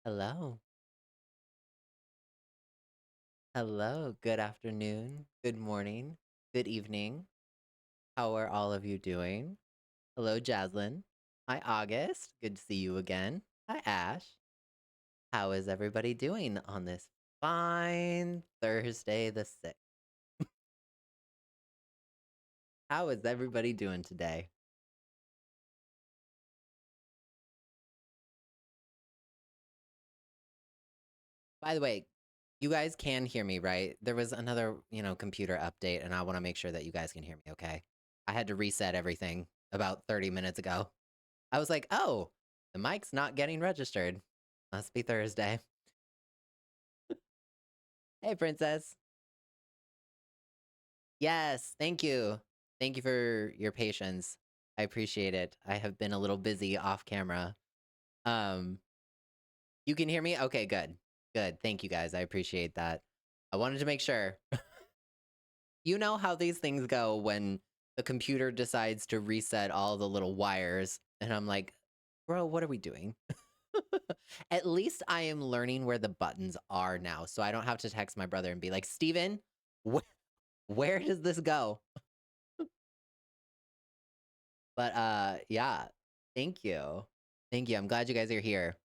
Hello. Hello. Good afternoon. Good morning. Good evening. How are all of you doing? Hello, Jaslyn. Hi, August. Good to see you again. Hi, Ash. How is everybody doing on this fine Thursday the 6th? How is everybody doing today? By the way, you guys can hear me, right? There was another, computer update, and I want to make sure that you guys can hear me, okay? I had to reset everything about 30 minutes ago. I was like, oh, the mic's not getting registered. Must be Thursday. Hey, Princess. Yes, thank you. Thank you for your patience. I appreciate it. I have been a little busy off camera. Um, you can hear me? Okay, good. Good. Thank you guys. I appreciate that. I wanted to make sure. You know how these things go when the computer decides to reset all the little wires, and I'm like, bro, what are we doing? At least I am learning where the buttons are now, so I don't have to text my brother and be like, Steven, where does this go? But yeah, thank you. Thank you. I'm glad you guys are here.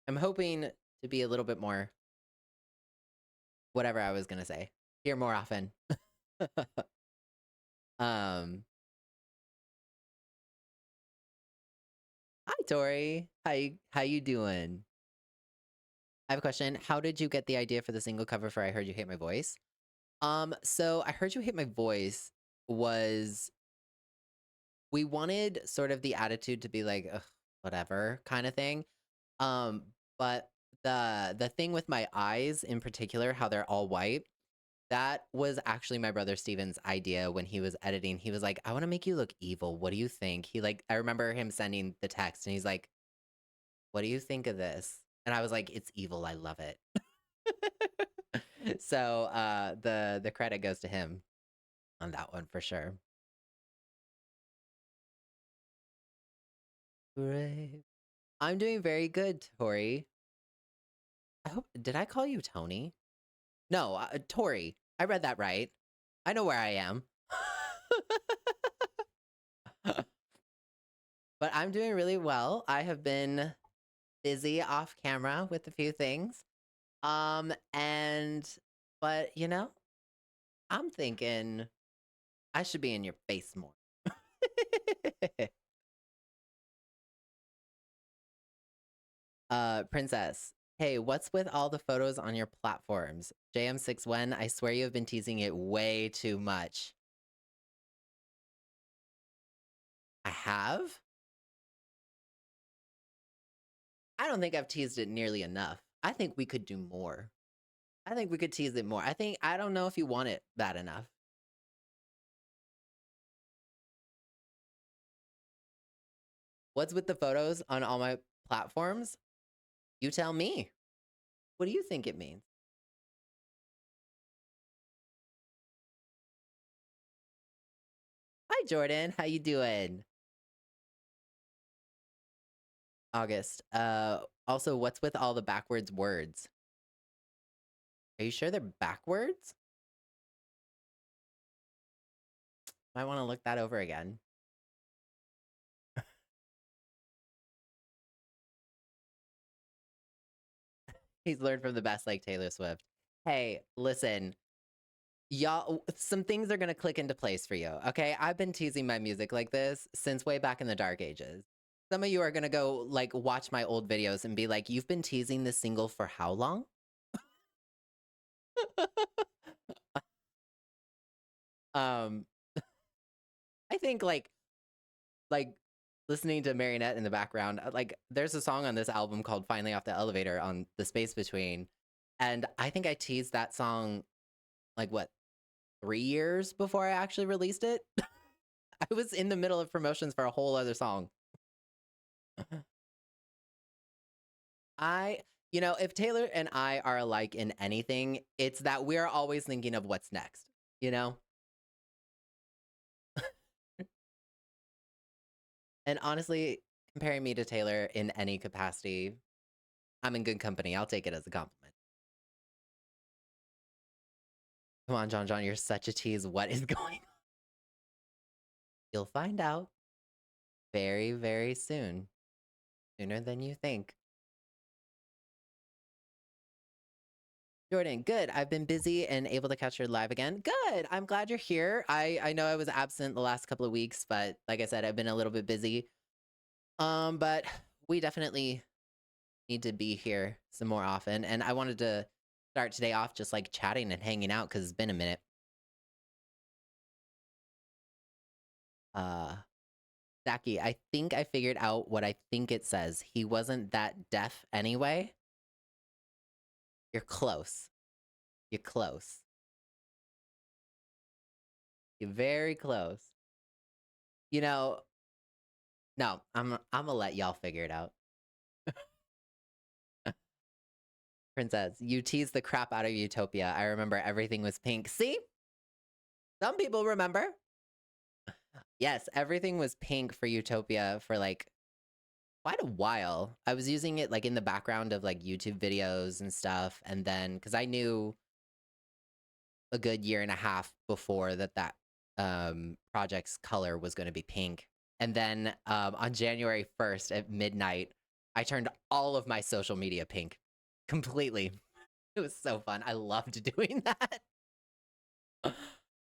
I'm hoping to be a little bit more whatever I was gonna say. Here more often. um Hi Tori. How you doing? I have a question. How did you get the idea for the single cover for I Heard You Hate My Voice? So I Heard You Hate My Voice was we wanted sort of the attitude to be like, ugh, whatever kind of thing. Um, but the thing with my eyes in particular, how they're all white, that was actually my brother Steven's idea when he was editing. He was like, I want to make you look evil. What do you think? I remember him sending the text and he's like, what do you think of this? And I was like, it's evil. I love it. So the credit goes to him on that one for sure. Great. I'm doing very good, Tori. I hope did I call you Tony? No, Tori. I read that right. I know where I am. But I'm doing really well. I have been busy off camera with a few things. And but I'm thinking I should be in your face more. Princess. Hey, what's with all the photos on your platforms? JM6 when? I swear you have been teasing it way too much. I have? I don't think I've teased it nearly enough. I think we could do more. I think we could tease it more. I don't know if you want it bad enough. What's with the photos on all my platforms? You tell me. What do you think it means? Hi, Jordan. How you doing? August. Also, what's with all the backwards words? Are you sure they're backwards? I want to look that over again. He's learned from the best, like Taylor Swift. Hey, listen, y'all, some things are gonna click into place for you, okay? I've been teasing my music like this since way back in the dark ages. Some of you are gonna go like watch my old videos and be like, "You've been teasing this single for how long?" um, I think like listening to Marionette in the background, like there's a song on this album called "Finally Off the Elevator" on the Space Between, and I think I teased that song like what 3 years before I actually released it. I was in the middle of promotions for a whole other song. I, if Taylor and I are alike in anything, it's that we're always thinking of what's next, you know? And honestly, comparing me to Taylor in any capacity, I'm in good company. I'll take it as a compliment. Come on, John, you're such a tease. What is going on? You'll find out very, very soon. Sooner than you think. Jordan, good. I've been busy and able to catch your live again. Good. I'm glad you're here. I know I was absent the last couple of weeks, but like I said, I've been a little bit busy. But we definitely need to be here some more often. And I wanted to start today off just like chatting and hanging out because it's been a minute. Uh Zaki, I think I figured out what I think it says. He wasn't that deaf anyway. You're close. You're close. You're very close. You know, no, I'm gonna let y'all figure it out. Princess, you teased the crap out of Utopia. I remember everything was pink. See? Some people remember. Yes, everything was pink for Utopia for like quite a while. I was using it like in the background of like YouTube videos and stuff. And then, because I knew a good year and a half before that project's color was going to be pink. And then on January 1st at midnight, I turned all of my social media pink completely. It was so fun. I loved doing that.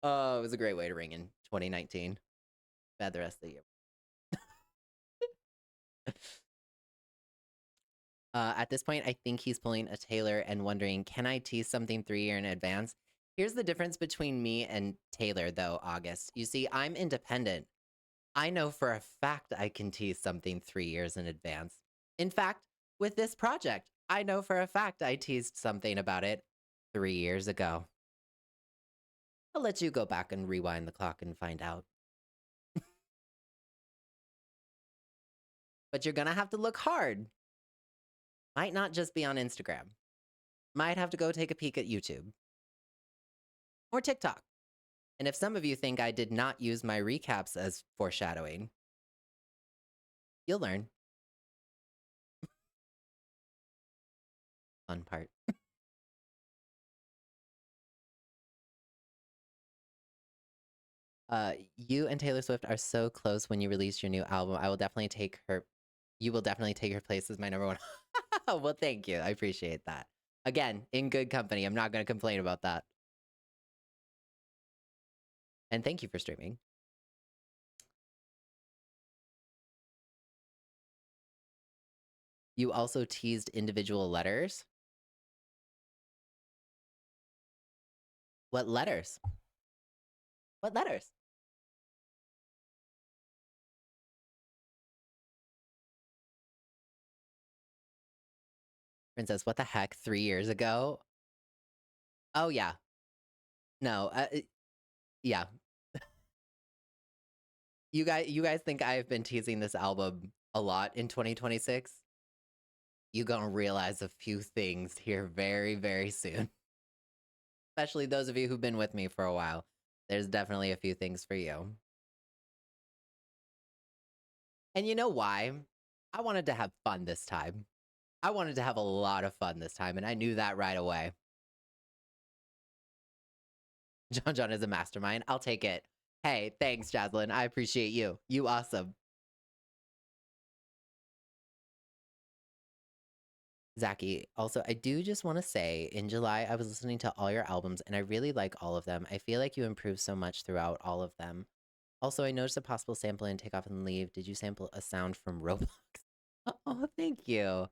Oh, it was a great way to ring in 2019. Bad the rest of the year. At this point, I think he's pulling a Taylor and wondering, can I tease something 3 years in advance? Here's the difference between me and Taylor, though, August. You see, I'm independent. I know for a fact I can tease something 3 years in advance. In fact, with this project, I know for a fact I teased something about it 3 years ago. I'll let you go back and rewind the clock and find out. But you're gonna have to look hard. Might not just be on Instagram. Might have to go take a peek at YouTube. Or TikTok. And if some of you think I did not use my recaps as foreshadowing, you'll learn. Fun part. You and Taylor Swift are so close when you release your new album. I will definitely take her. You will definitely take her place as my number one. Well, thank you. I appreciate that. Again, in good company. I'm not going to complain about that. And thank you for streaming. You also teased individual letters. What letters? What letters? Princess, what the heck? 3 years ago? Oh, yeah. No, yeah. You guys think I've been teasing this album a lot in 2026? You gonna realize a few things here very, very soon. Especially those of you who've been with me for a while. There's definitely a few things for you. And you know why? I wanted to have fun this time. I wanted to have a lot of fun this time, and I knew that right away. John is a mastermind. I'll take it. Hey, thanks, Jaslyn. I appreciate you. You awesome. Zaki, also, I do just want to say in July, I was listening to all your albums and I really like all of them. I feel like you improved so much throughout all of them. Also, I noticed a possible sample in Take Off and Leave. Did you sample a sound from Roblox? Oh, thank you.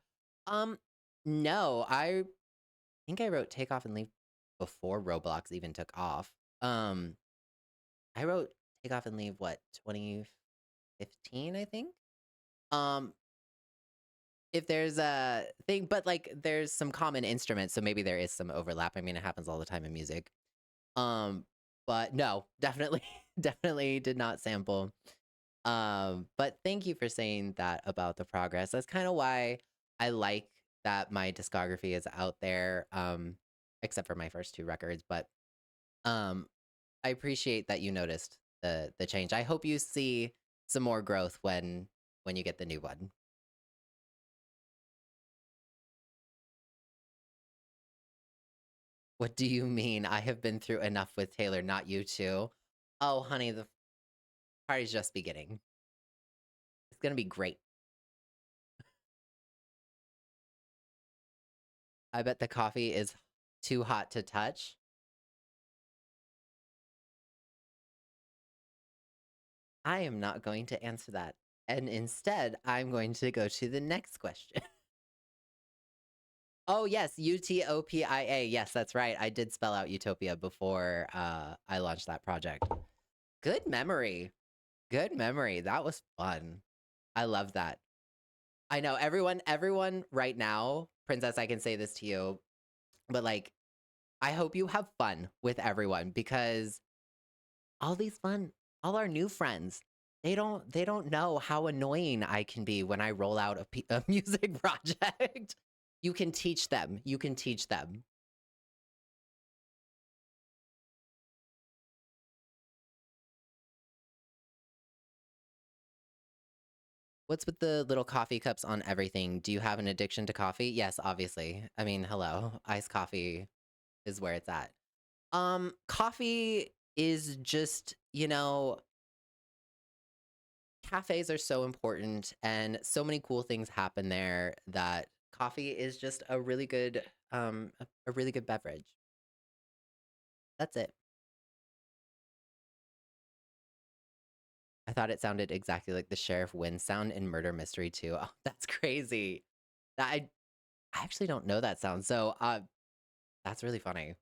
Um, no, I think I wrote Take Off and Leave before Roblox even took off. I wrote Take Off and Leave, what, 2015, I think? Um, if there's a thing, but like there's some common instruments, so maybe there is some overlap. I mean, it happens all the time in music. But no, definitely, definitely did not sample. But thank you for saying that about the progress. That's kind of why I like that my discography is out there. Except for my first 2 records, but I appreciate that you noticed the change. I hope you see some more growth when you get the new one. What do you mean? I have been through enough with Taylor, not you two. Oh, honey, the party's just beginning. It's gonna be great. I bet the coffee is too hot to touch. I am not going to answer that. And instead, I'm going to go to the next question. Oh, yes, Utopia. Yes, that's right. I did spell out Utopia before I launched that project. Good memory. Good memory. That was fun. I love that. I know everyone right now, Princess, I can say this to you, but like, I hope you have fun with everyone because all these fun, all our new friends, they don't know how annoying I can be when I roll out a music project. You can teach them. You can teach them. What's with the little coffee cups on everything? Do you have an addiction to coffee? Yes, obviously. I mean, hello. Iced coffee is where it's at. Coffee is just, cafes are so important and so many cool things happen there that coffee is just a really good a really good beverage. That's it. I thought it sounded exactly like the Sheriff Wynn sound in Murder Mystery 2. Oh, that's crazy. I actually don't know that sound. So, that's really funny.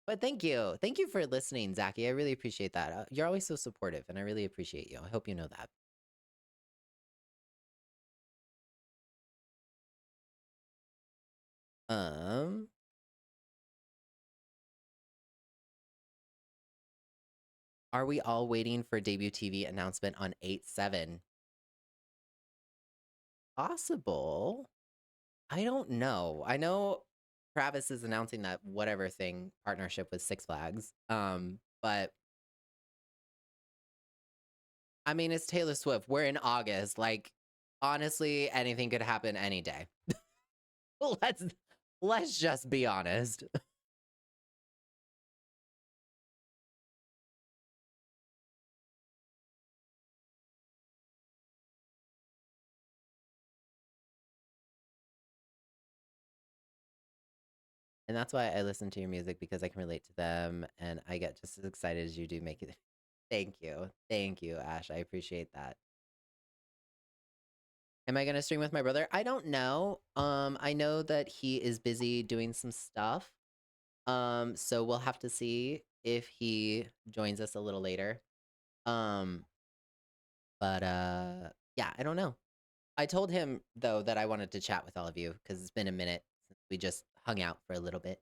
But thank you. Thank you for listening, Zachy. I really appreciate that. You're always so supportive and I really appreciate you. I hope you know that. Um, are we all waiting for debut TV announcement on 8/7? Possible. I don't know. I know Travis is announcing that whatever thing partnership with Six Flags. But I mean, it's Taylor Swift. We're in August. Like, honestly, anything could happen any day. let's let's just be honest. And that's why I listen to your music because I can relate to them and I get just as excited as you do make it. Thank you. Thank you, Ash. I appreciate that. Am I gonna stream with my brother? I don't know. I know that he is busy doing some stuff. So we'll have to see if he joins us a little later. Um, but yeah, I don't know. I told him though that I wanted to chat with all of you because it's been a minute since we just hung out for a little bit.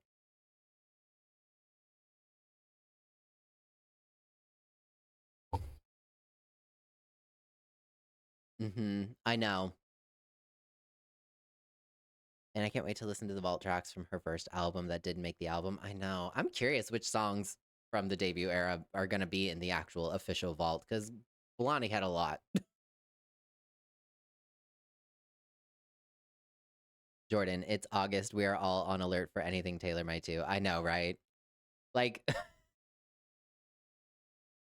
I know. And I can't wait to listen to the vault tracks from her first album that didn't make the album. I know. I'm curious which songs from the debut era are going to be in the actual official vault because Blondie had a lot. Jordan, it's August. We are all on alert for anything Taylor might do. I know, right? Like,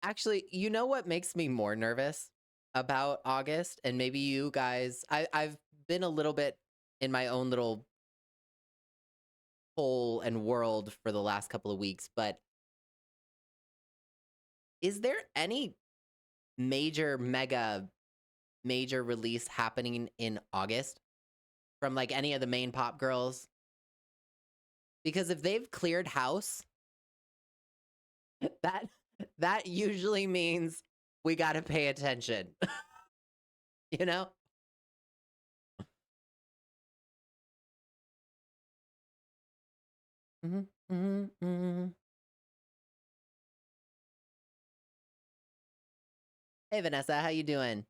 actually, you know what makes me more nervous about August? And maybe you guys, I've been a little bit in my own little hole and world for the last couple of weeks, but is there any major release happening in August from like any of the main pop girls? Because if they've cleared house, that that usually means we got to pay attention. You know? hmm hmm hmm Hey Vanessa, how you doing?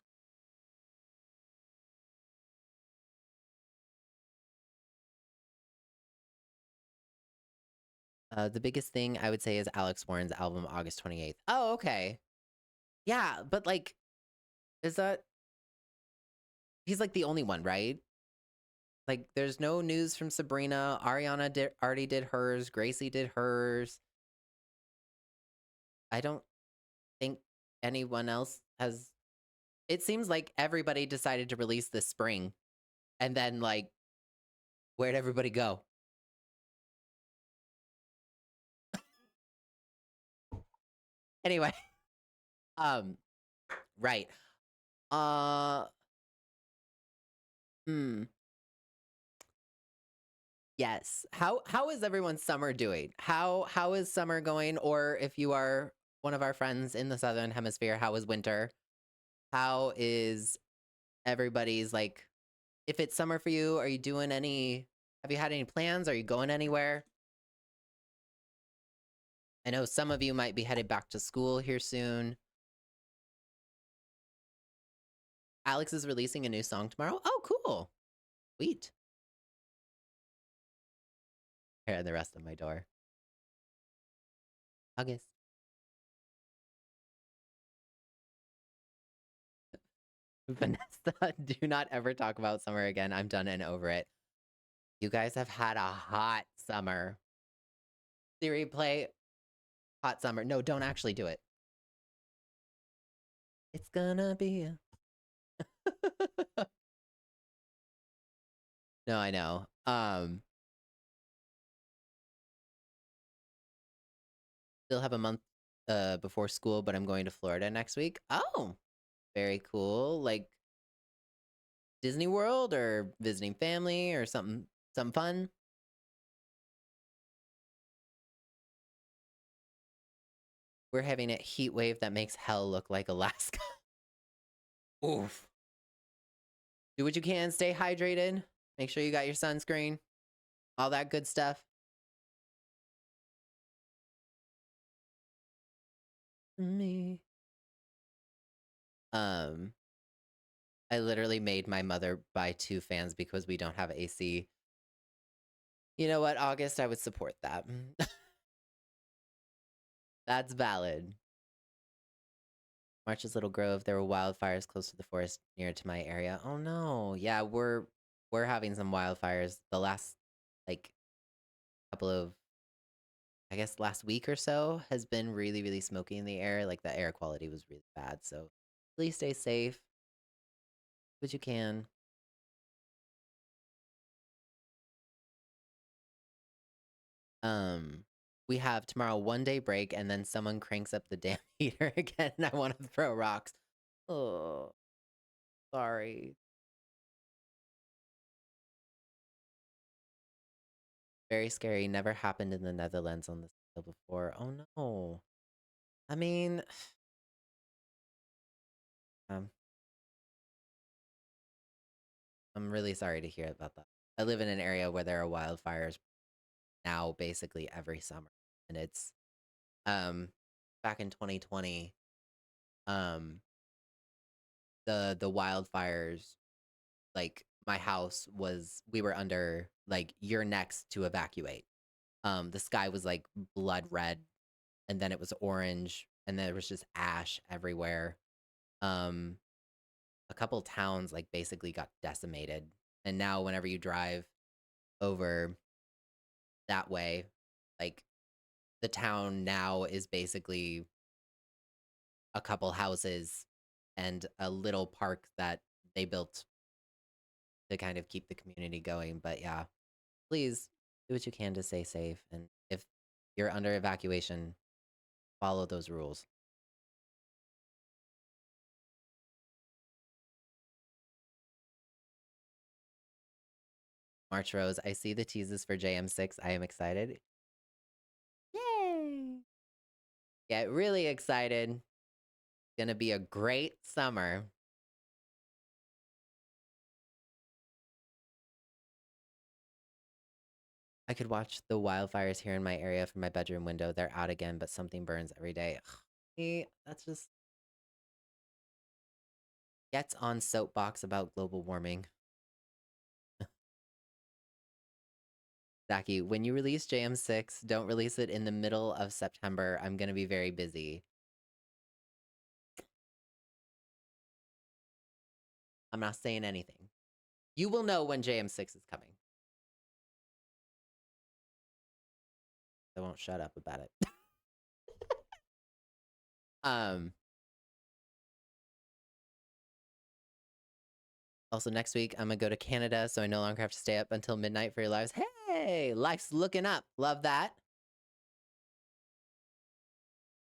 The biggest thing I would say is Alex Warren's album August 28th. Oh, okay. Yeah, but like, is that he's like the only one, right? Like, there's no news from Sabrina. Ariana already did hers. Gracie did hers. I don't think anyone else has. It seems like everybody decided to release this spring. And then, like, where'd everybody go? Anyway, right. Uh, hmm. Yes. How is everyone's summer doing? How is summer going? Or if you are one of our friends in the Southern Hemisphere, how is winter? How is everybody's like if it's summer for you, are you doing any have you had any plans? Are you going anywhere? I know some of you might be headed back to school here soon. Alex is releasing a new song tomorrow. Oh, cool. Sweet. Here and the rest of my door. August. Vanessa, do not ever talk about summer again. I'm done and over it. You guys have had a hot summer. Siri, play Hot Summer. No, don't actually do it. It's gonna be a... No, I know. Still have a month before school, but I'm going to Florida next week. Oh, very cool. Like Disney World or visiting family or something fun. We're having a heat wave that makes hell look like Alaska. Oof. Do what you can, stay hydrated. Make sure you got your sunscreen. All that good stuff. Me. I literally made my mother buy 2 fans because we don't have AC. You know what, August? I would support that. That's valid. March's Little Grove, there were wildfires close to the forest near to my area. Oh no. Yeah, we're having some wildfires. The last like couple of I guess last week or so has been really, really smoky in the air. Like the air quality was really bad. So please stay safe. What you can. We have tomorrow 1 day break and then someone cranks up the damn heater again and I want to throw rocks. Oh, sorry. Very scary. Never happened in the Netherlands on this scale before. Oh no. I mean, um, I'm really sorry to hear about that. I live in an area where there are wildfires now basically every summer. And it's back in 2020, um the wildfires, like my house was we were under like you're next to evacuate. The sky was like blood red and then it was orange and there was just ash everywhere. Um a couple towns like basically got decimated. And now whenever you drive over that way, like the town now is basically a couple houses and a little park that they built to kind of keep the community going. But yeah, please do what you can to stay safe. And if you're under evacuation, follow those rules. March Rose, I see the teases for JM6. I am excited. Yay! Get really excited. Gonna be a great summer. I could watch the wildfires here in my area from my bedroom window. They're out again, but something burns every day. That's just gets on soapbox about global warming. Zaki, when you release JM6, don't release it in the middle of September. I'm gonna be very busy. I'm not saying anything. You will know when JM6 is coming. I won't shut up about it. Also, next week, I'm gonna go to Canada, so I no longer have to stay up until midnight for your lives. Hey, life's looking up. Love that.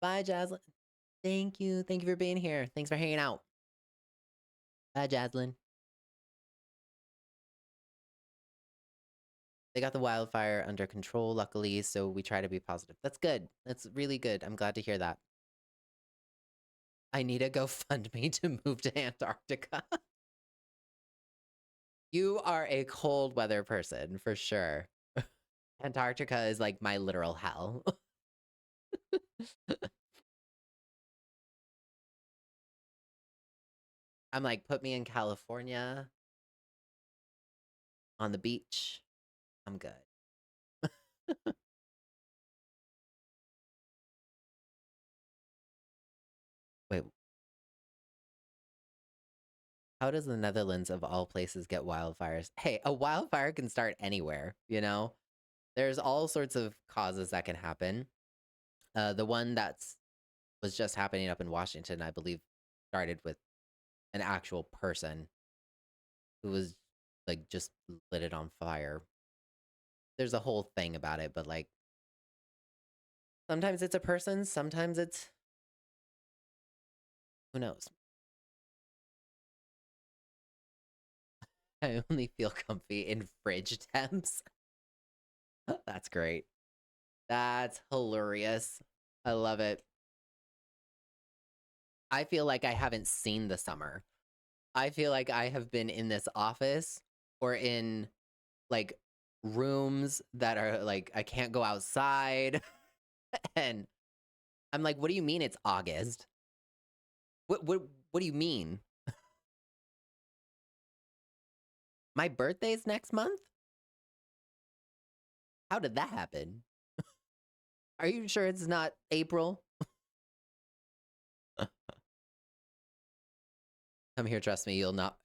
Bye, Jaslyn. Thank you. Thank you for being here. Thanks for hanging out. Bye, Jaslyn. They got the wildfire under control, luckily, so we try to be positive. That's good. That's really good. I'm glad to hear that. I need a GoFundMe to move to Antarctica. You are a cold weather person, for sure. Antarctica is like my literal hell. I'm like, put me in California on the beach. I'm good. Wait, how does the Netherlands of all places get wildfires? Hey, a wildfire can start anywhere, you know? There's all sorts of causes that can happen. The one that's was just happening up in Washington, I believe, started with an actual person who was like just lit it on fire. There's a whole thing about it, but like sometimes it's a person, sometimes it's who knows. I only feel comfy in fridge temps. That's great. That's hilarious. I love it. I feel like I haven't seen the summer. I feel like I have been in this office or in like rooms that are like I can't go outside. And I'm like, what do you mean it's August? What do you mean? My birthday's next month? How did that happen? Are you sure it's not April? Come here, trust me, you'll not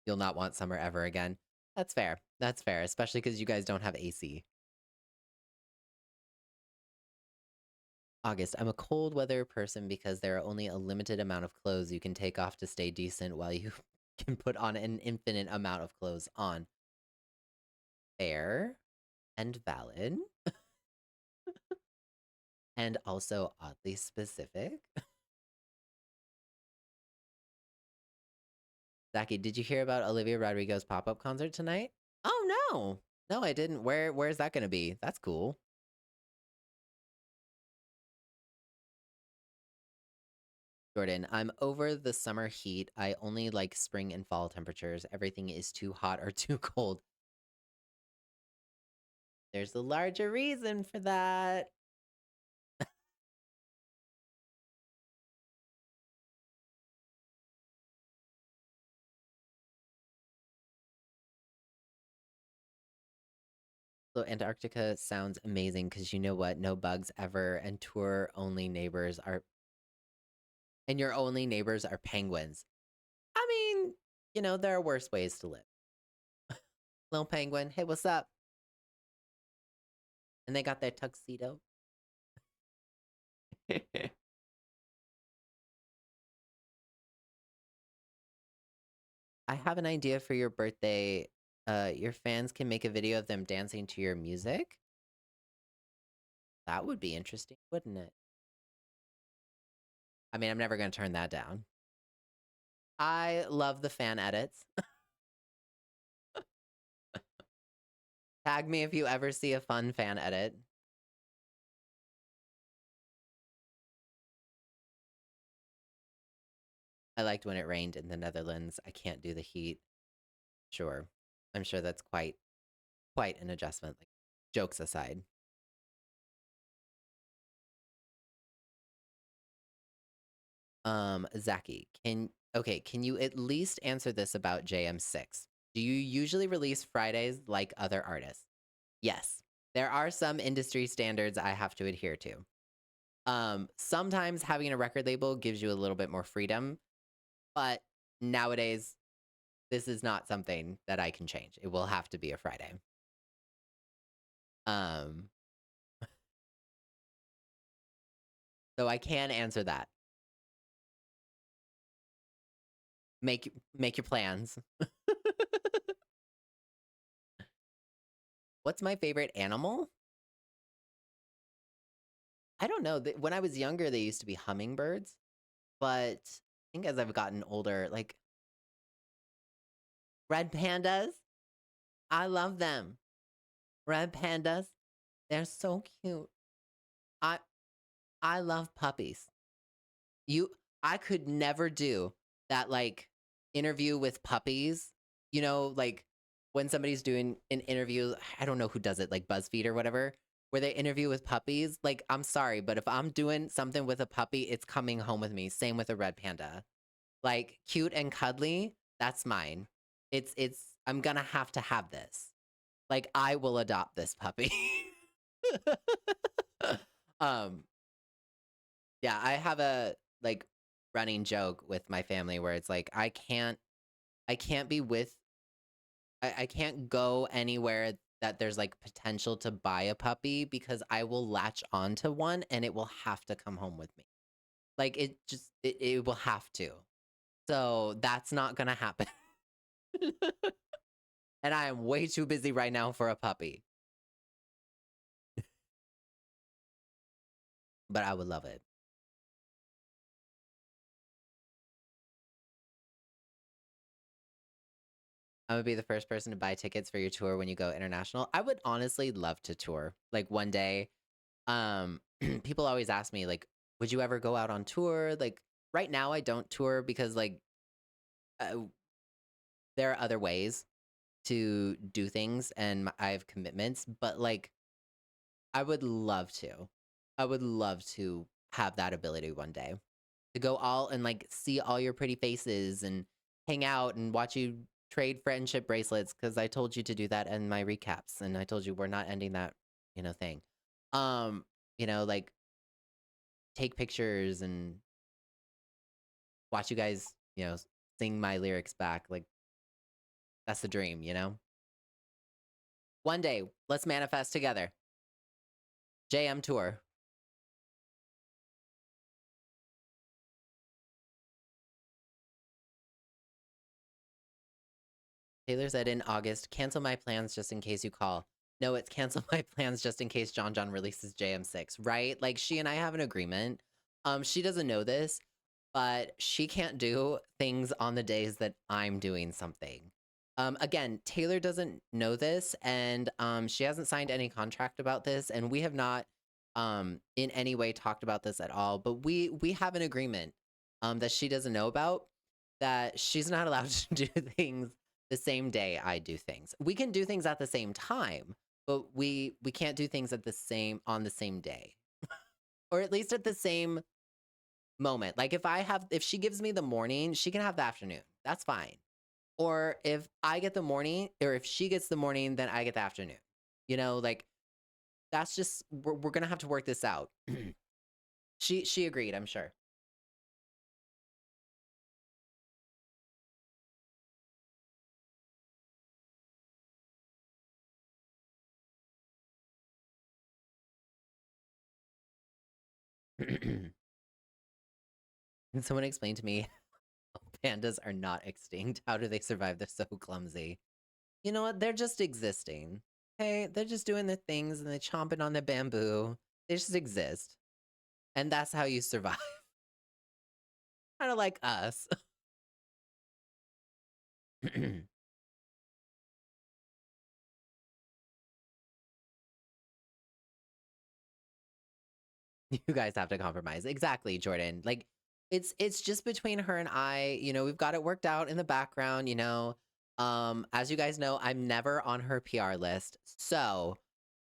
want summer ever again. That's fair. That's fair, especially because you guys don't have AC. August, I'm a cold weather person because there are only a limited amount of clothes you can take off to stay decent while you can put on an infinite amount of clothes on. Fair and valid. And also oddly specific. Zachy, did you hear about Olivia Rodrigo's pop-up concert tonight? Oh no! No, I didn't. Where's that gonna be? That's cool. Jordan, I'm over the summer heat. I only like spring and fall temperatures. Everything is too hot or too cold. There's a larger reason for that. So Antarctica sounds amazing because you know what? No bugs ever, and tour only neighbors are, and your only neighbors are penguins. I mean, you know, there are worse ways to live. Little penguin, hey, what's up? And they got their tuxedo. I have an idea for your birthday. Your fans can make a video of them dancing to your music. That would be interesting, wouldn't it? I mean, I'm never going to turn that down. I love the fan edits. Tag me if you ever see a fun fan edit. I liked when it rained in the Netherlands. I can't do the heat. Sure. I'm sure that's quite an adjustment. Like, jokes aside. Zachy, can you at least answer this about JM6? Do you usually release Fridays like other artists? Yes. There are some industry standards I have to adhere to. Sometimes having a record label gives you a little bit more freedom, but nowadays this is not something that I can change. It will have to be a Friday. Um, so I can answer that. Make your plans. What's my favorite animal? I don't know. When I was younger, they used to be hummingbirds, but I think as I've gotten older, like red pandas, I love them. Red pandas, they're so cute. I I love puppies. You I could never do that, like, interview with puppies, like, when somebody's doing an interview, I don't know who does it, like BuzzFeed or whatever, where they interview with puppies, like, I'm sorry, but if I'm doing something with a puppy, it's coming home with me, same with a red panda. Like, cute and cuddly, that's mine. It's I'm gonna have to have this. Like, I will adopt this puppy. Um, yeah, I have a, like, running joke with my family where it's like, I can't be with I can't go anywhere that there's, like, potential to buy a puppy because I will latch onto one and it will have to come home with me. Like, it will have to. So, that's not gonna happen. And I am way too busy right now for a puppy, but I would love it. I would be the first person to buy tickets for your tour when you go international. I would honestly love to tour, like, one day. People always ask me, like, "Would you ever go out on tour?" Like, right now, I don't tour because, like, uh, there are other ways to do things, and I have commitments, but, like, I would love to. I would love to have that ability one day. To go all and, like, see all your pretty faces and hang out and watch you trade friendship bracelets because I told you to do that in my recaps, and I told you we're not ending that, thing. Um, like, take pictures and watch you guys, sing my lyrics back, like, that's the dream, you know? One day, let's manifest together. JM Tour. Taylor said in August, cancel my plans just in case you call. No, it's cancel my plans just in case John releases JM6, right? Like, she and I have an agreement. She doesn't know this, but she can't do things on the days that I'm doing something. Again, Taylor doesn't know this, and she hasn't signed any contract about this, and we have not in any way talked about this at all. But we have an agreement that she doesn't know about, that she's not allowed to do things the same day I do things. We can do things at the same time, but we can't do things at the same on the same day, or at least at the same moment. Like, if she gives me the morning, she can have the afternoon. That's fine. Or if I get the morning, or if she gets the morning, then I get the afternoon. Like, that's just we're gonna have to work this out. She agreed, I'm sure. Can someone explain to me how pandas are not extinct? How do they survive? They're so clumsy. You know what? They're just existing. Okay, they're just doing their things and they're chomping on their bamboo. They just exist, and that's how you survive. Kind of like us. You guys have to compromise. Exactly, Jordan. Like, it's just between her and I. We've got it worked out in the background, as you guys know, I'm never on her PR list. So,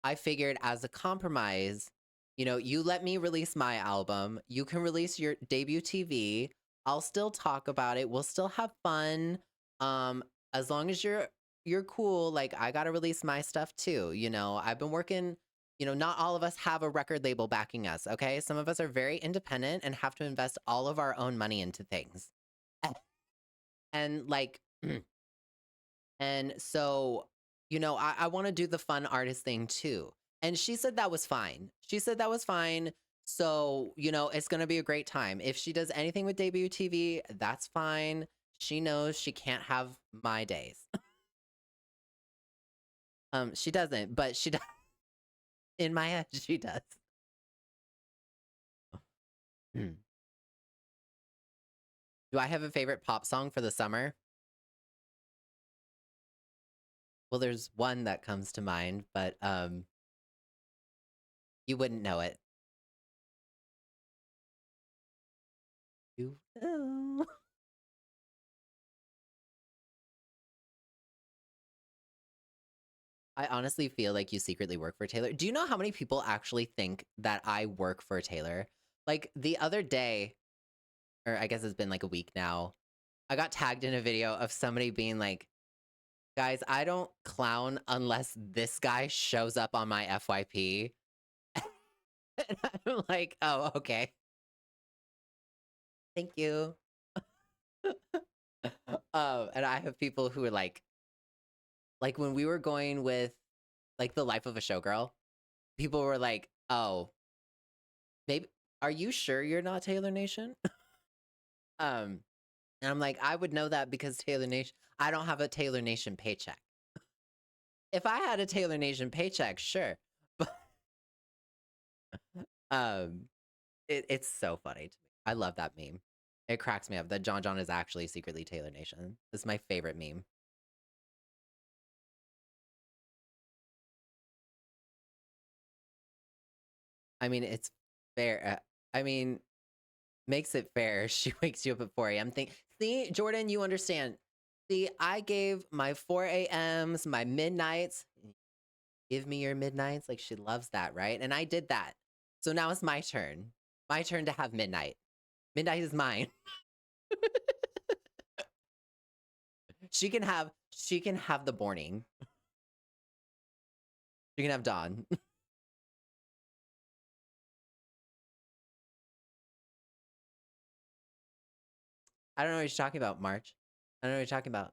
I figured as a compromise, you let me release my album, you can release your debut TV. I'll still talk about it. We'll still have fun. Um as long as you're cool, like, I got to release my stuff too. I've been working. Not all of us have a record label backing us, okay? Some of us are very independent and have to invest all of our own money into things. And, like, And so, I want to do the fun artist thing too. And she said that was fine. She said that was fine. So, it's going to be a great time. If she does anything with debut TV, that's fine. She knows she can't have my days. She doesn't, but she does. In my head, she does. Do I have a favorite pop song for the summer? Well, there's one that comes to mind, but you wouldn't know it. You will. I honestly feel like you secretly work for Taylor. Do you know how many people actually think that I work for Taylor? Like the other day, or I guess it's been like a week now, I got tagged in a video of somebody being like, guys, I don't clown unless this guy shows up on my FYP. And I'm like, oh, okay. Thank you. And I have people who are like when we were going with like the life of a showgirl, people were like, oh, maybe, are you sure you're not Taylor Nation? And I'm like, I would know that because Taylor Nation, I don't have a Taylor Nation paycheck. If I had a Taylor Nation paycheck, sure. But um it's so funny to me. I love that meme. It cracks me up that John John is actually secretly Taylor Nation. It's my favorite meme. I mean, it's fair. I mean, makes it fair. She wakes you up at 4 a.m. See, Jordan, you understand. See, I gave my 4 a.m.s, my midnights. Give me your midnights. Like, she loves that, right? And I did that. So now it's my turn. My turn to have midnight. Midnight is mine. She can have the morning. She can have dawn. I don't know what you're talking about, March. I don't know what you're talking about.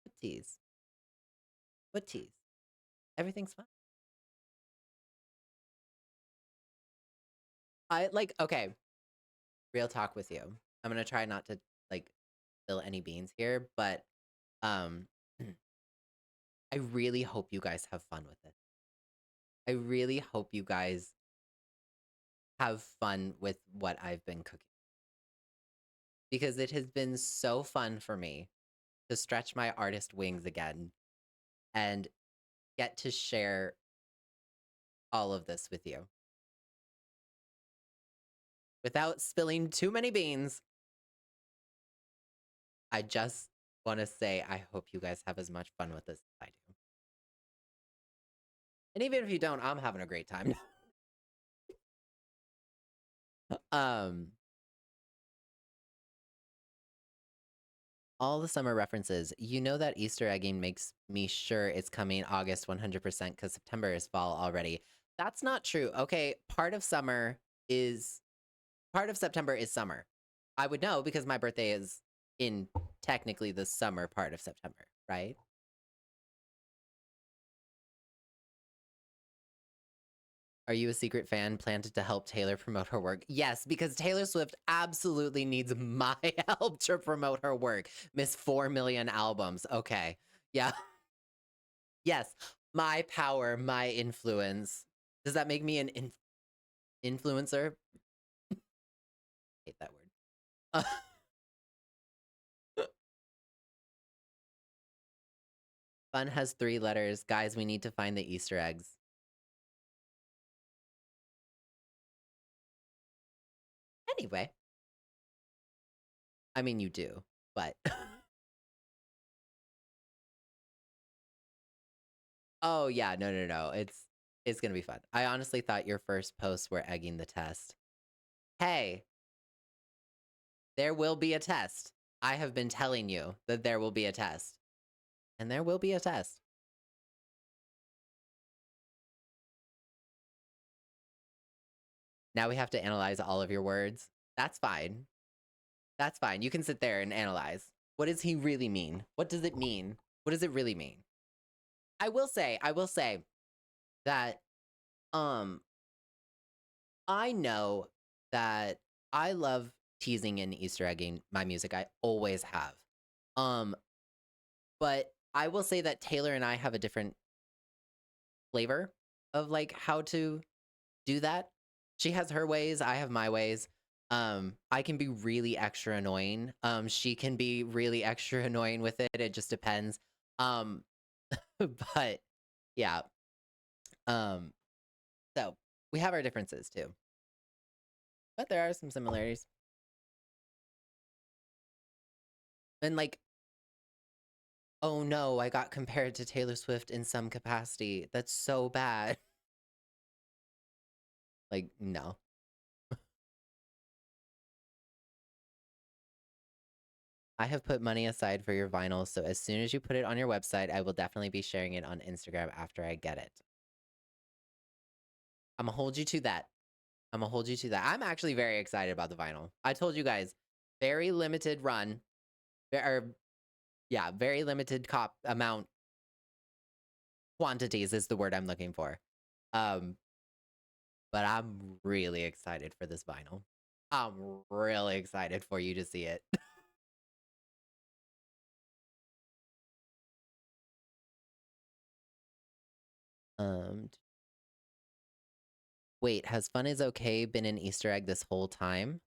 What tease? What tease? Everything's fine. Okay, real talk with you. I'm gonna try not to like spill any beans here, but um I really hope you guys have fun with it. I really hope you guys have fun with what I've been cooking. Because it has been so fun for me to stretch my artist wings again and get to share all of this with you. Without spilling too many beans, I just want to say I hope you guys have as much fun with this as I do. And even if you don't, I'm having a great time. um all the summer references. You know that Easter egging makes me sure it's coming August 100% because September is fall already. That's not true. Okay, part of September is summer. I would know because my birthday is in technically the summer part of September, right? Are you a secret fan planted to help Taylor promote her work? Yes, because Taylor Swift absolutely needs my help to promote her work. Miss 4 million albums. Okay. Yeah. Yes. My power, my influence. Does that make me an influencer? Hate that word. Fun has 3 letters. Guys, we need to find the Easter eggs. Anyway. I mean, you do, but oh yeah, no, no, no. It's gonna be fun. I honestly thought your first posts were egging the test. Hey, there will be a test. I have been telling you that there will be a test. And there will be a test. Now we have to analyze all of your words. That's fine. That's fine. You can sit there and analyze. What does he really mean? What does it mean? What does it really mean? I will say that um I know that I love teasing and Easter egging my music. I always have. Um, but I will say that Taylor and I have a different flavor of like how to do that. She has her ways, I have my ways. I can be really extra annoying. She can be really extra annoying with it. It just depends. Um, but yeah. Um, so we have our differences too. But there are some similarities. And like, oh no, I got compared to Taylor Swift in some capacity. That's so bad. Like, no. I have put money aside for your vinyl, so as soon as you put it on your website, I will definitely be sharing it on Instagram after I get it. I'm gonna hold you to that. I'm gonna hold you to that. I'm actually very excited about the vinyl. I told you guys, very limited run. Or yeah, very limited cop amount quantities is the word I'm looking for. Um, but I'm really excited for this vinyl. I'm really excited for you to see it. Um, Wait, has Fun is Okay been an Easter egg this whole time?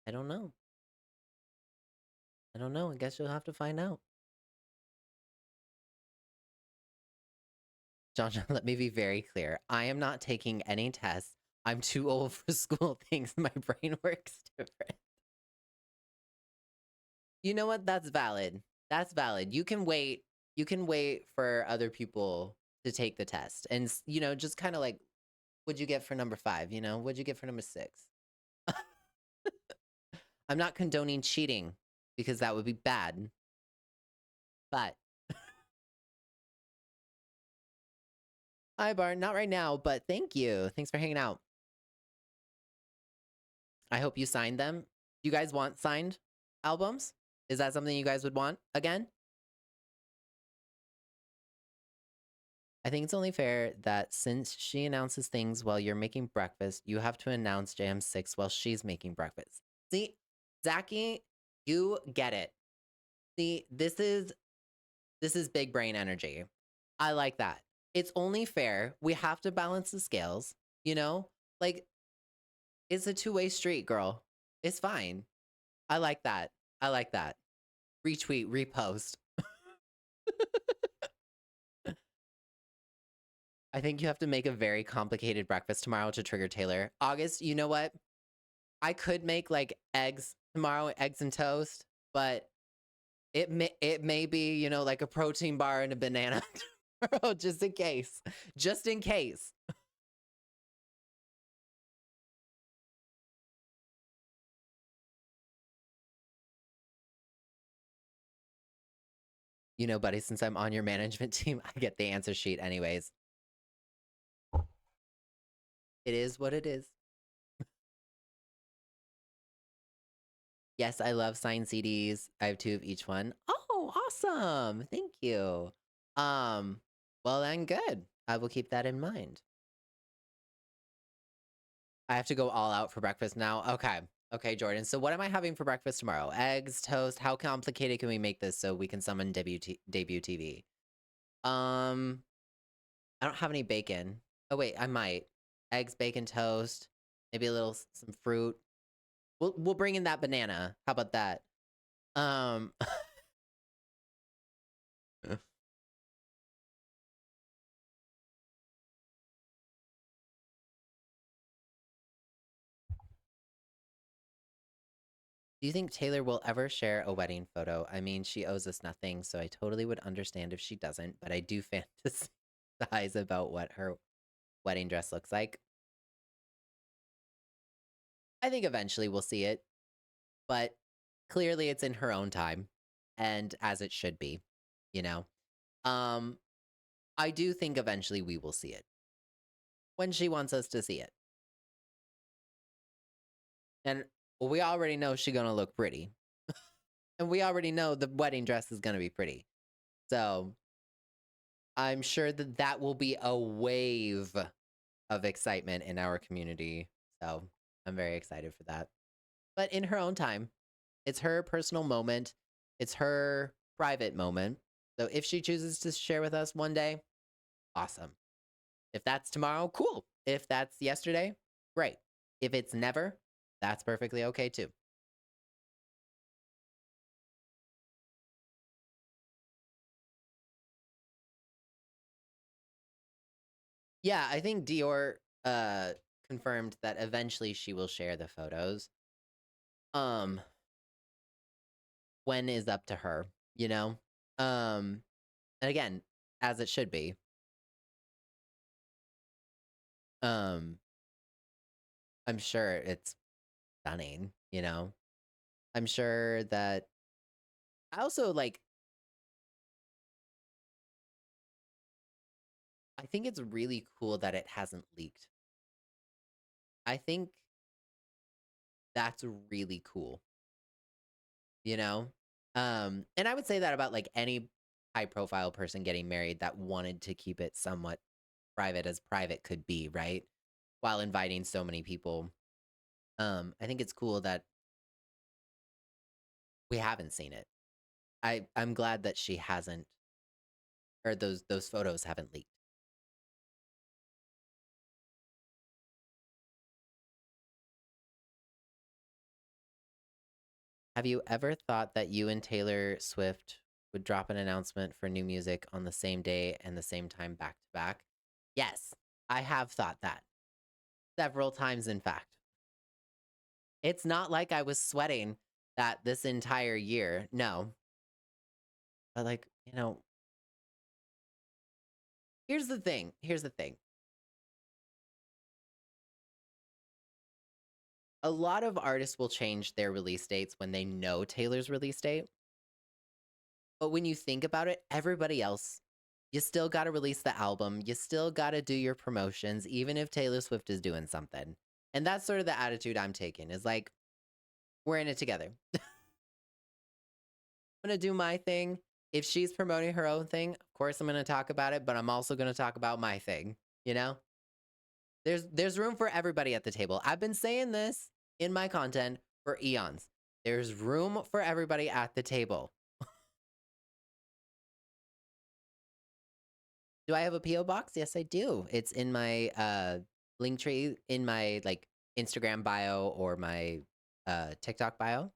I don't know. I don't know. I guess you'll have to find out. John, let me be very clear. I am not taking any tests. I'm too old for school things. My brain works different. You know what? That's valid. That's valid. You can wait. You can wait for other people to take the test. And, you know, just kind of like, what'd you get for number 5? You know, what'd you get for number 6? I'm not condoning cheating because that would be bad. But hi, Bart. Not right now, but thank you. Thanks for hanging out. I hope you signed them. You guys want signed albums? Is that something you guys would want again? I think it's only fair that since she announces things while you're making breakfast, you have to announce JM6 while she's making breakfast. See, Zachy, you get it. See, this is big brain energy. I like that. It's only fair. We have to balance the scales, you know? Like, it's a two-way street, girl. It's fine. I like that. I like that. Retweet, repost. I think you have to make a very complicated breakfast tomorrow to trigger Taylor. August, you know what? I could make like eggs tomorrow, eggs and toast, but it may be, you know, like a protein bar and a banana tomorrow, just in case. Just in case. You know, buddy, since I'm on your management team, I get the answer sheet anyways. It is what it is. Yes, I love signed CDs. I have 2 of each one. Oh, awesome. Thank you. Um, well then good. I will keep that in mind. I have to go all out for breakfast now. Okay. Okay, Jordan. So what am I having for breakfast tomorrow? Eggs, toast. How complicated can we make this so we can summon debut TV? Um, I don't have any bacon. Oh wait, I might. Eggs, bacon, toast. Maybe a little some fruit. We'll bring in that banana. How about that? Um Do you think Taylor will ever share a wedding photo? I mean, she owes us nothing, so I totally would understand if she doesn't, but I do fantasize about what her wedding dress looks like. I think eventually we'll see it, but clearly it's in her own time and as it should be, you know. Um I do think eventually we will see it when she wants us to see it. And we already know she's going to look pretty. And we already know the wedding dress is going to be pretty. So I'm sure that that will be a wave of excitement in our community. So I'm very excited for that. But in her own time, it's her personal moment, it's her private moment. So if she chooses to share with us one day, awesome. If that's tomorrow, cool. If that's yesterday, great. If it's never, that's perfectly okay too. Yeah, I think Dior confirmed that eventually she will share the photos. Um when is up to her, you know? Um and again, as it should be. Um I'm sure it's stunning, you know? I'm sure that I also like I think it's really cool that it hasn't leaked. I think that's really cool, you know? And I would say that about like any high profile person getting married that wanted to keep it somewhat private as private could be, right? While inviting so many people. I think it's cool that we haven't seen it. I'm glad that she hasn't or those photos haven't leaked. Have you ever thought that you and Taylor Swift would drop an announcement for new music on the same day and the same time back to back? Yes, I have thought that several times, in fact. It's not like I was sweating that this entire year. No. But like, here's the thing. Here's the thing. A lot of artists will change their release dates when they know Taylor's release date. But when you think about it, everybody else, you still got to release the album. You still got to do your promotions, even if Taylor Swift is doing something. And that's sort of the attitude I'm taking is like, we're in it together. I'm going to do my thing. If she's promoting her own thing, of course I'm going to talk about it, but I'm also going to talk about my thing, you know? There's room for everybody at the table. I've been saying this in my content for eons. There's room for everybody at the table. Do I have a PO box? Yes, I do. It's in my link tree in my like Instagram bio or my TikTok bio.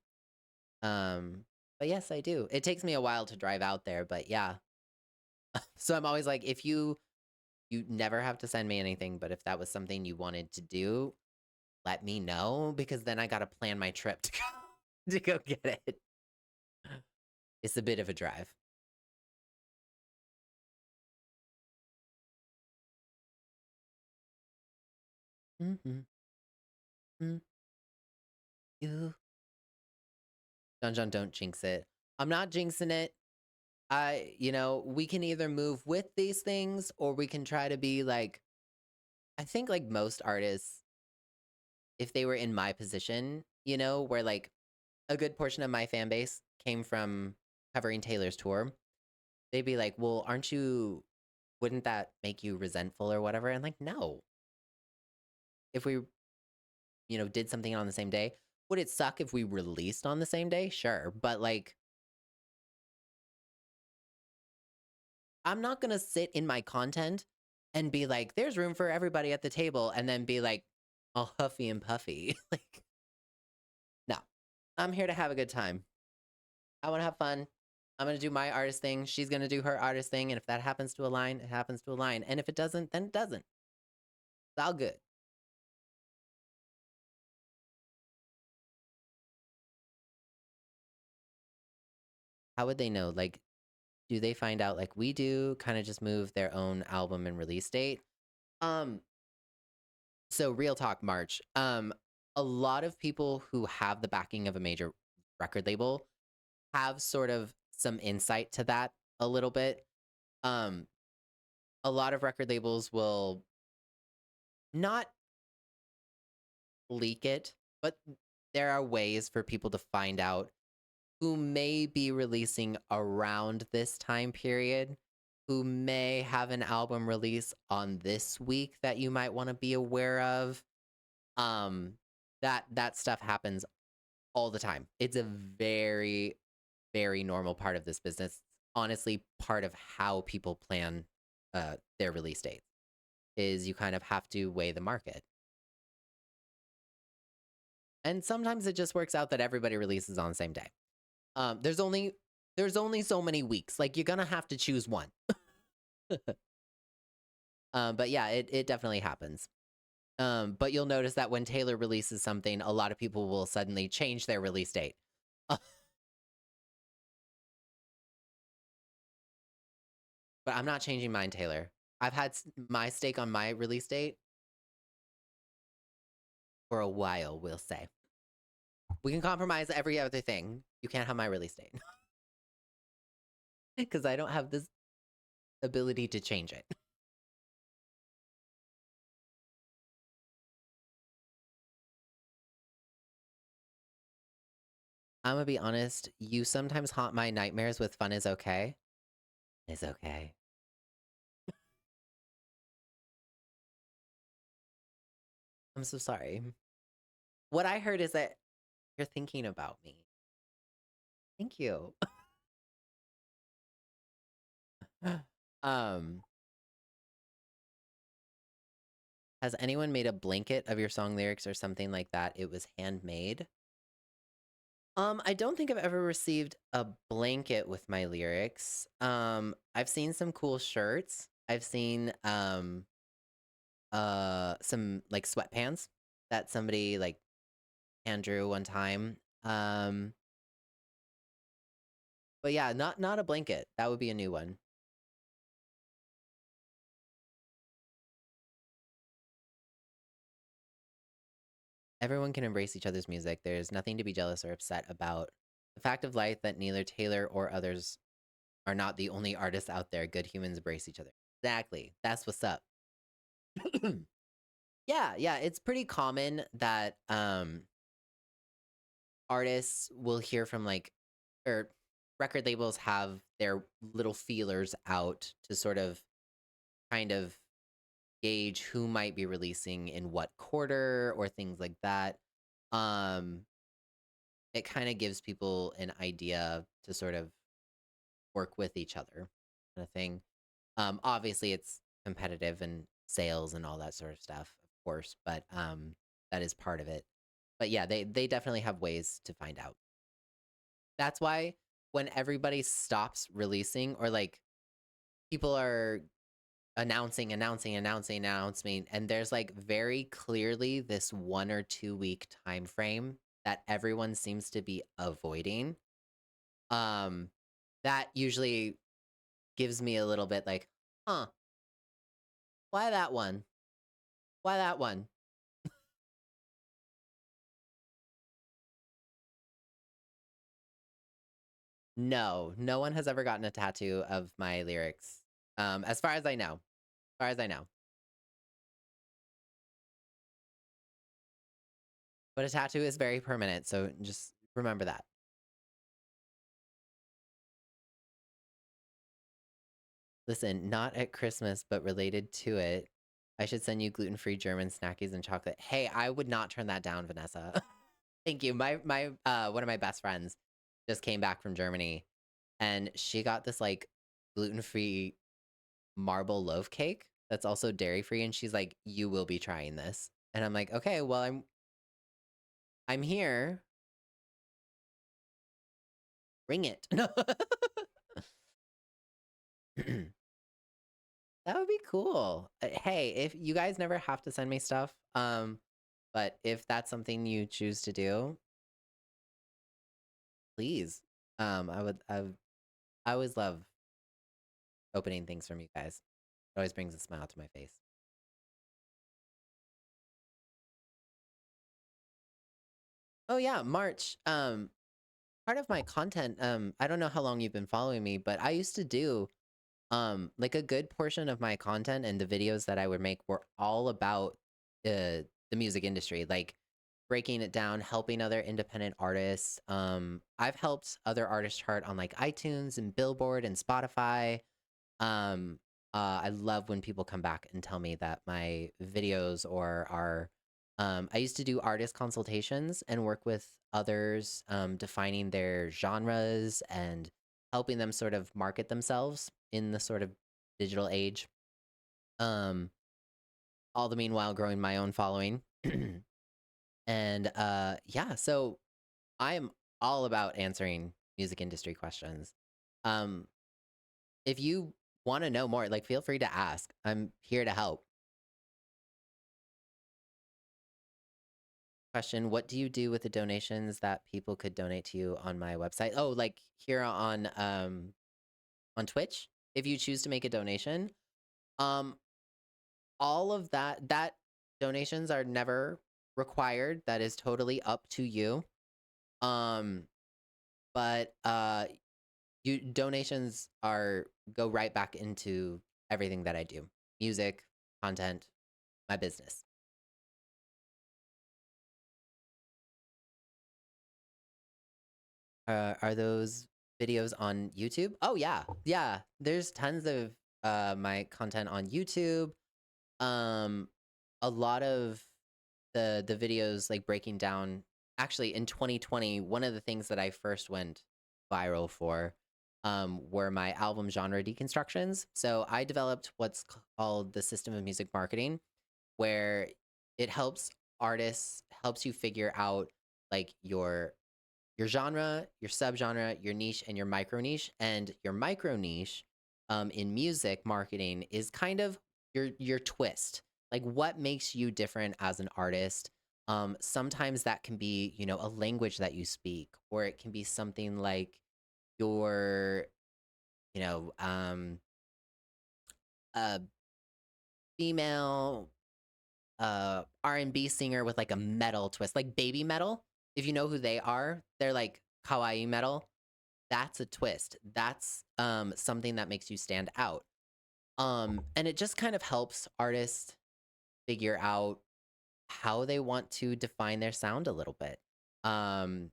But yes, I do. It takes me a while to drive out there, but yeah. So I'm always like, if you never have to send me anything, but if that was something you wanted to do, let me know because then I gotta plan my trip to to go get it. It's a bit of a drive. Mm-hmm. Mm, you. John John, don't jinx it. I'm not jinxing it. We can either move with these things or we can try to be like, I think like most artists, if they were in my position, where like a good portion of my fan base came from covering Taylor's tour, they'd be like, well, wouldn't that make you resentful or whatever? And like, no. If we, did something on the same day, would it suck if we released on the same day? Sure. But like, I'm not gonna sit in my content and be like, there's room for everybody at the table, and then be like, all huffy and puffy. Like, no. I'm here to have a good time. I wanna have fun. I'm gonna do my artist thing. She's gonna do her artist thing. And if that happens to align, it happens to align. And if it doesn't, then it doesn't. It's all good. How would they know? Like, do they find out like we do, kind of just move their own album and release date? Um, so real talk, March. A lot of people who have the backing of a major record label have sort of some insight to that a little bit. Um, a lot of record labels will not leak it, but there are ways for people to find out who may be releasing around this time period, who may have an album release on this week that you might want to be aware of. Um, that stuff happens all the time. It's a very, very normal part of this business. Honestly, part of how people plan their release dates is you kind of have to weigh the market. And sometimes it just works out that everybody releases on the same day. There's only so many weeks. Like you're gonna have to choose one. But yeah, it definitely happens. But you'll notice that when Taylor releases something, a lot of people will suddenly change their release date. But I'm not changing mine, Taylor. I've had my stake on my release date for a while, we'll say. We can compromise every other thing. You can't have my release date. Because I don't have this ability to change it. I'm gonna be honest, you sometimes haunt my nightmares with fun is okay. It's okay. I'm so sorry. What I heard is that you're thinking about me. Thank you. um, has anyone made a blanket of your song lyrics or something like that? It was handmade. I don't think I've ever received a blanket with my lyrics. I've seen some cool shirts. I've seen some like sweatpants that somebody like hand drew one time. But yeah, not a blanket. That would be a new one. Everyone can embrace each other's music. There's nothing to be jealous or upset about. The fact of life that neither Taylor or others are not the only artists out there. Good humans embrace each other. Exactly. That's what's up. Yeah, it's pretty common that artists will hear from like or record labels have their little feelers out to sort of kind of gauge who might be releasing in what quarter or things like that. Um it kind of gives people an idea to sort of work with each other kind of thing. Obviously it's competitive and sales and all that sort of stuff, of course, but that is part of it. But yeah, they definitely have ways to find out. That's why when everybody stops releasing or like people are announcing, and there's like very clearly this 1 or 2 week time frame that everyone seems to be avoiding. Um, that usually gives me a little bit like, huh, why that one? Why that one? No, no one has ever gotten a tattoo of my lyrics. As far as I know. As far as I know. But a tattoo is very permanent, so just remember that. Listen, not at Christmas, but related to it. I should send you gluten-free German snackies and chocolate. Hey, I would not turn that down, Vanessa. Thank you. My one of my best friends just came back from Germany and she got this like gluten-free marble loaf cake that's also dairy-free and she's like, "You will be trying this." And I'm like, "Okay, well, I'm here. Bring it." No. That would be cool. Hey, if you guys never have to send me stuff, but if that's something you choose to do, please. I always love opening things from you guys. It always brings a smile to my face. Oh yeah, March. Part of my content, I don't know how long you've been following me, but I used to do like a good portion of my content and the videos that I would make were all about the music industry. Like breaking it down, helping other independent artists. I've helped other artists chart on like iTunes and Billboard and Spotify. Um, I love when people come back and tell me that my videos or are. I used to do artist consultations and work with others, defining their genres and helping them sort of market themselves in the sort of digital age. Um, all the meanwhile growing my own following. And yeah, so I am all about answering music industry questions. Um, if you want to know more, like feel free to ask. I'm here to help. Question: what do you do with the donations that people could donate to you on my website? Oh, like here on Twitch, if you choose to make a donation, um all of that donations are never required. That is totally up to you. Um but you donations are go right back into everything that I do. Music, content, my business. Are those videos on YouTube? Oh yeah. Yeah, there's tons of my content on YouTube. Um a lot of the videos like breaking down, actually in 2020, one of the things that I first went viral for were my album genre deconstructions. So I developed what's called the system of music marketing, where it helps artists, helps you figure out like your genre, your subgenre, your niche, and your micro niche. And your micro niche, in music marketing is kind of your twist. Like what makes you different as an artist. Sometimes that can be, you know, a language that you speak, or it can be something like your, you know, a female R&B singer with like a metal twist, like baby metal. If you know who they are, they're like kawaii metal. That's a twist. That's something that makes you stand out. And it just kind of helps artists figure out how they want to define their sound a little bit. Um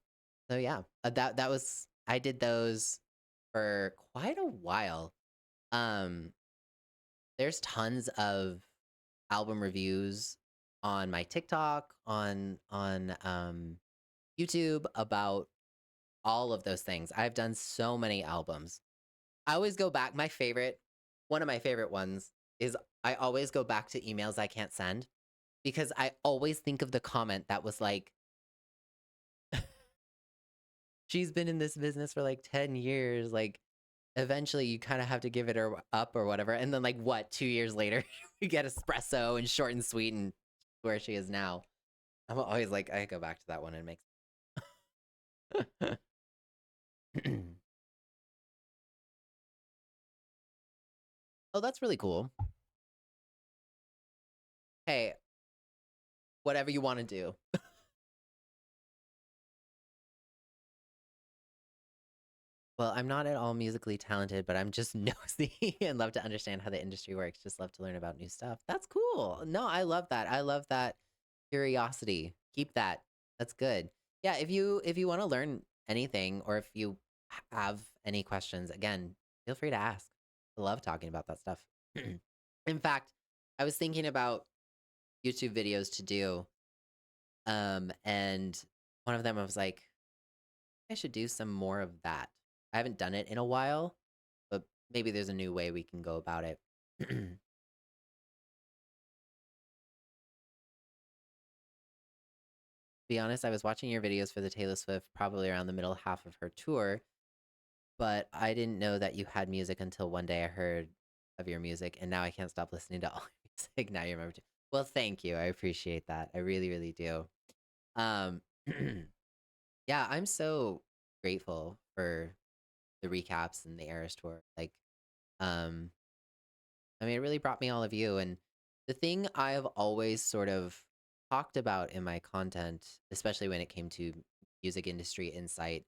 so yeah, that was, I did those for quite a while. Um there's tons of album reviews on my TikTok, on YouTube about all of those things. I've done so many albums. I always go back. One of my favorite ones is I always go back to emails I can't send, because I always think of the comment that was like, she's been in this business for like 10 years. Like, eventually you kind of have to give it up or whatever. And then, like, what, 2 years later, you get espresso and short and sweet and where she is now. I'm always like, I go back to that one and it makes. Oh, that's really cool. Hey, whatever you want to do. Well, I'm not at all musically talented, but I'm just nosy and love to understand how the industry works. Just love to learn about new stuff. That's cool. No, I love that. I love that curiosity. Keep that. That's good. Yeah, if you want to learn anything, or if you have any questions, again, feel free to ask. I love talking about that stuff. In fact, I was thinking about YouTube videos to do, and one of them I was like, I should do some more of that. I haven't done it in a while, but maybe there's a new way we can go about it. To be honest, I was watching your videos for the Taylor Swift probably around the middle half of her tour, but I didn't know that you had music until one day I heard of your music, and now I can't stop listening to all your music. Now you remember to. Well, thank you. I appreciate that. I really, really do. Um, yeah, I'm so grateful for the recaps and the Eras tour. Like, um, I mean, it really brought me all of you. And the thing I've always sort of talked about in my content, especially when it came to music industry insight,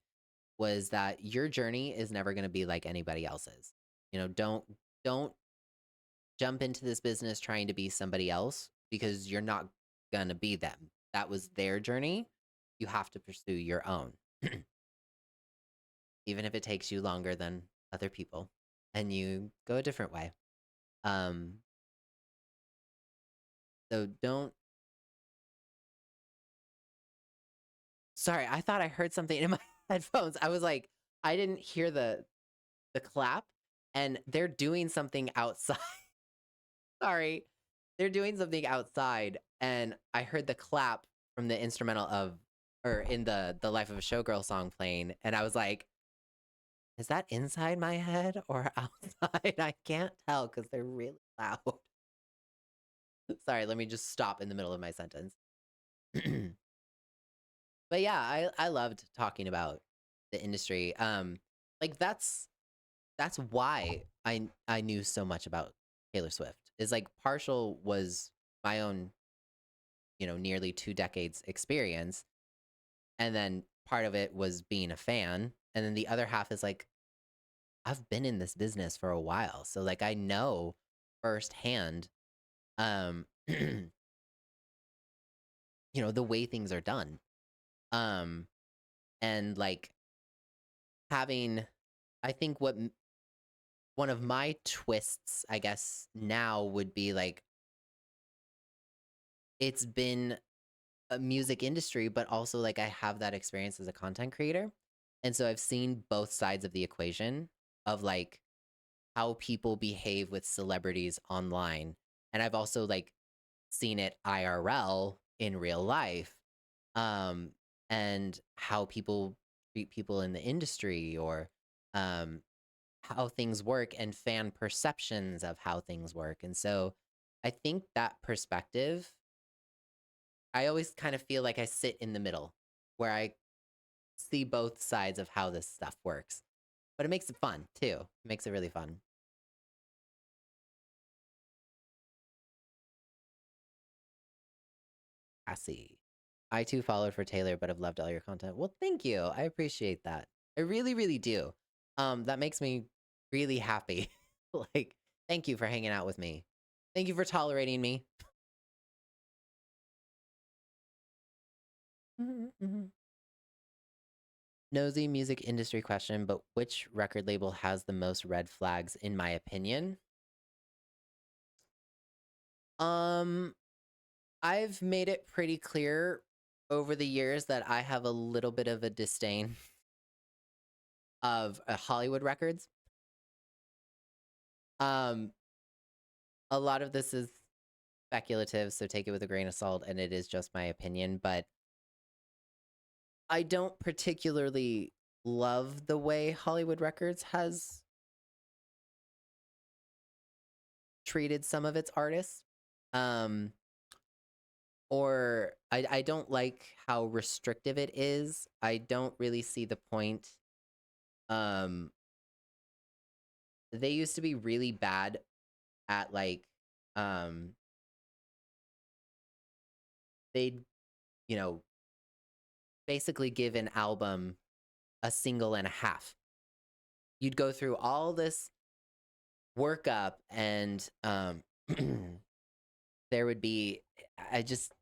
was that your journey is never going to be like anybody else's. You know, don't jump into this business trying to be somebody else, because you're not going to be them. that was their journey. You have to pursue your own. Even if it takes you longer than other people and you go a different way. Um, so don't. Sorry, I thought I heard something in my headphones. I was like, I didn't hear the clap, and they're doing something outside. Sorry, they're doing something outside, and I heard the clap from the instrumental of, or in the Life of a Showgirl song playing, and I was like, is that inside my head or outside? I can't tell because they're really loud. Sorry, let me just stop in the middle of my sentence. But yeah, I loved talking about the industry. Like that's why I knew so much about Taylor Swift. Is like partial was my own, nearly 2 decades experience, and then part of it was being a fan, and then the other half is like I've been in this business for a while, so like I know firsthand, um, the way things are done. Um, and like having, I think one of my twists, I guess, now would be like it's been a music industry, but also like I have that experience as a content creator. And so I've seen both sides of the equation of like how people behave with celebrities online. And I've also like seen it IRL in real life. Um, and how people treat people in the industry, or um how things work, and fan perceptions of how things work. And so I think that perspective, I always kind of feel like I sit in the middle where I see both sides of how this stuff works. But it makes it fun too. It makes it really fun. Cassie. I too followed for Taylor, but have loved all your content. Well, thank you. I appreciate that. I really, really do. That makes me really happy. Like, thank you for hanging out with me. Thank you for tolerating me. Nosy music industry question, but which record label has the most red flags, in my opinion? Um, I've made it pretty clear over the years that I have a little bit of a disdain of Hollywood records. Um, a lot of this is speculative, so take it with a grain of salt, and it is just my opinion, but I don't particularly love the way Hollywood Records has treated some of its artists. Um, or I don't like how restrictive it is. I don't really see the point. Um, they used to be really bad at like, um, they'd, you know, basically give an album a single and a half. You'd go through all this workup, and there would be, I just,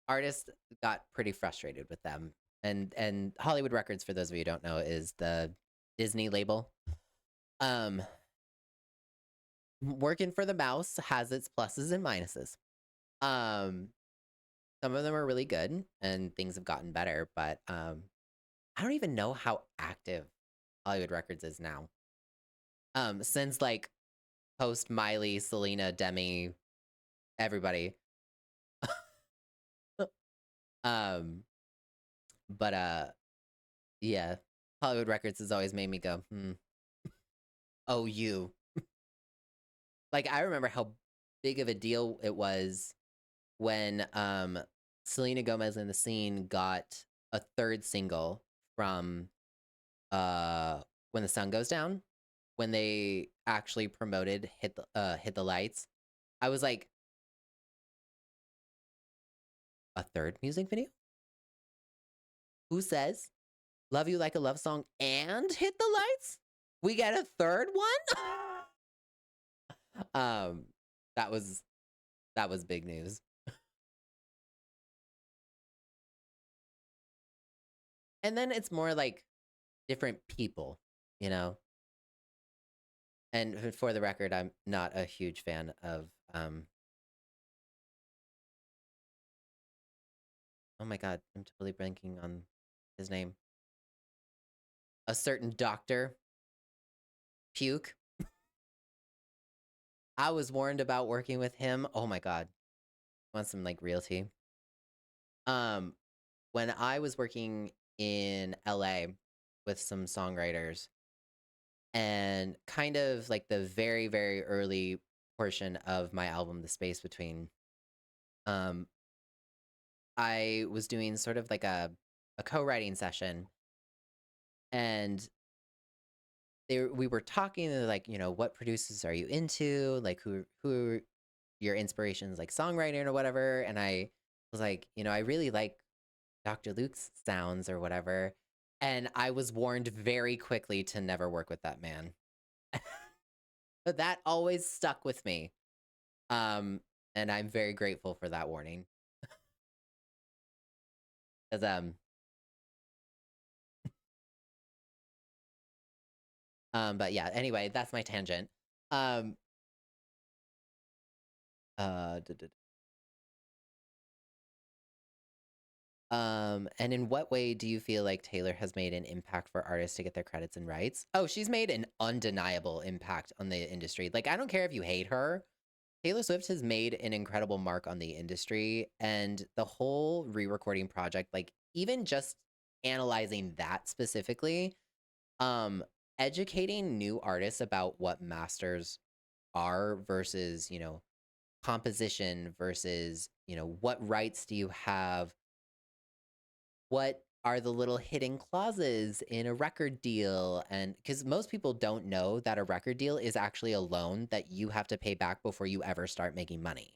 artists got pretty frustrated with them. And Hollywood Records, for those of you who don't know, is the Disney label. Um, working for the mouse has its pluses and minuses. Um, some of them are really good, and things have gotten better, but I don't even know how active Hollywood Records is now. Since like post Miley, Selena, Demi, everybody. um, but yeah, Hollywood Records has always made me go, oh, you. Like, I remember how big of a deal it was when Selena Gomez and the Scene got a third single from When the Sun Goes Down, when they actually promoted Hit the Lights. I was like, a third music video? Who says Love You Like a Love Song and Hit the Lights? We get a third one? um that was big news. And then it's more like different people, you know? And for the record, I'm not a huge fan of, oh my God, I'm totally blanking on his name. A certain doctor, Puke. I was warned about working with him. Oh my God. Want some like realty? Um, when I was working in LA with some songwriters and kind of like the very, very early portion of my album, The Space Between, um, I was doing sort of like a co-writing session and we were talking like, what producers are you into? Like who are your inspirations like songwriting or whatever? And I was like, I really like Dr. Luke's sounds or whatever. And I was warned very quickly to never work with that man. But that always stuck with me. Um, and I'm very grateful for that warning. 'Cause, but yeah, anyway, that's my tangent. Um, duh, duh, and in what way do you feel like Taylor has made an impact for artists to get their credits and rights? Oh, she's made an undeniable impact on the industry. Like, I don't care if you hate her. Taylor Swift has made an incredible mark on the industry, and the whole re-recording project, like even just analyzing that specifically, um, educating new artists about what masters are versus, composition versus, what rights do you have? What are the little hidden clauses in a record deal? And because most people don't know that a record deal is actually a loan that you have to pay back before you ever start making money.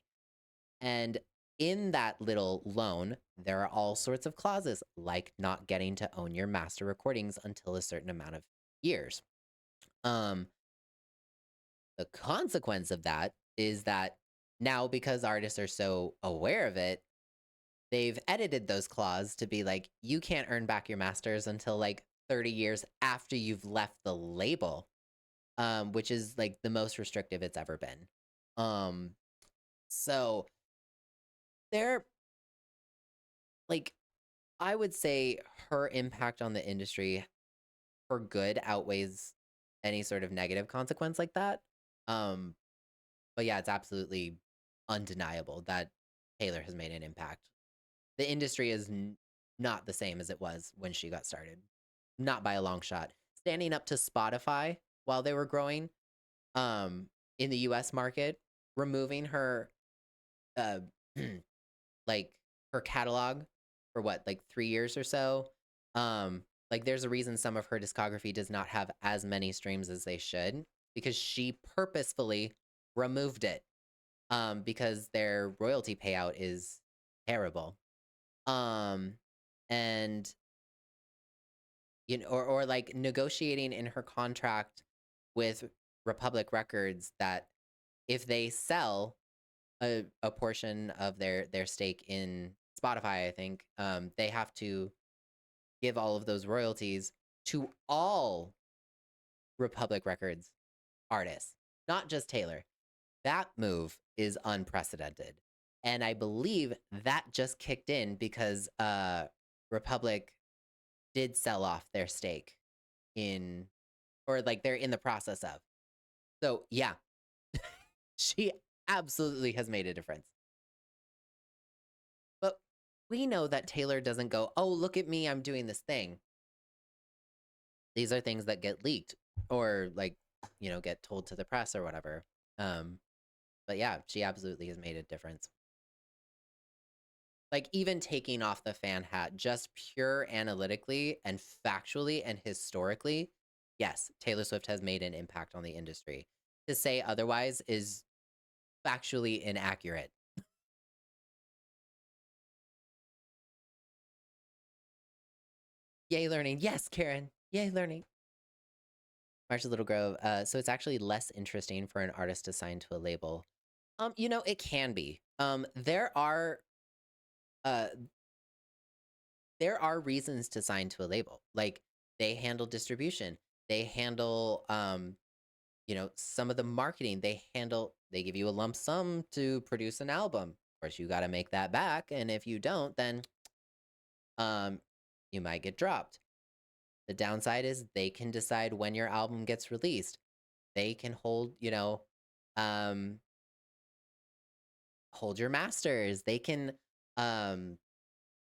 And in that little loan, there are all sorts of clauses, like not getting to own your master recordings until a certain amount of years. Um, the consequence of that is that now, because artists are so aware of it, they've edited those clauses to be like, you can't earn back your masters until like 30 years after you've left the label, which is like the most restrictive it's ever been. Um, so they're like, I would say her impact on the industry for good outweighs any sort of negative consequence like that. Um, but yeah, it's absolutely undeniable that Taylor has made an impact. The industry is not the same as it was when she got started. Not by a long shot. Standing up to Spotify while they were growing, um, in the US market, removing her uh like her catalog for what, like 3 years or so. Like there's a reason some of her discography does not have as many streams as they should because she purposefully removed it because their royalty payout is terrible. Um and or like negotiating in her contract with Republic Records that if they sell a portion of their stake in Spotify, I think, they have to give all of those royalties to all Republic Records artists, not just Taylor. That move is unprecedented. And I believe that just kicked in because Republic did sell off their stake in, or like they're in the process of. So yeah, she absolutely has made a difference. But we know that Taylor doesn't go, oh, look at me, I'm doing this thing. These are things that get leaked or like, get told to the press or whatever. Um, but yeah, she absolutely has made a difference. Like even taking off the fan hat, just pure analytically and factually and historically, yes, Taylor Swift has made an impact on the industry. To say otherwise is factually inaccurate. Yay, learning. Yes, Karen. Yay, learning. Marshall Little Grove. So it's actually less interesting for an artist to sign to a label. It can be. There are there are reasons to sign to a label. Like, they handle distribution. They handle, some of the marketing. They give you a lump sum to produce an album. Of course, you gotta make that back, and if you don't, then, um, you might get dropped. The downside is they can decide when your album gets released. They can um, hold your masters. They can, um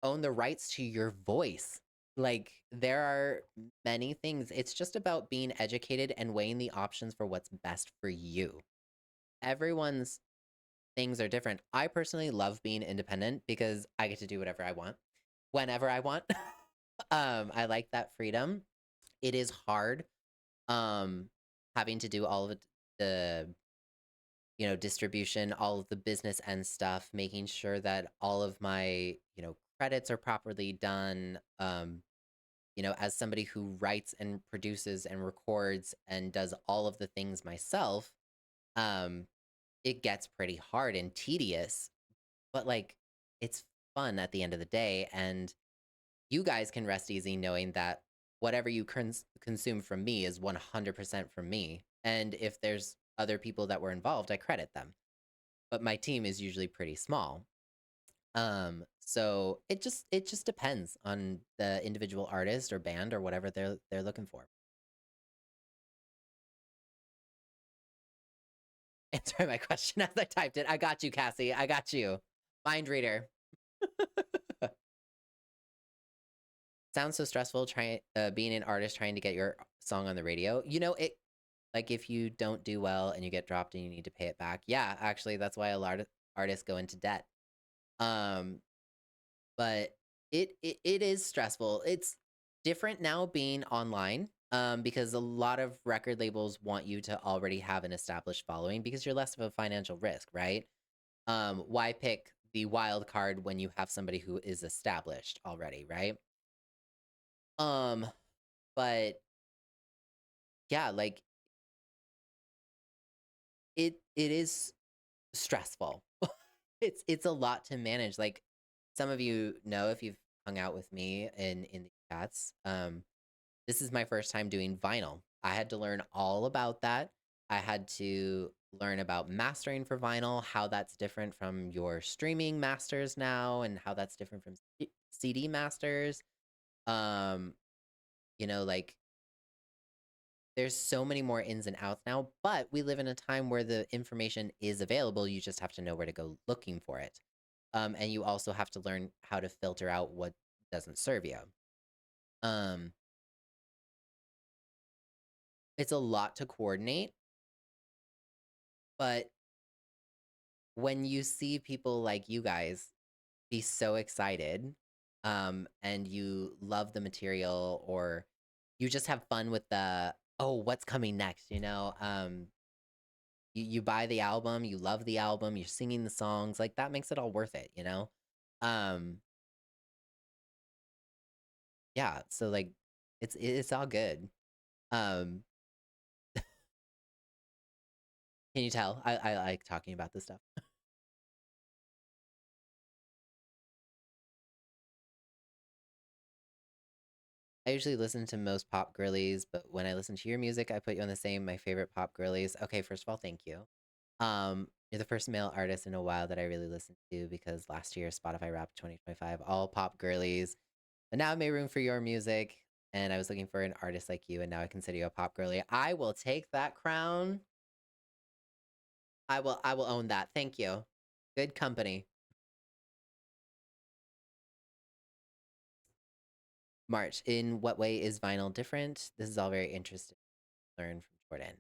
own the rights to your voice. Like, there are many things. It's just about being educated and weighing the options for what's best for you. Everyone's things are different. I personally love being independent because I get to do whatever I want whenever I want. I like that freedom. It is hard um having to do all of the distribution, all of the business and stuff, making sure that all of my, credits are properly done. As somebody who writes and produces and records and does all of the things myself, um, it gets pretty hard and tedious, but like it's fun at the end of the day. And you guys can rest easy knowing that whatever you consume from me is 100% from me. And if there's other people that were involved, I credit them. But my team is usually pretty small. So it just depends on the individual artist or band or whatever they're looking for. Answer my question as I typed it. I got you, Cassie. I got you. Mind reader. Sounds so stressful trying being an artist trying to get your song on the radio. It like if you don't do well and you get dropped and you need to pay it back. Yeah, actually that's why a lot of artists go into debt. Um but it is stressful. It's different now being online, because a lot of record labels want you to already have an established following because you're less of a financial risk, right? Why pick the wild card when you have somebody who is established already, right? Um, but yeah, like it is stressful. It's a lot to manage. Like, some of you know if you've hung out with me in the chats. This is my first time doing vinyl. I had to learn all about that. I had to learn about mastering for vinyl, how that's different from your streaming masters now, and how that's different from CD masters. Um, like, there's so many more ins and outs now, but we live in a time where the information is available. You just have to know where to go looking for it. And you also have to learn how to filter out what doesn't serve you. Um, it's a lot to coordinate, but when you see people like you guys be so excited, and you love the material, or you just have fun with the, oh, what's coming next, you buy the album, you love the album, you're singing the songs, like, that makes it all worth it? Um, yeah, so, like, it's all good. Um, can you tell? I like talking about this stuff. I usually listen to most pop girlies, but when I listen to your music, I put you on the same my favorite pop girlies. Okay, first of all, thank you. You're the first male artist in a while that I really listened to because last year Spotify Wrapped 2025, all pop girlies. But now I made room for your music, and I was looking for an artist like you, and now I consider you a pop girly. I will take that crown. I will own that. Thank you. Good company. March. In what way is vinyl different? This is all very interesting to learn from Jordan.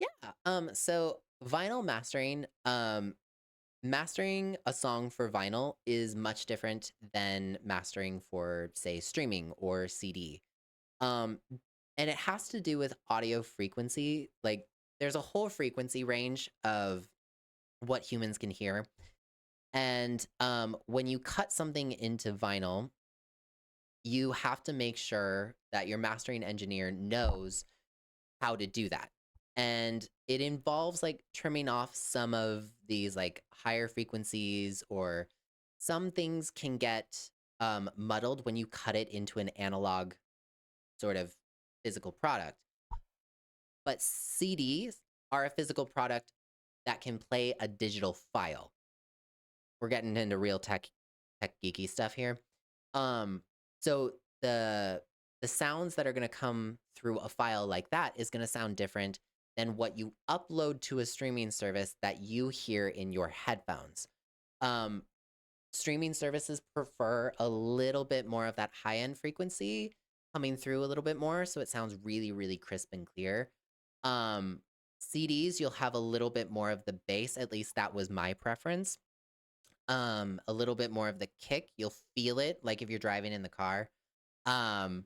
Yeah. So vinyl mastering a song for vinyl is much different than mastering for, say, streaming or CD. Um, and it has to do with audio frequency. Like, there's a whole frequency range of what humans can hear. And when you cut something into vinyl, you have to make sure that your mastering engineer knows how to do that. And it involves like trimming off some of these like higher frequencies, or some things can get muddled when you cut it into an analog sort of physical product. But CDs are a physical product that can play a digital file. We're getting into real tech geeky stuff here. So the sounds that are going to come through a file like that is going to sound different than what you upload to a streaming service that you hear in your headphones. Streaming services prefer a little bit more of that high-end frequency coming through a little bit more, so it sounds really, really crisp and clear. CDs, you'll have a little bit more of the bass, at least that was my preference. A little bit more of the kick, you'll feel it, like if you're driving in the car. And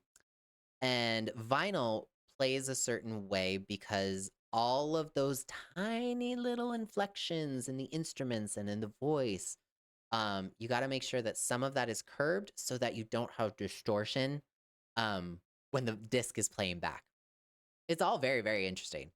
vinyl plays a certain way because all of those tiny little inflections in the instruments and in the voice, you got to make sure that some of that is curbed so that you don't have distortion when the disc is playing back. It's all very, very interesting.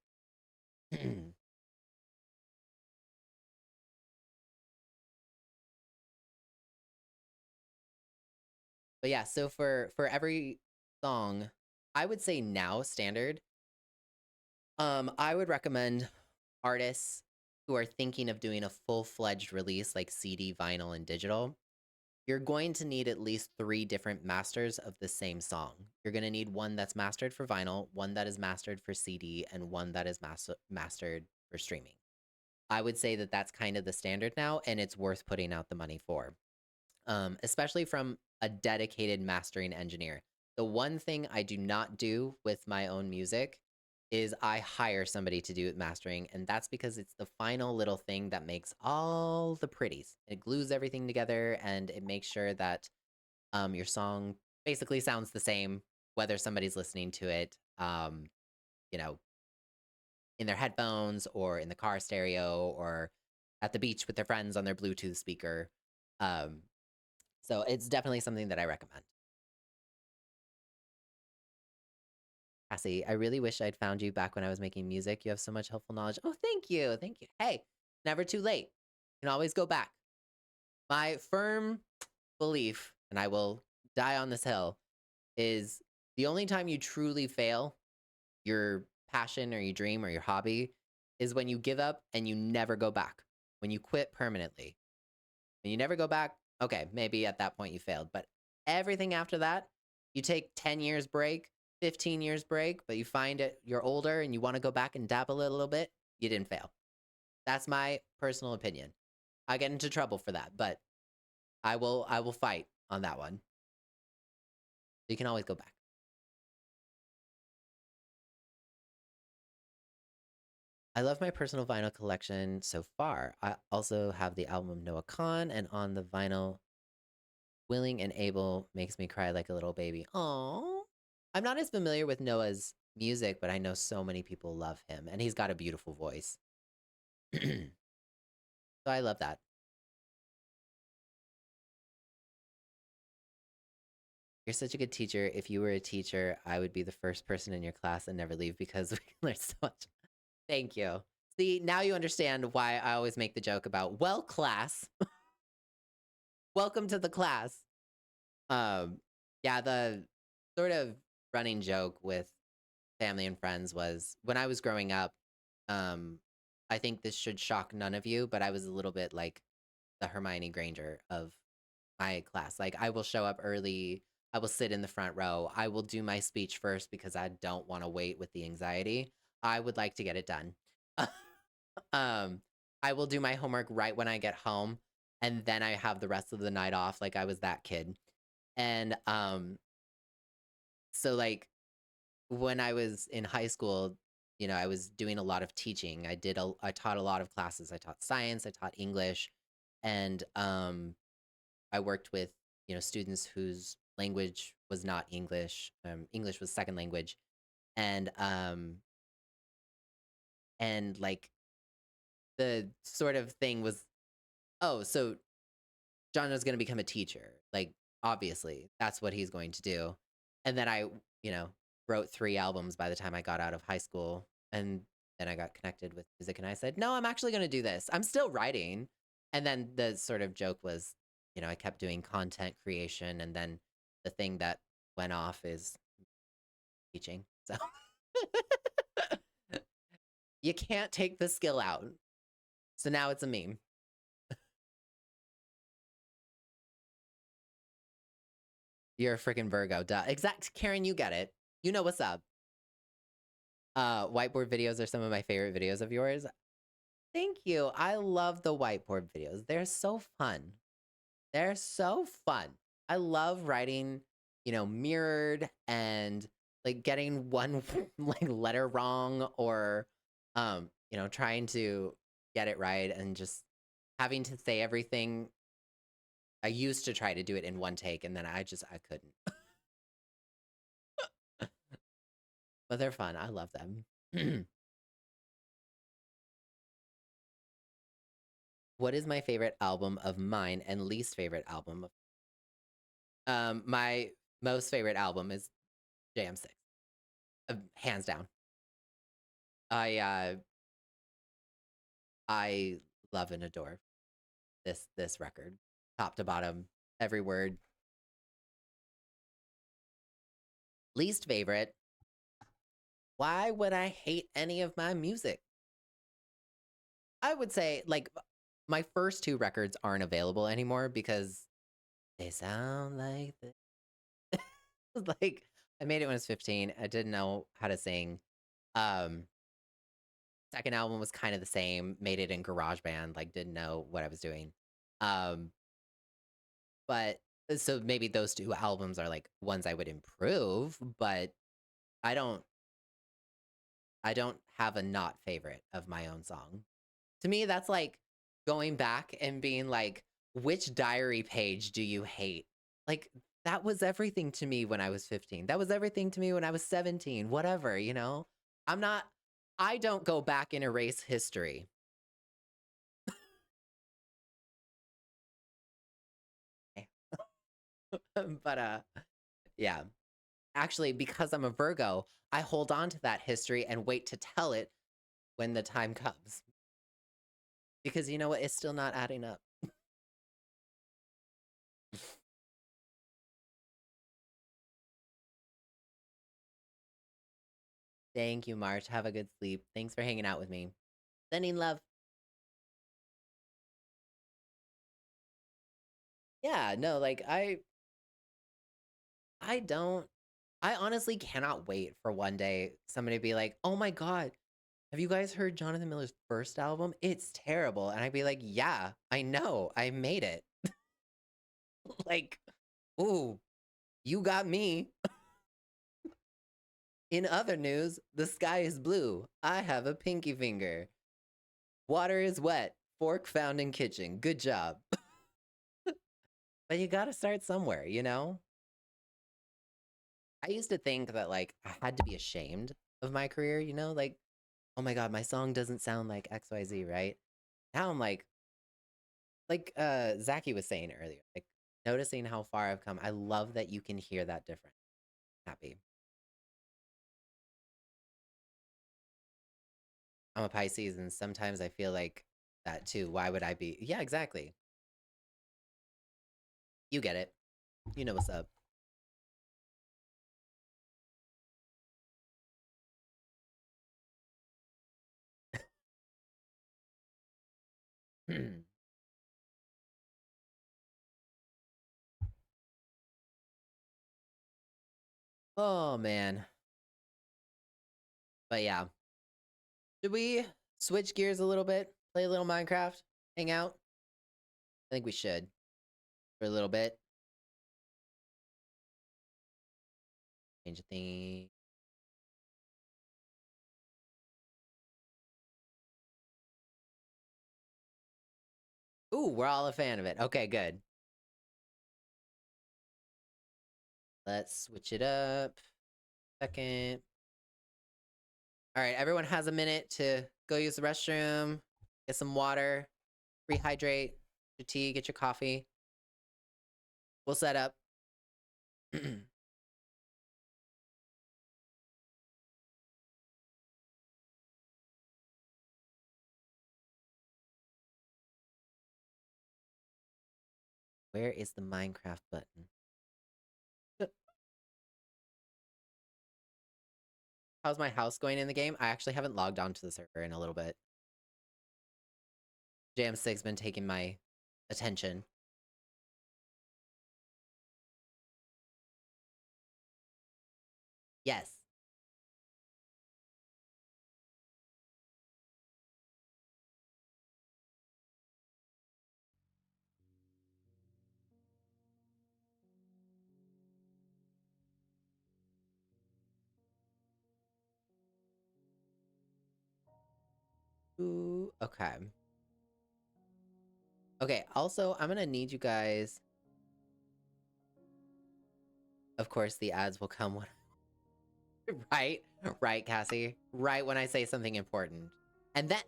But yeah, so for every song, I would say now standard. I would recommend artists who are thinking of doing a full-fledged release like CD, vinyl, and digital. You're going to need at least 3 different masters of the same song. You're going to need one that's mastered for vinyl, one that is mastered for CD, and one that is mastered for streaming. I would say that that's kind of the standard now, and it's worth putting out the money for, especially from a dedicated mastering engineer. The one thing I do not do with my own music is I hire somebody to do mastering, and that's because it's the final little thing that makes all the pretties. It glues everything together, and it makes sure that your song basically sounds the same, whether somebody's listening to it, you know, in their headphones or in the car stereo or at the beach with their friends on their Bluetooth speaker. Um, so it's definitely something that I recommend. Cassie, I really wish I'd found you back when I was making music. You have so much helpful knowledge. Oh, thank you. Thank you. Hey, never too late. You can always go back. My firm belief, and I will die on this hill, is the only time you truly fail your passion or your dream or your hobby is when you give up and you never go back. When you quit permanently. When you never go back, okay, maybe at that point you failed. But everything after that, you take 10 years break, 15 years break, but you find it, you're older and you want to go back and dabble a little bit, you didn't fail. That's my personal opinion. I get into trouble for that, but I will fight on that one. You can always go back. I love my personal vinyl collection so far. I also have the album Noah Khan, and on the vinyl, Willing and Able makes me cry like a little baby. Aww. I'm not as familiar with Noah's music, but I know so many people love him, and he's got a beautiful voice. So I love that. You're such a good teacher. If you were a teacher, I would be the first person in your class and never leave because we learn so much. Thank you. See, now you understand why I always make the joke about, well, class, welcome to the class. Yeah, the sort of running joke with family and friends was when I was growing up, I think this should shock none of you, but I was a little bit like the Hermione Granger of my class. Like, I will show up early, I will sit in the front row, I will do my speech first because I don't want to wait with the anxiety. I would like to get it done. I will do my homework right when I get home, and then I have the rest of the night off. Like, I was that kid. And so like when I was in high school, you know, I was doing a lot of teaching. I taught a lot of classes. I taught science, I taught English, and I worked with, you know, students whose language was not English. English was second language. And like the sort of thing was, oh, so John is going to become a teacher. Like, obviously, that's what he's going to do. And then I, you know, wrote 3 albums by the time I got out of high school. And then I got connected with music and I said, no, I'm actually going to do this. I'm still writing. And then the sort of joke was, I kept doing content creation, and then the thing that went off is teaching. So you can't take the skill out. So now it's a meme. You're a freaking Virgo, duh. Exact, Karen, you get it. You know what's up. Whiteboard videos are some of my favorite videos of yours. Thank you. I love the whiteboard videos. They're so fun. They're so fun. I love writing, mirrored and like getting one like letter wrong or trying to get it right and just having to say everything. I used to try to do it in one take and then I couldn't. But they're fun. I love them. What is my favorite album of mine and least favorite album of my most favorite album is JM6. Hands down. I I love and adore this record. Top to bottom, every word. Least favorite. Why would I hate any of my music? I would say like my first two records aren't available anymore because they sound like this. Like I made it when I was 15. I didn't know how to sing. Um Second album was kind of the same, made it in GarageBand, like didn't know what I was doing. Um but so maybe those two albums are like ones I would improve, but I don't I don't have a not favorite of my own song. To me, that's like going back and being like, which diary page do you hate? Like, that was everything to me when I was 15. That was everything to me when I was 17, whatever, I'm not, I don't go back and erase history. But, yeah. Actually, because I'm a Virgo, I hold on to that history and wait to tell it when the time comes. Because you know what? It's still not adding up. Thank you, March. Have a good sleep. Thanks for hanging out with me. Sending love. Yeah, no, like I don't I honestly cannot wait for one day somebody to be like, "Oh my god, have you guys heard Jonathan Miller's first album? It's terrible." And I'd be like, "Yeah, I know. I made it." Like, "Ooh, you got me." In other news, the sky is blue. I have a pinky finger. Water is wet. Fork found in kitchen. Good job. But you gotta start somewhere, you know? I used to think that like I had to be ashamed of my career, like, oh my god, my song doesn't sound like XYZ, right? Now I'm like Zachy was saying earlier, like noticing how far I've come. I love that you can hear that difference. Happy. I'm a Pisces and sometimes I feel like that too. Why would I be? Yeah, exactly. You get it. You know what's up. Oh man. But yeah. Should we switch gears a little bit? Play a little Minecraft? Hang out? I think we should for a little bit. Change the thing. Ooh, we're all a fan of it. Okay, good. Let's switch it up. Second. All right, everyone has a minute to go use the restroom, get some water, rehydrate, get your tea, get your coffee. We'll set up. Where is the Minecraft button? How's my house going in the game? I actually haven't logged onto the server in a little bit. JM6 been taking my attention. Yes. Ooh, okay. Okay, also, I'm gonna need you guys... Of course, the ads will come when... Right? Right, Cassie? Right when I say something important. And then...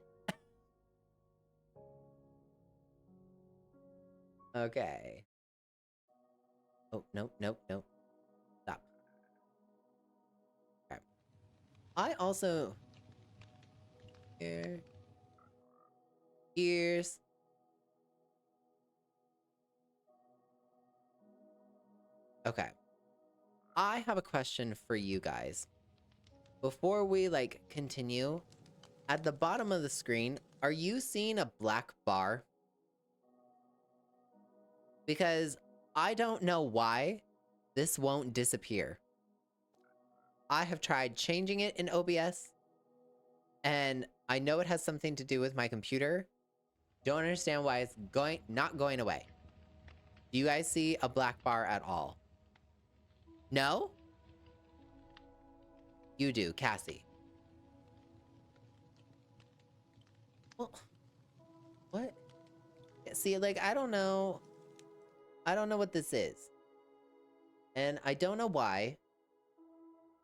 Okay. Oh, nope, nope, nope. Stop. Okay. I also... Here... Ears... Okay. I have a question for you guys. Before we, like, continue, at the bottom of the screen, are you seeing a black bar? Because I don't know why this won't disappear. I have tried changing it in OBS, and I know it has something to do with my computer. Don't understand why it's not going away. Do you guys see a black bar at all? No? You do, Cassie. Well, what? See, like, I don't know. I don't know what this is. And I don't know why.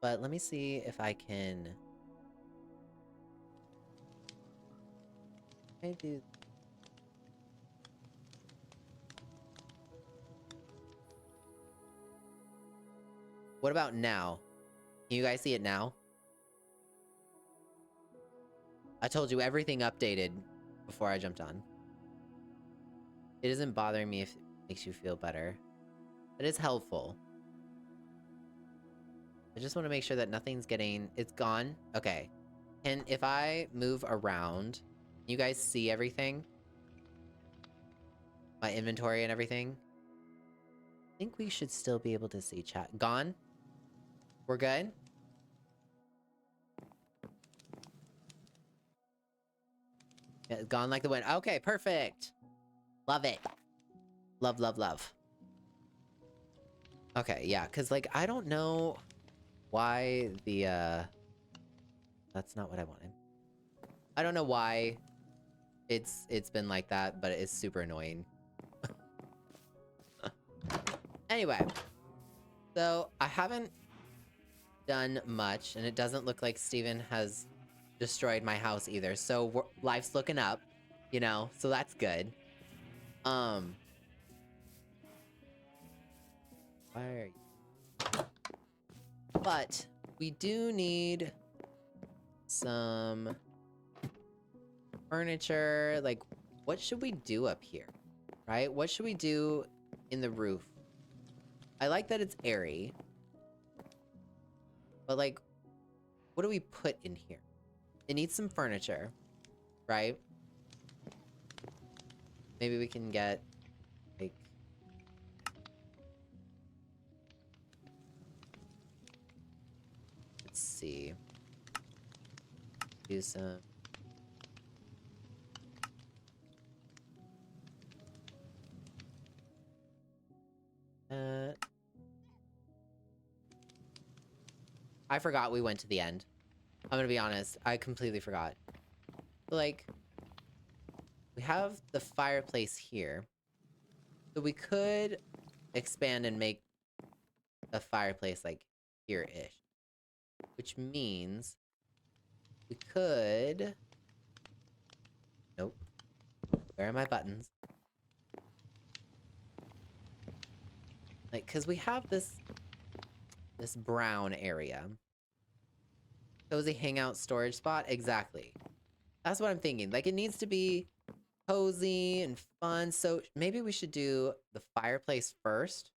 But let me see if I can... I do... What about now? Can you guys see it now? I told you everything updated before I jumped on. It isn't bothering me if it makes you feel better. It is helpful. I just want to make sure that nothing's getting... It's gone? Okay. And if I move around, you guys see everything? My inventory and everything? I think we should still be able to see chat. Gone? We're good? Yeah, gone like the wind. Okay, perfect. Love it. Love, love, love. Okay, yeah, because, like, I don't know why the, That's not what I wanted. I don't know why it's been like that, but it's super annoying. Anyway. So, I haven't done much, and it doesn't look like Steven has destroyed my house either. So, life's looking up, you know? So that's good. Why are you... But, we do need some furniture. Like, what should we do up here? Right? What should we do in the roof? I like that it's airy. But, like, what do we put in here? It needs some furniture, right? Maybe we can get, like... Let's see. Do some... I forgot we went to the end. I'm gonna be honest. I completely forgot. But, like, we have the fireplace here. So we could expand and make a fireplace, like, here-ish. Which means we could... Nope. Where are my buttons? Like, because we have this brown area. Cozy hangout storage spot? Exactly. That's what I'm thinking. Like, it needs to be cozy and fun. So maybe we should do the fireplace first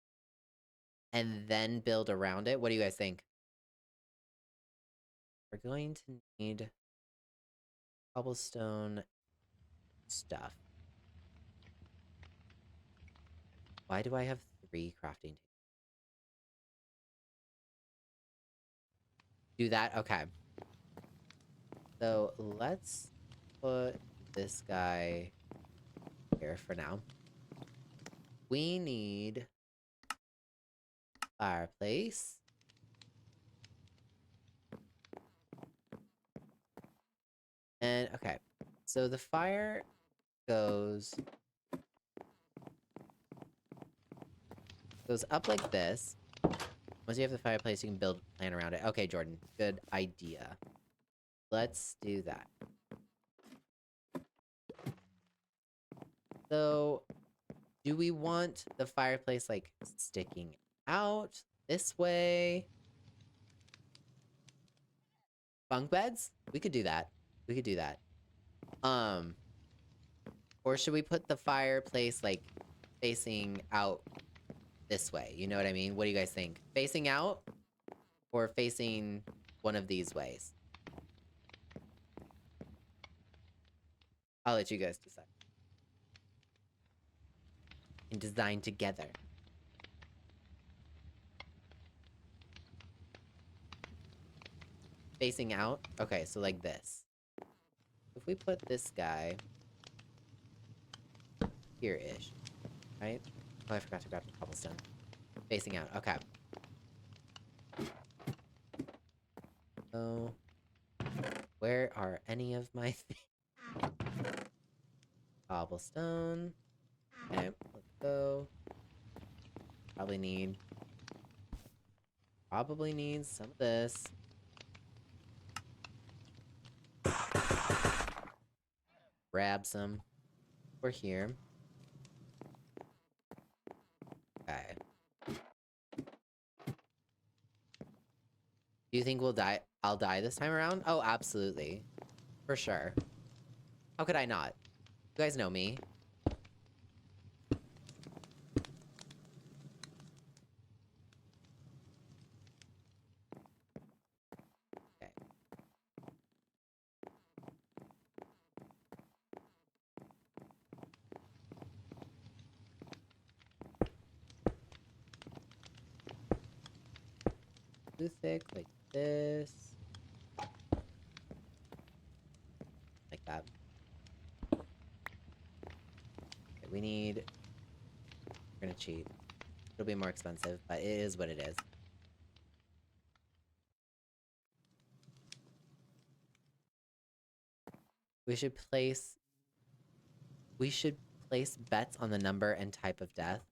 and then build around it. What do you guys think? We're going to need cobblestone stuff. Why do I have 3 crafting tables? Do that? Okay. So let's put this guy here for now. We need fireplace. And okay, so the fire goes up like this. Once you have the fireplace, you can build a plan around it. Okay, Jordan, good idea. Let's do that. So, do we want the fireplace, like, sticking out this way? Bunk beds? We could do that. We could do that. Or should we put the fireplace, like, facing out this way? You know what I mean? What do you guys think? Facing out? Or facing one of these ways? I'll let you guys decide. And design together. Facing out? Okay, so like this. If we put this guy here-ish, right? Oh, I forgot to grab the cobblestone. Facing out, okay. So, where are any of my things? Cobblestone. Okay, let's go. Probably need some of this. Grab some. We're here. Okay. Do you think we'll die? I'll die this time around? Oh, absolutely. For sure. How could I not? You guys know me. Okay. Too thick, like this. Like that. Okay, we need... We're gonna cheat. It'll be more expensive, but it is what it is. We should place bets on the number and type of death.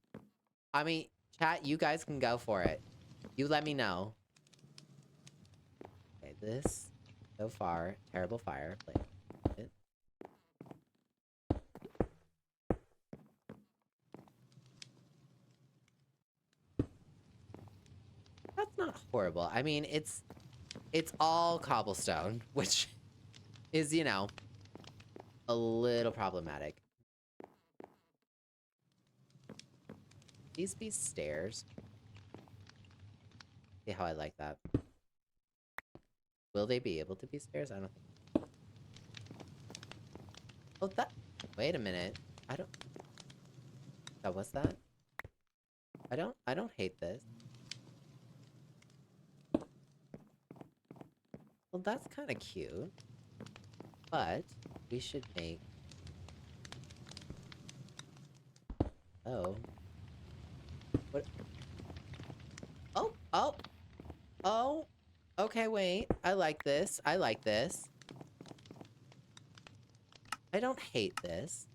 I mean, chat, you guys can go for it. You let me know. Okay, this, so far, terrible fire. Like, that's not horrible. I mean, it's all cobblestone, which is, you know, a little problematic. These be stairs. See how I like that. Will they be able to be stairs? I don't think. Oh, that... Wait a minute. I don't... Oh, what's that? I don't hate this. Well, that's kind of cute. But we should make... Oh. What? Oh, oh. Oh. Okay, wait. I like this. I like this. I don't hate this.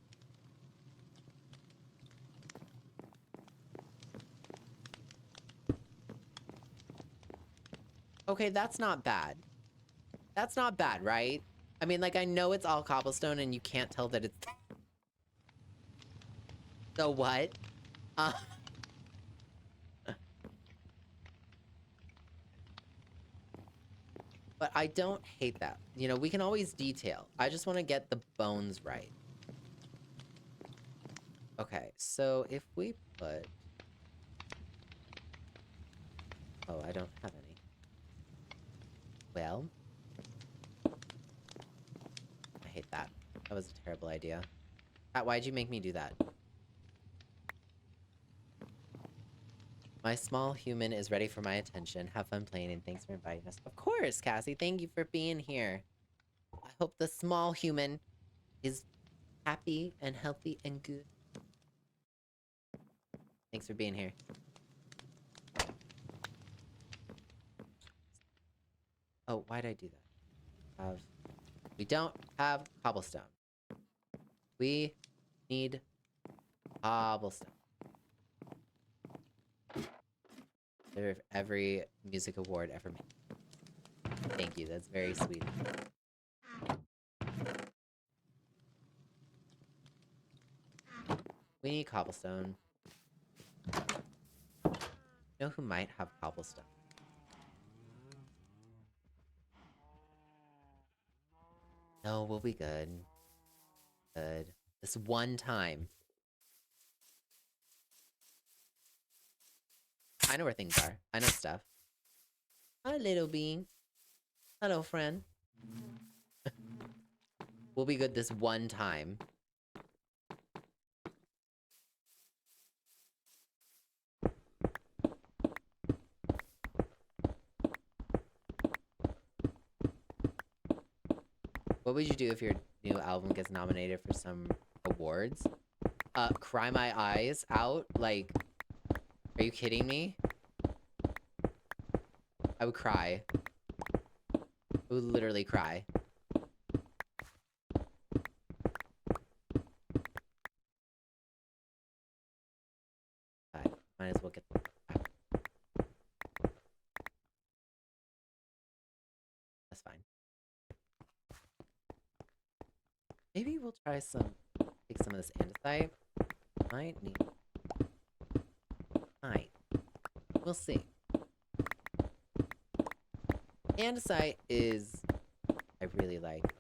Okay, that's not bad. That's not bad, right? I mean, like, I know it's all cobblestone and you can't tell that it's... So what? But I don't hate that. You know, we can always detail. I just want to get the bones right. Okay, so if we put... Oh, I don't have any. Well... I hate that. That was a terrible idea. Pat, why'd you make me do that? My small human is ready for my attention. Have fun playing and thanks for inviting us. Of course, Cassie. Thank you for being here. I hope the small human is happy and healthy and good. Thanks for being here. Oh, why'd I do that? We don't have cobblestone. We need cobblestone. Deserve every music award ever made. Thank you, that's very sweet. We need cobblestone. You know who might have cobblestone? No, we'll be good. Good. This one time. I know where things are. I know stuff. Hi, little bean. Hello, friend. We'll be good this one time. What would you do if your new album gets nominated for some awards? Cry my eyes out? Like, are you kidding me? I would cry. I would literally cry. But might as well get the... That's fine. Maybe we'll try some... Take some of this andesite. Might need... Might. We'll see. Andesite is... I really like.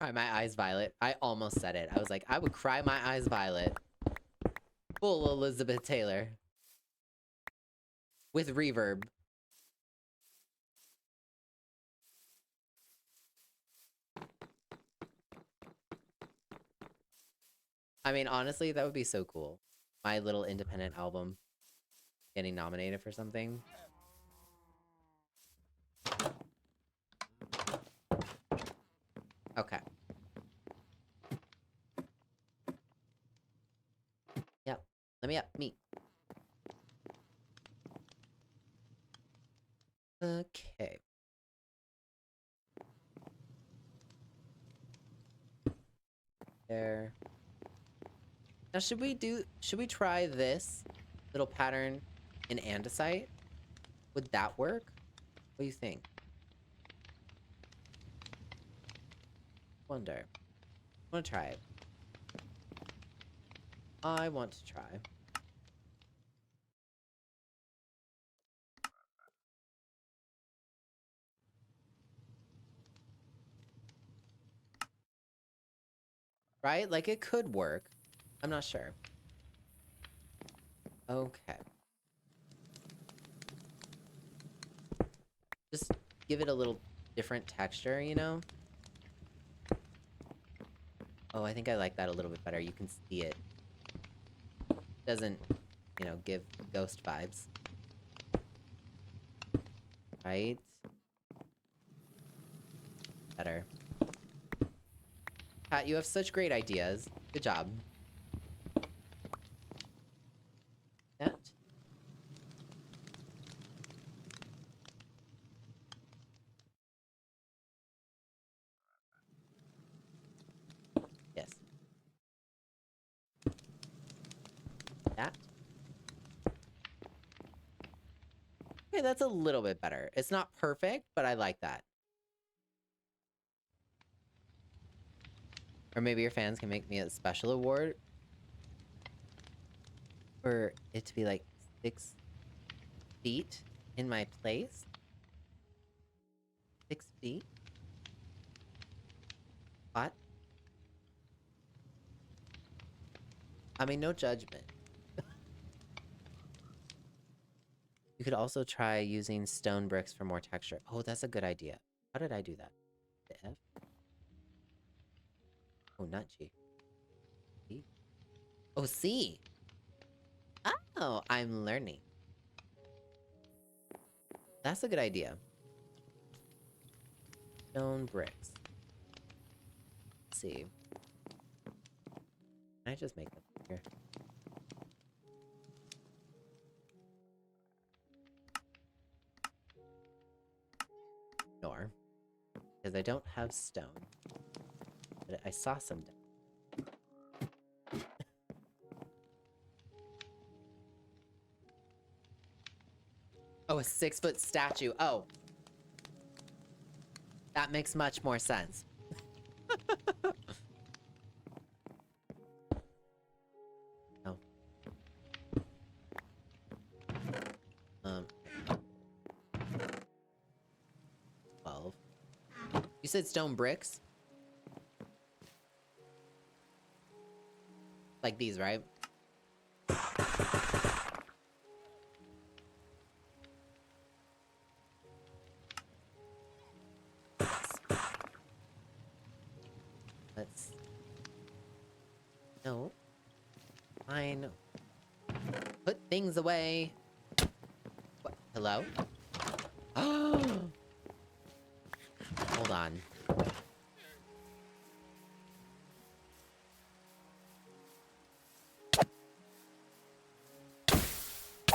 Cry my eyes violet. I almost said it. I was like, I would cry my eyes violet. Full Elizabeth Taylor. With reverb. I mean, honestly, that would be so cool. My little independent album getting nominated for something. Okay. Yep. Let me up. Me. Okay. There. Now, should we try this little pattern in andesite? Would that work? What do you think? Wonder. I want to try it. I want to try. Right? Like, it could work. I'm not sure. Okay. Just give it a little different texture, you know? Oh, I think I like that a little bit better. You can see it. Doesn't, you know, give ghost vibes. Right? Better. Pat, you have such great ideas. Good job. That. Yes. That. Okay, that's a little bit better. It's not perfect, but I like that. Or maybe your fans can make me a special award for it to be like 6 feet in my place. 6 feet. What? I mean, no judgment. You could also try using stone bricks for more texture. Oh, that's a good idea. How did I do that? The F? Oh, not G. C? Oh, C! Oh, I'm learning. That's a good idea. Stone bricks. Let's see. Can I just make them here? Nor. Because I don't have stone. But I saw some down. Oh, a 6-foot statue. Oh. That makes much more sense. Oh. 12. You said stone bricks? Like these, right? Let's... No. Fine. Put things away. What? Hello? Hold on.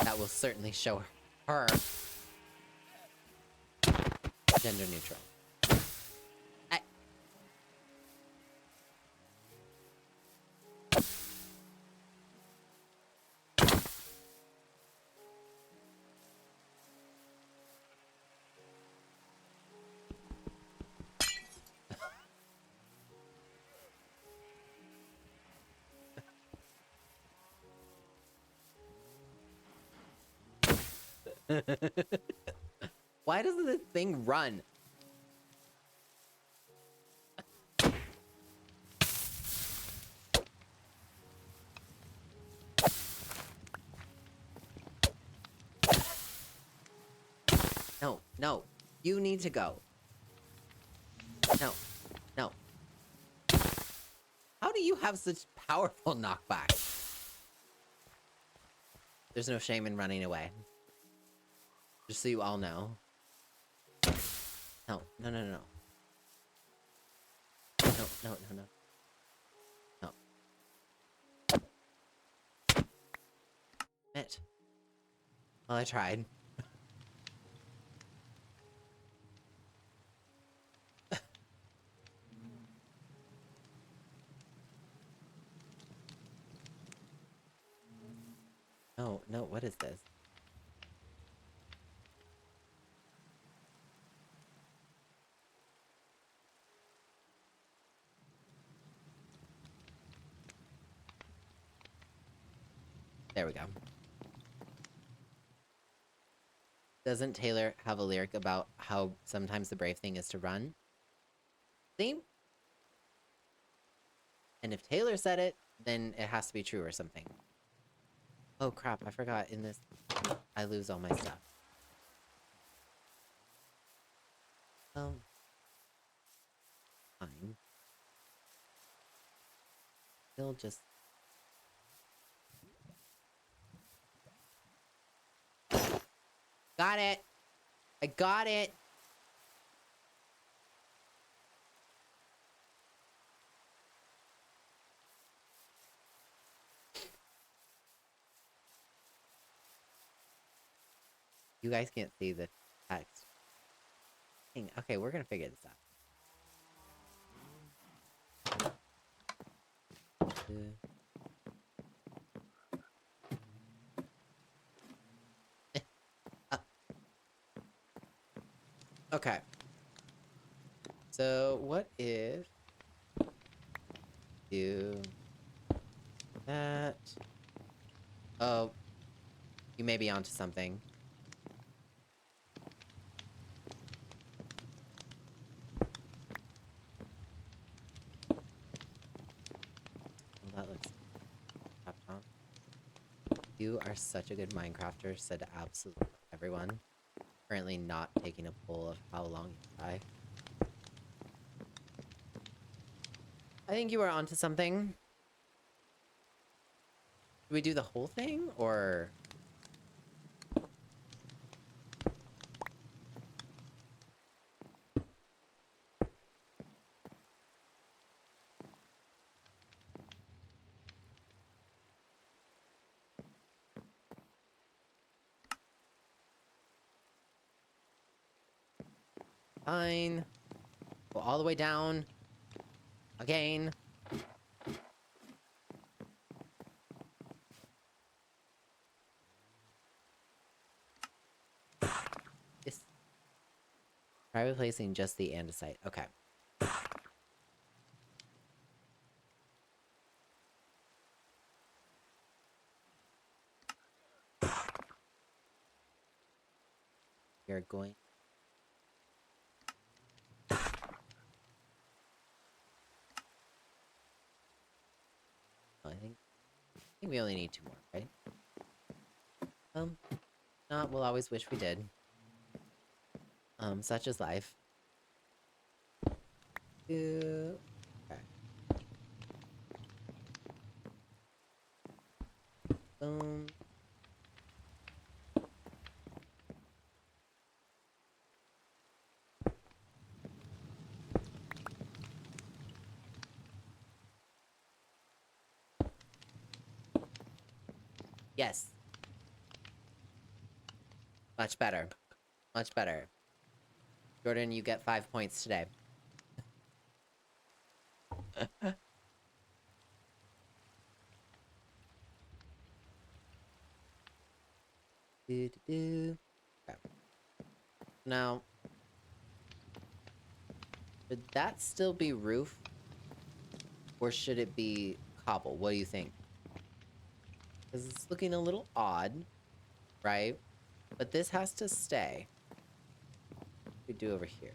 That will certainly show her gender neutral. Why doesn't this thing run? No, no. You need to go. No, no. How do you have such powerful knockback? There's no shame in running away. Just so you all know. No, no, no, no. No, no, no, no. No. It. Well, I tried. No, no, what is this? There we go. Doesn't Taylor have a lyric about how sometimes the brave thing is to run? See? And if Taylor said it, then it has to be true or something. Oh crap, I forgot in this I lose all my stuff. Fine. Still just... Got it! I got it! You guys can't see the text. Dang, okay, we're gonna figure this out. Okay. So, what if... do... that... Oh. You may be onto something. Well, that looks... You are such a good Minecrafter, said absolutely everyone. Currently not taking a poll of how long you die. I think you are onto something. Do we do the whole thing, or... Fine. Go all the way down. Again. Yes. Try replacing just the andesite. Okay. You're going... I think we only need 2 more, right? Not, we'll always wish we did. Such is life. Okay. Boom. Yes. Much better. Much better. Jordan, you get 5 points today. Okay. Now, should that still be roof? Or should it be cobble? What do you think? Because it's looking a little odd, right? But this has to stay. What do we do over here?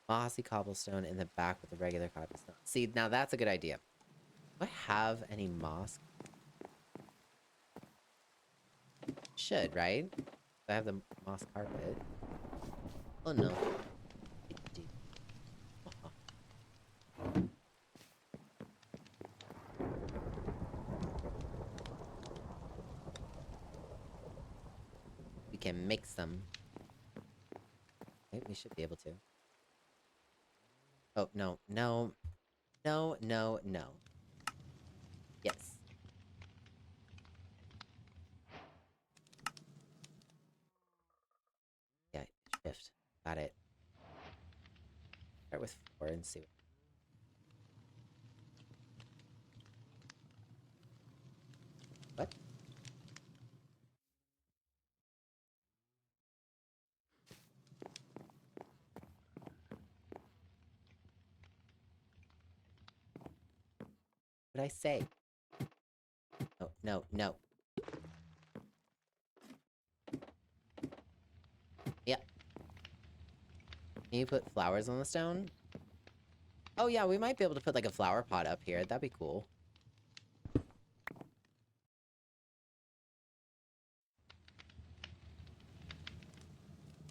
Mossy cobblestone in the back with the regular cobblestone. See, now that's a good idea. Do I have any moss? Should, right? I have the moss carpet. Oh no. I do. We can make some. Right? We should be able to. Oh, no, no. No, no, no. Yes. Yeah, shift. Got it. Start with 4 and see what... What did I say? No, no, no. Yeah. Can you put flowers on the stone? Oh yeah, we might be able to put like a flower pot up here. That'd be cool.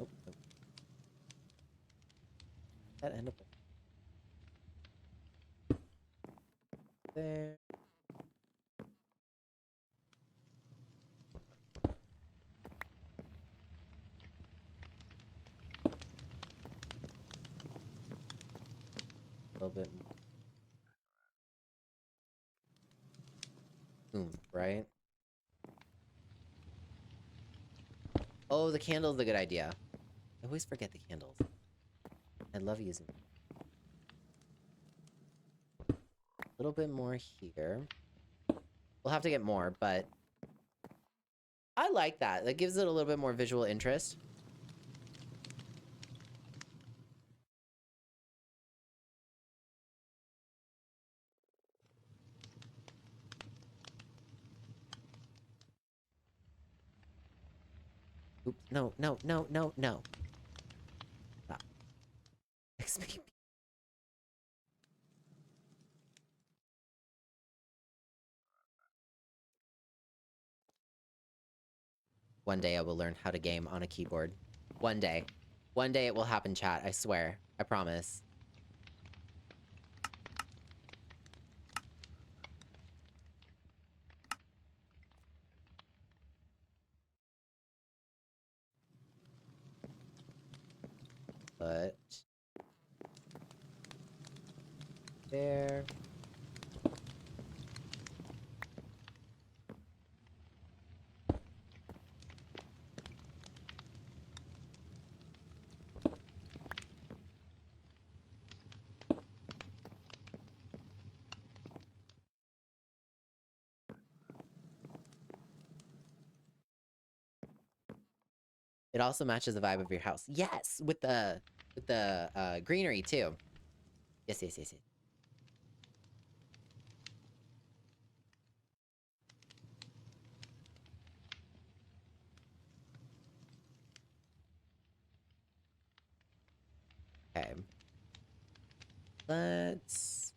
Oh, oh. That end up there. A little bit more. Boom, right? Oh, the candle's a good idea. I always forget the candles. I love using them. A little bit more here. We'll have to get more, but I like that. That gives it a little bit more visual interest. Oops, no, no, no, no, no. Stop. XP. One day I will learn how to game on a keyboard. One day. One day it will happen, chat. I swear. I promise. But... there... It also matches the vibe of your house. Yes! With the greenery, too. Yes, yes, yes, yes. Okay. Let's...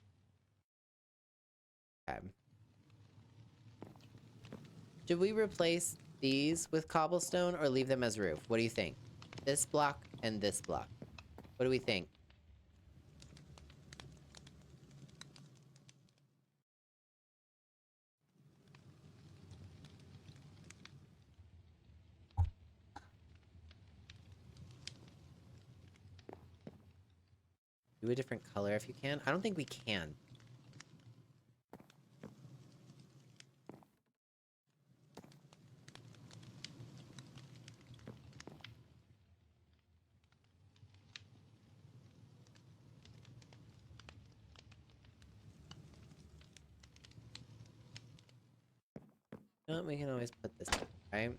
okay. Should we replace these with cobblestone or leave them as roof? What do you think? This block and this block. What do we think? Do a different color if you can. I don't think we can. No, we can always put this in, right?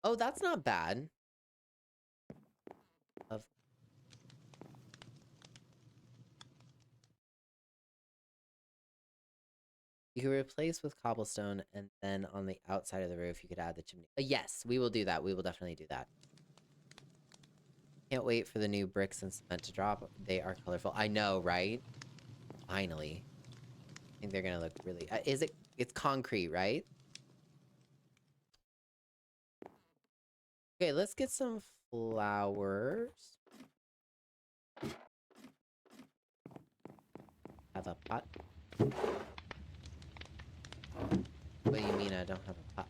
Oh, that's not bad. You can replace with cobblestone, and then on the outside of the roof, you could add the chimney. Yes, we will do that. We will definitely do that. Can't wait for the new bricks and cement to drop. They are colorful. I know, right? Finally. I think they're gonna look really... it's concrete, right? Okay, let's get some flowers. Have a pot. What do you mean I don't have a pot?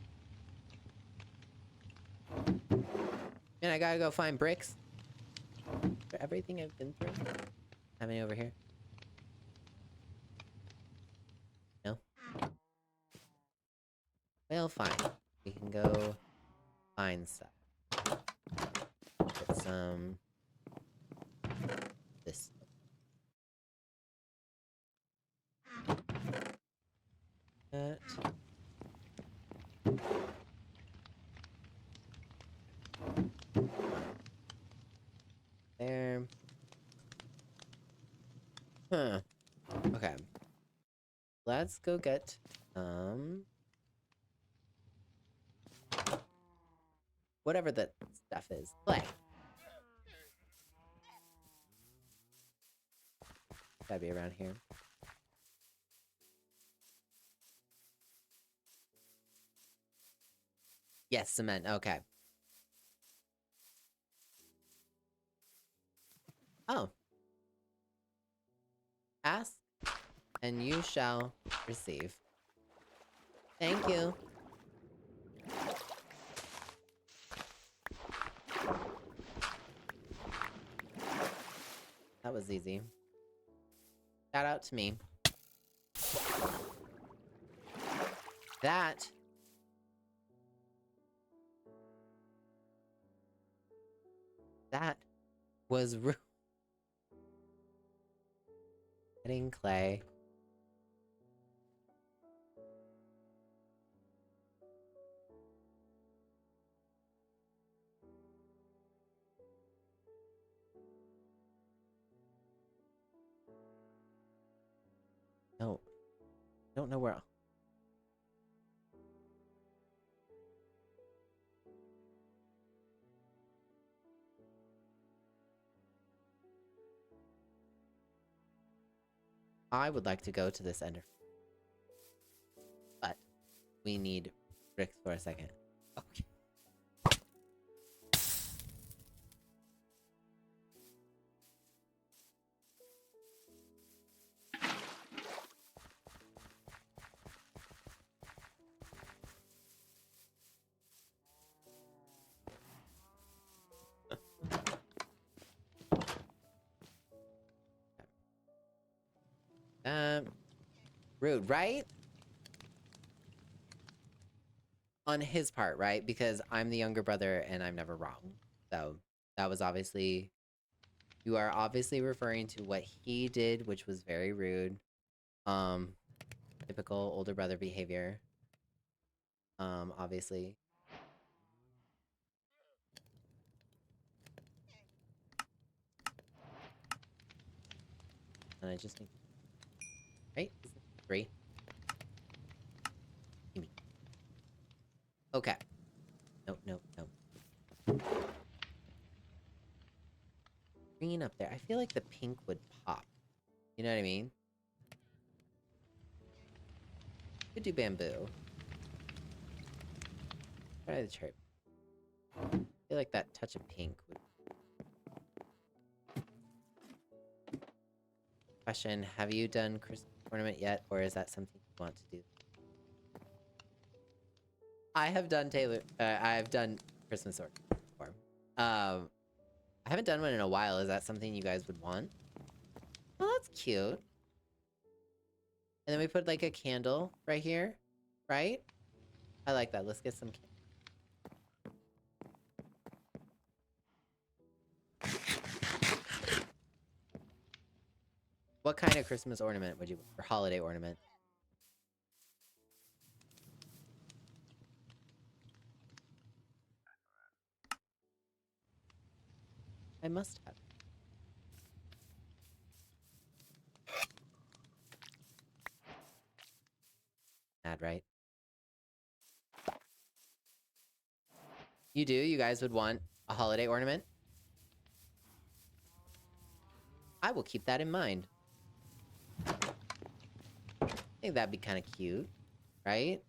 Man, I gotta go find bricks. For everything I've been through. How many over here? No? Well, fine. We can go find stuff. Get some... this. That. There. Huh. Okay. Let's go get whatever the stuff is. Play. Gotta be around here. Yes, cement. Okay. Oh. Ask, and you shall receive. Thank you. That was easy. Shout out to me. That... that was getting clay. Don't know where. I would like to go to this ender, but we need bricks for a second. Okay. Rude, right? On his part, right? Because I'm the younger brother and I'm never wrong. So that was obviously... You are obviously referring to what he did, which was very rude. Typical older brother behavior. Obviously. And I just need... Right? 3. Gimme. Okay. Nope, nope, nope. Green up there. I feel like the pink would pop. You know what I mean? Could do bamboo. Try the cherry. I feel like that touch of pink would... Question, have you done Christmas ornament yet, or is that something you want to do? I have done I've done Christmas ornament before. I haven't done one in a while. Is that something you guys would want? Oh, that's cute. And then we put like a candle right here, right? I like that. Let's get some candles. What kind of Christmas ornament would you, or holiday ornament? I must have. Mad, right? You do? You guys would want a holiday ornament? I will keep that in mind. I think that'd be kind of cute, right?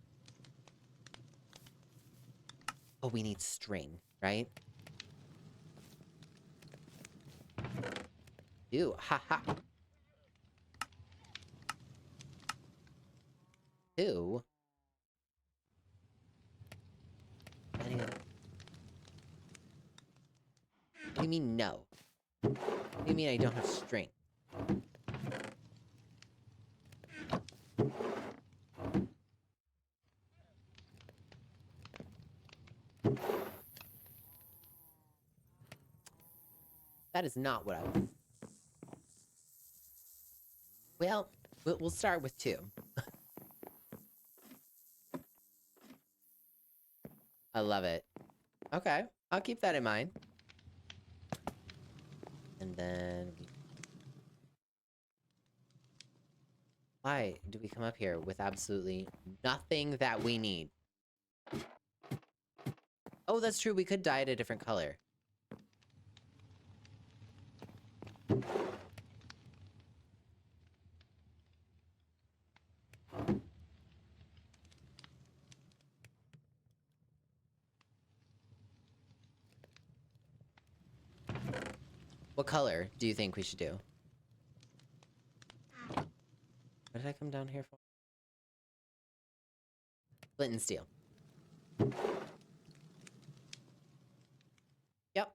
Oh, we need string, right? Ew, haha. 2? What do you mean no? What do you mean I don't have string? That is not what I want. Well, we'll start with 2. I love it. Okay, I'll keep that in mind. And then... Why do we come up here with absolutely nothing that we need? Oh, that's true. We could dye it a different color. What color do you think we should do? What did I come down here for? Flint and steel. Yep.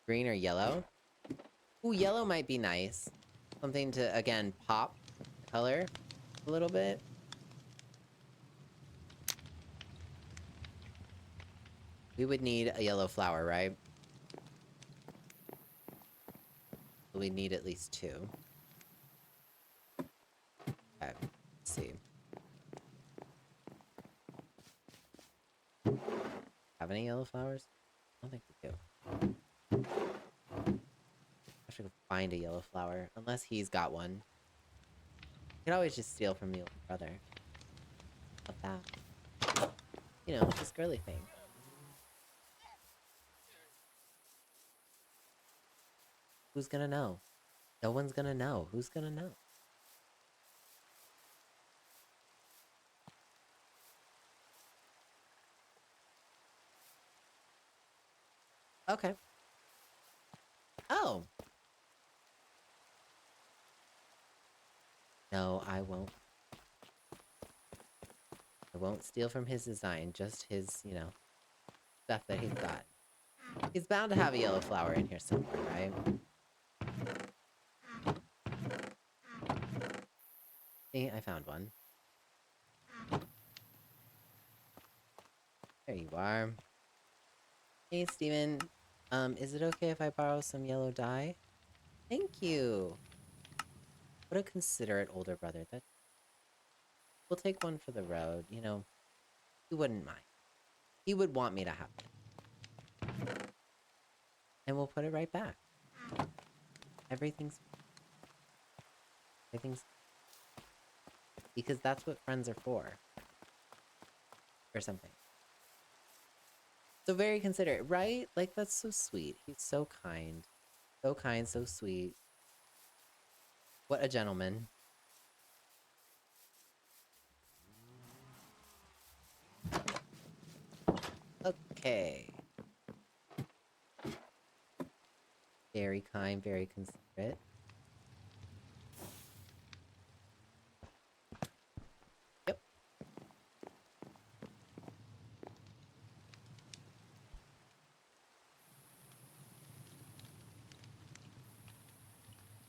Green or yellow? Ooh, yellow might be nice. Something to, again, pop the color a little bit. We would need a yellow flower, right? So we need at least 2. Okay, let's see. Have any yellow flowers? I don't think we do. I should go find a yellow flower, unless he's got one. You could always just steal from the older brother. Love that. You know, this girly thing. Who's gonna know? No one's gonna know. Who's gonna know? Okay. Oh. No, I won't. I won't steal from his design, just his, you know, stuff that he's got. He's bound to have a yellow flower in here somewhere, right? See, I found one. There you are. Hey, Steven. Is it okay if I borrow some yellow dye? Thank you. What a considerate older brother. We'll take one for the road. You know, he wouldn't mind. He would want me to have it. And we'll put it right back. Everything's... Because that's what friends are for. Or something. So very considerate, right? Like, that's so sweet. He's so kind. So kind, so sweet. What a gentleman. Okay. Very kind, very considerate. Yep.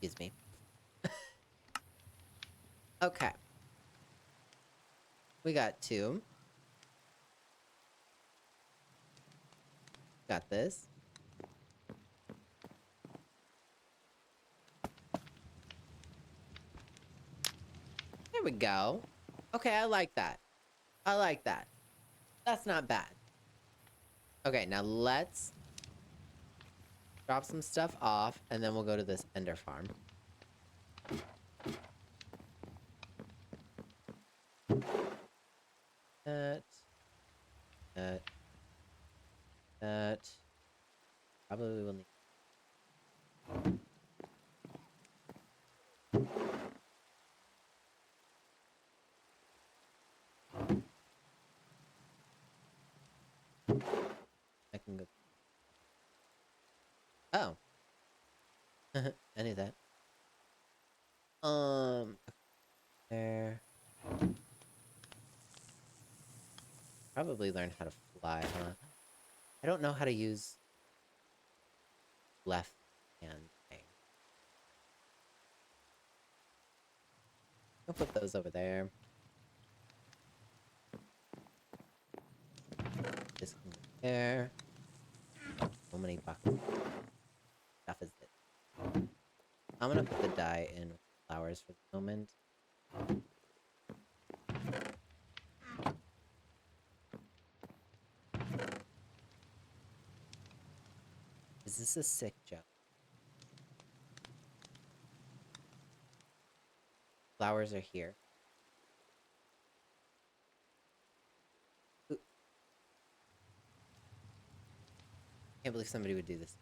Excuse me. Okay. We got 2. Got this. There we go. Okay, I like that. I like that. That's not bad. Okay, now let's drop some stuff off, and then we'll go to this ender farm. That. Probably will need. I can go. Oh. I knew that. There. Probably learn how to fly, huh? I don't know how to use left hand thing. I'll put those over there. This can go there. So many buckets. Stuff is this. I'm gonna put the dye in with flowers for the moment. Is this a sick joke? Flowers are here. Ooh. Can't believe somebody would do this.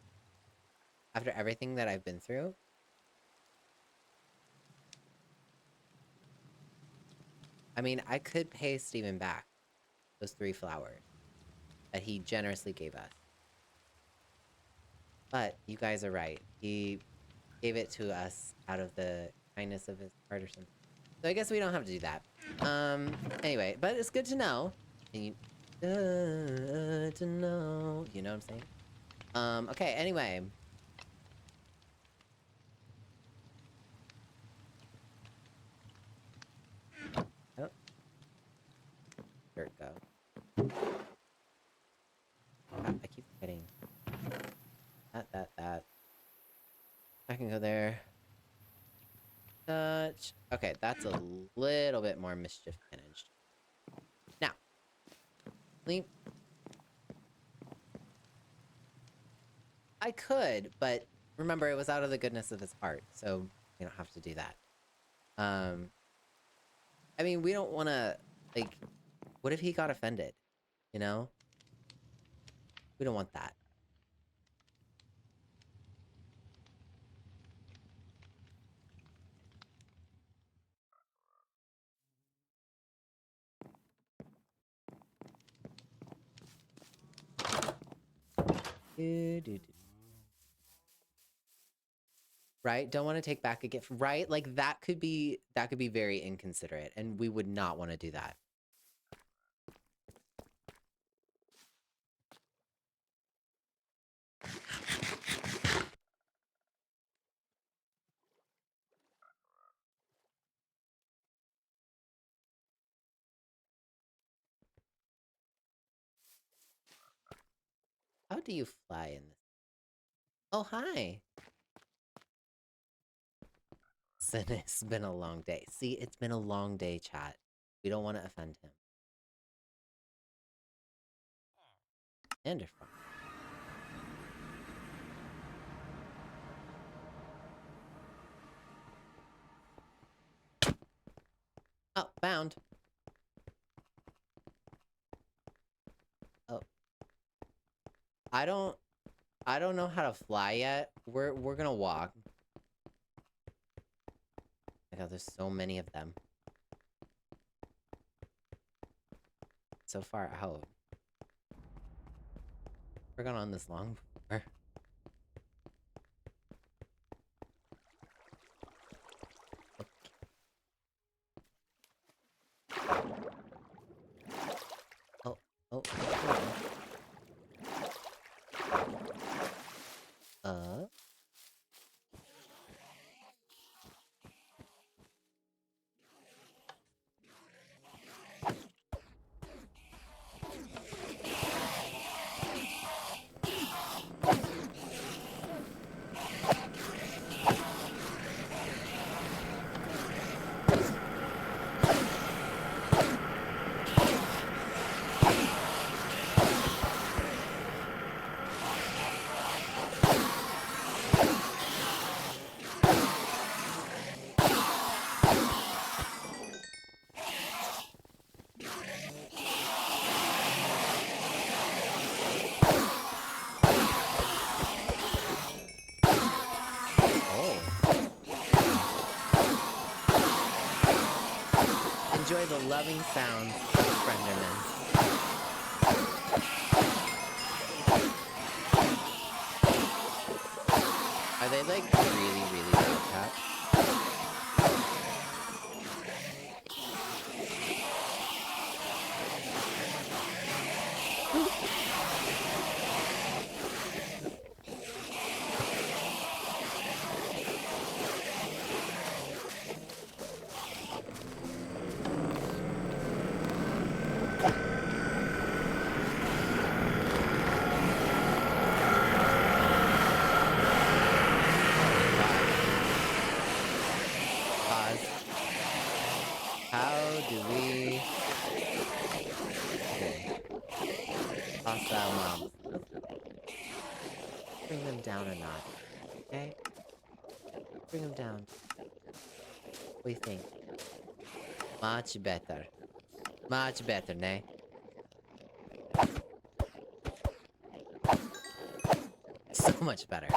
After everything that I've been through. I mean, I could pay Steven back those 3 flowers that he generously gave us. But you guys are right. He gave it to us out of the kindness of his heart or something. So I guess we don't have to do that. Anyway, but it's good to know. And you, to know. You know what I'm saying? Okay, anyway. can go there. Touch. Okay, that's a little bit more mischief managed. Now, sleep. I could, but remember, it was out of the goodness of his heart, so we don't have to do that. I mean, we don't want to, like, what if he got offended? You know? We don't want that. Right? Don't want to take back a gift. Right? Like, that could be very inconsiderate, and we would not want to do that. How do you fly in this? Oh, hi. It's been a long day. See, it's been a long day, chat. We don't want to offend him. Wonderful. Oh, found. Oh. I don't know how to fly yet. We're gonna walk. My god, there's so many of them. So far out. We're going on this long before. Oh, oh, oh. Enjoy the loving sounds of frienderman. Are they like really, really loud, chat? Bring them down a notch, okay? Bring them down. What do you think? Much better. Much better, nay? So much better.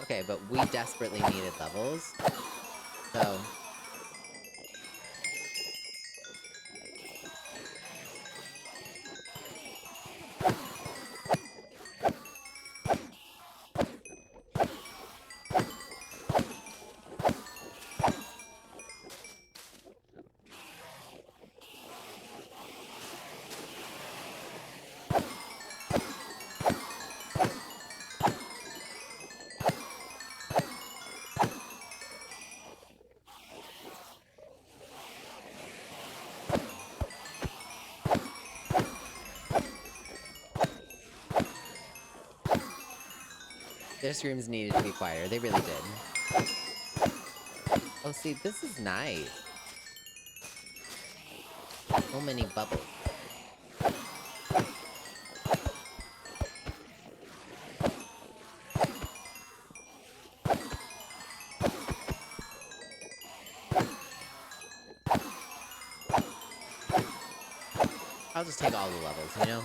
Okay, but we desperately needed levels. So... Their screams needed to be quieter. They really did. Oh, see, this is nice. So many bubbles. I'll just take all the levels, you know?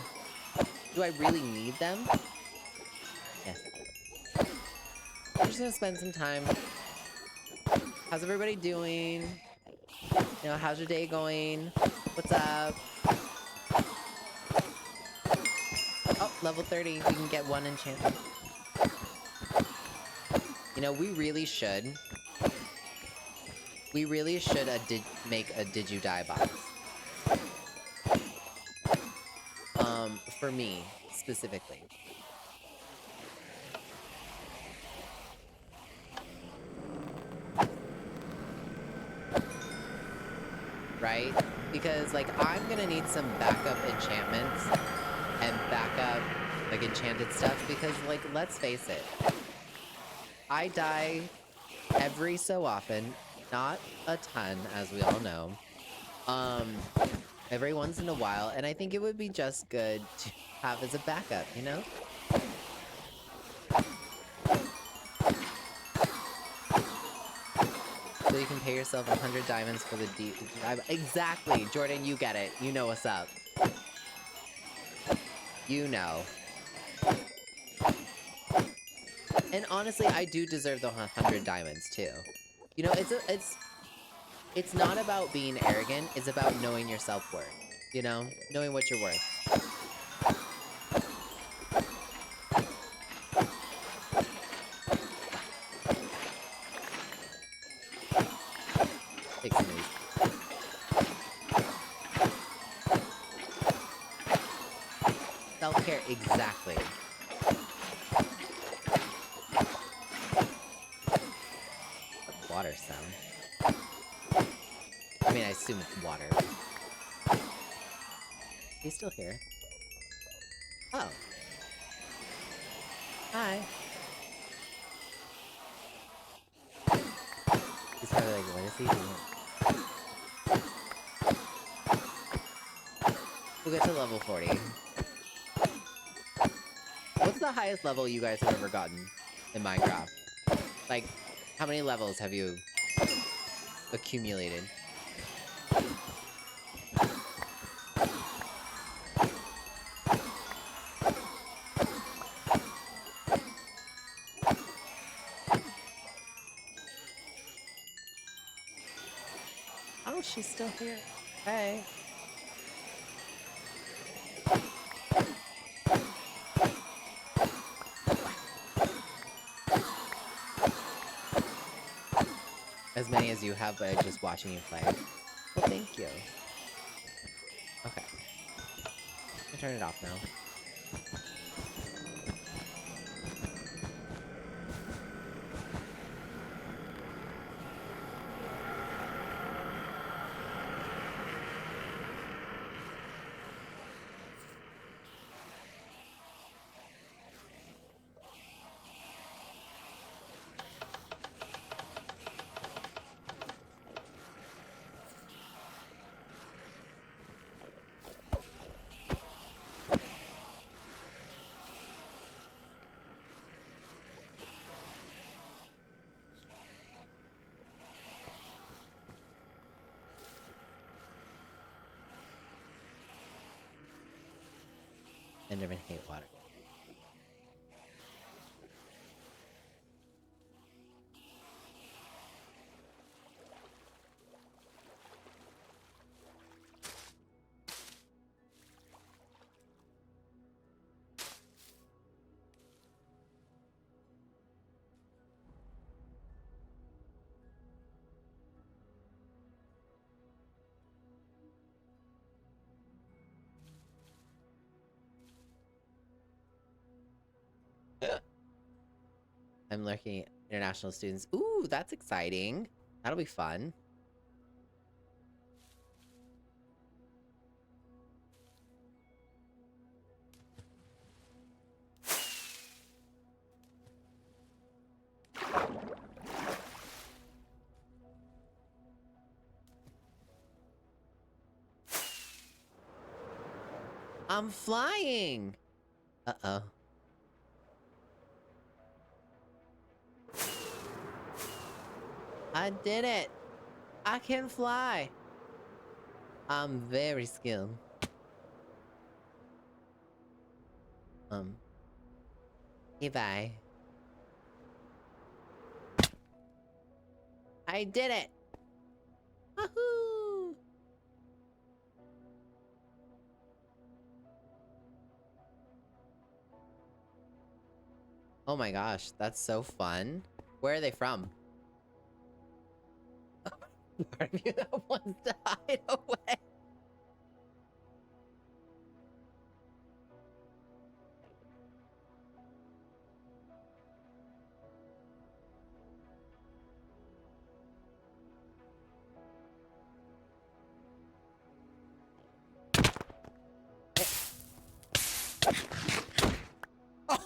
Do I really need them? Yes. I'm just gonna spend some time. How's everybody doing? You know, how's your day going? What's up? Oh, level 30. We can get one enchantment. You know, we really should. We really should make a Did You Die box. For me, specifically. Right? Because, like, I'm gonna need some backup enchantments and backup, like, enchanted stuff because, like, let's face it. I die every so often. Not a ton, as we all know. Every once in a while, and I think it would be just good to have as a backup, you know? So you can pay yourself 100 diamonds for the deep... Exactly! Jordan, you get it. You know what's up. You know. And honestly, I do deserve the 100 diamonds, too. You know, it's not about being arrogant, it's about knowing your self-worth. You know? Knowing what you're worth. Take some of these. Self-care, exactly. Water sound. I mean, I assume it's water. He's still here. Oh. Hi. He's probably like, what is he doing? We'll get to level 40. What's the highest level you guys have ever gotten in Minecraft? Like, how many levels have you accumulated? Oh, she's still here. Hey. As many as you have by just watching you play. Well, thank you. Okay. I'm gonna turn it off now. Endermen hate water. I'm lurking international students. Ooh, that's exciting. That'll be fun. I'm flying! Uh-oh. I did it! I can fly! I'm very skilled. Hey, bye. I did it! Woohoo! Oh my gosh, that's so fun. Where are they from? Part of you that wants to hide away. Oh.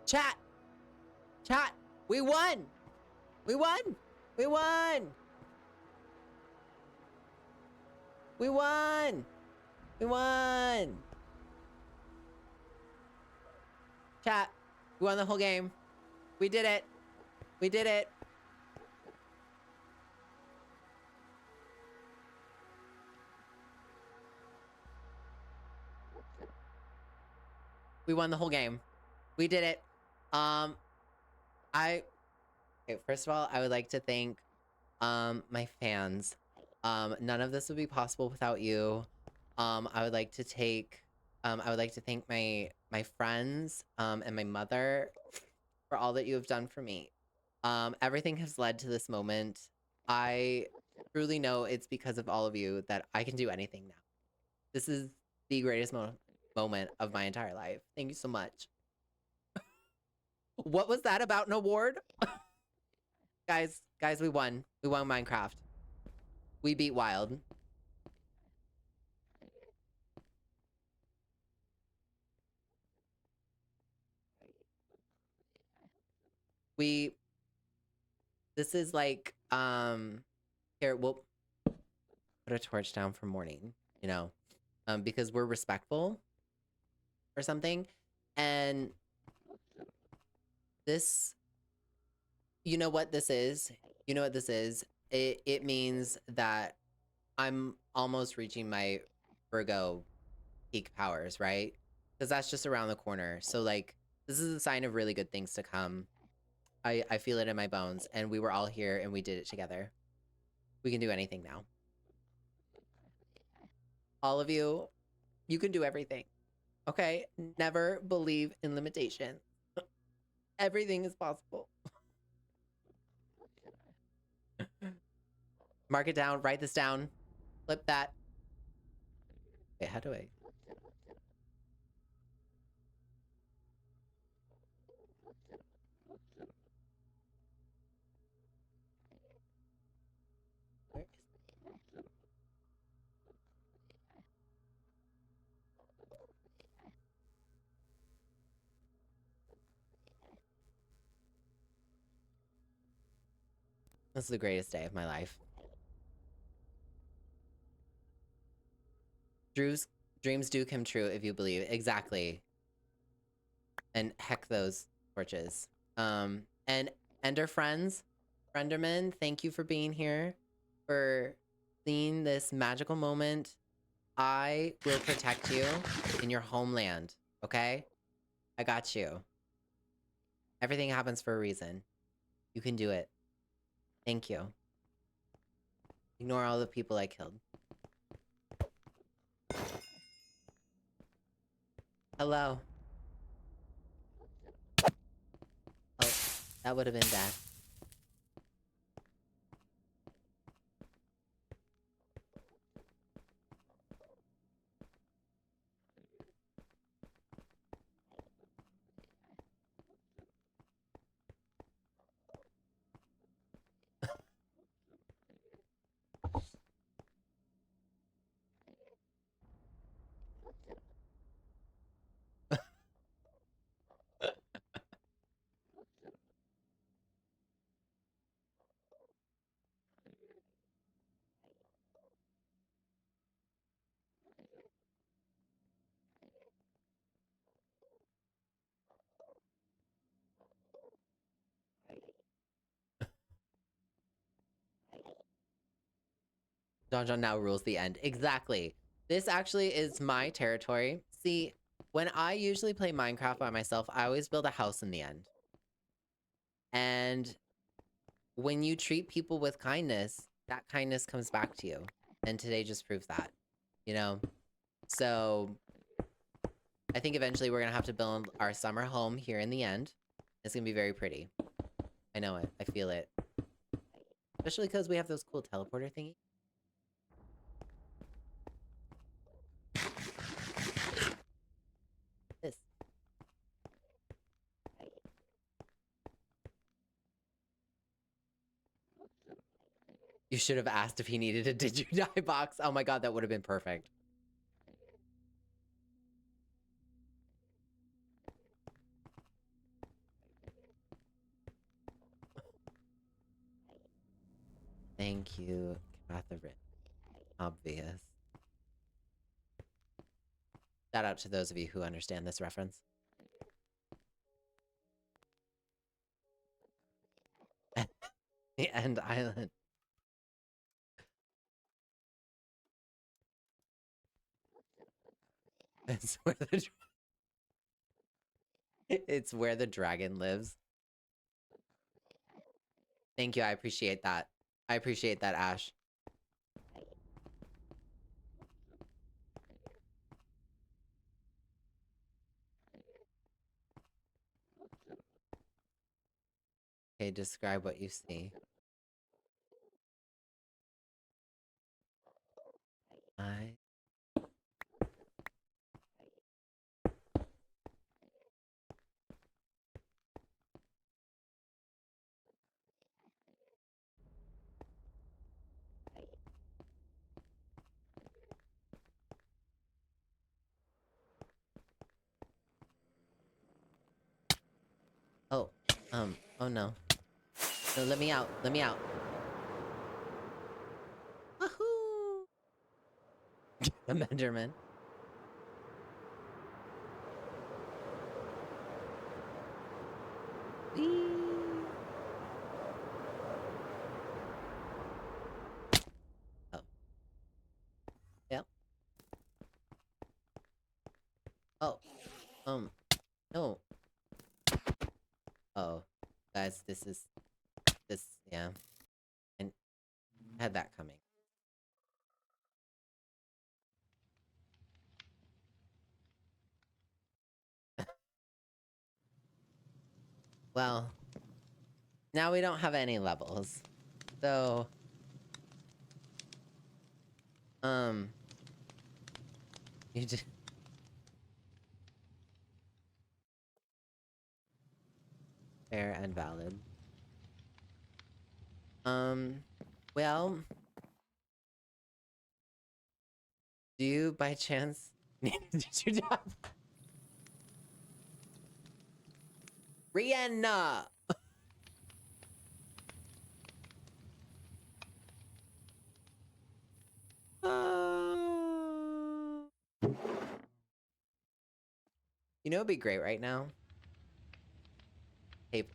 Chat! Chat! We won! We won! We won! We won! We won! Chat, we won the whole game. We did it. We did it. We won the whole game. We did it. Okay, first of all, I would like to thank my fans. None of this would be possible without you. I would like to thank my friends and my mother for all that you have done for me. Everything has led to this moment. I truly know it's because of all of you that I can do anything now. This is the greatest moment of my entire life. Thank you so much. What was that about an award? Guys, we won. We won Minecraft. We beat Wild. This is like, here, we'll put a torch down for morning, you know, because we're respectful or something. And this, you know what this is? You know what this is? It means that I'm almost reaching my Virgo peak powers, right? Because that's just around the corner. So like, this is a sign of really good things to come. I feel it in my bones, and we were all here and we did it together. We can do anything now. All of you, you can do everything. Okay? Never believe in limitation. Everything is possible. Mark it down, write this down, flip that. Wait, how do I? Where is... This is the greatest day of my life. Drew's dreams do come true if you believe. Exactly. And heck those torches. And Ender friends, Frienderman, thank you for being here, for seeing this magical moment. I will protect you in your homeland, okay? I got you. Everything happens for a reason. You can do it. Thank you. Ignore all the people I killed. Hello. Oh, that would have been bad. John now rules the end. Exactly. This actually is my territory. See, when I usually play Minecraft by myself, I always build a house in the end. And when you treat people with kindness, that kindness comes back to you. And today just proves that, you know? So I think eventually we're gonna have to build our summer home here in the end. It's gonna be very pretty. I know it. I feel it. Especially because we have those cool teleporter thingies. This. You should have asked if he needed a Did You Die box. Oh my god, that would have been perfect. Thank you, Catherine. Obvious. Shout out to those of you who understand this reference. The End Island. It's where the it's where the dragon lives. Thank you, I appreciate that. I appreciate that, Ash. Okay, describe what you see. I... Oh, oh no. No, let me out, let me out. Wahoo! The Menderman. Whee! Oh. Yep. Oh. No. Oh. Guys, this, yeah. And I had that coming. Well, now we don't have any levels. So... You just... Fair and valid. Well... Do you, by chance... Did you die? Rihanna! You know what'd be great right now? Hey,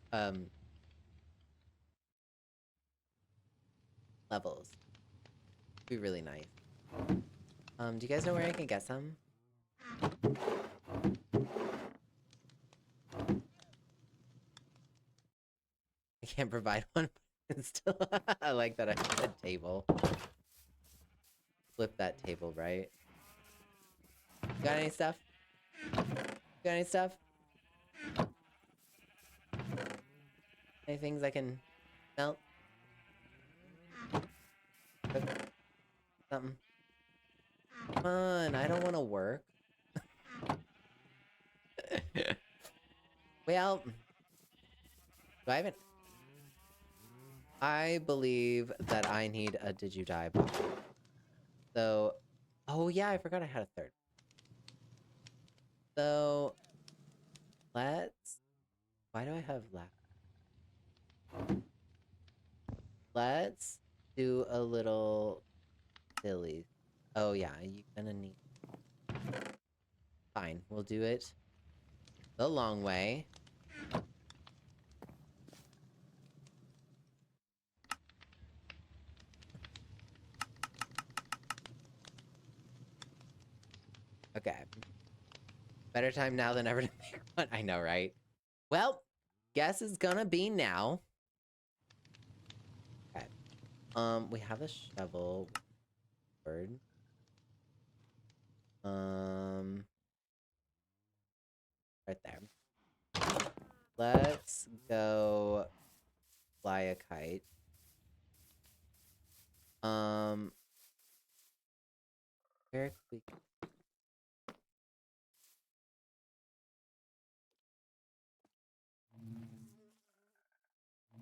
levels. Be really nice. Do you guys know where I can get some? I can't provide one, but it's still... I like that I said table. Flip that table, right? Got any stuff? Got any stuff? Any things I can melt? Cook? Something? Come on, I don't want to work. Well, do I have it? I believe that I need a Did You Die box. So, oh yeah, I forgot I had a third. So, let's... Why do I have that? Let's do a little silly. Oh yeah, you're gonna need... Fine, we'll do it the long way. Okay. Better time now than ever to make one. I know, right? Well, guess it's gonna be now. Okay. We have a shovel. Bird. Right there. Let's go fly a kite. Where could we go?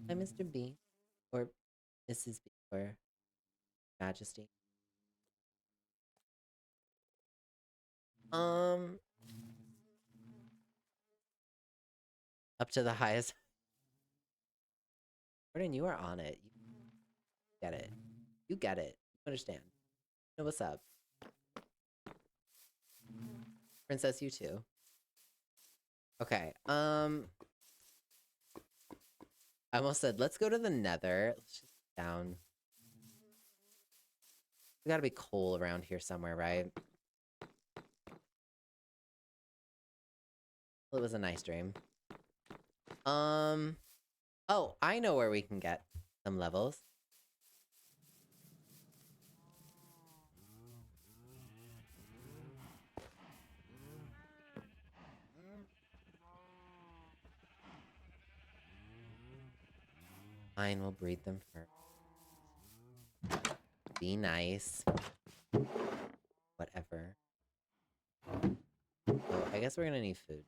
Hi, Mr. B. Or Mrs. B. Or Majesty. Up to the highest. Jordan, you are on it. You get it. You get it. You understand. You know what's up. Princess, you too. Okay, I almost said, let's go to the nether. Let's just down. We gotta be coal around here somewhere, right? Well, it was a nice dream. Oh, I know where we can get some levels. Fine, we'll breed them first. Be nice. Whatever. Oh, I guess we're gonna need food.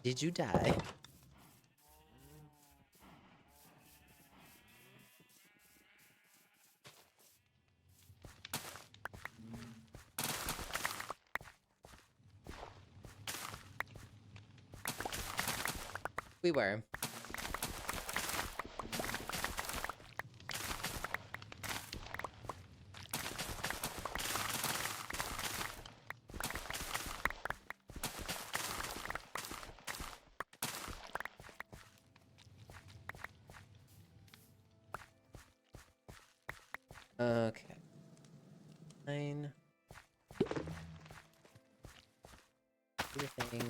Did you die? We were. Okay. Fine. Do your thing.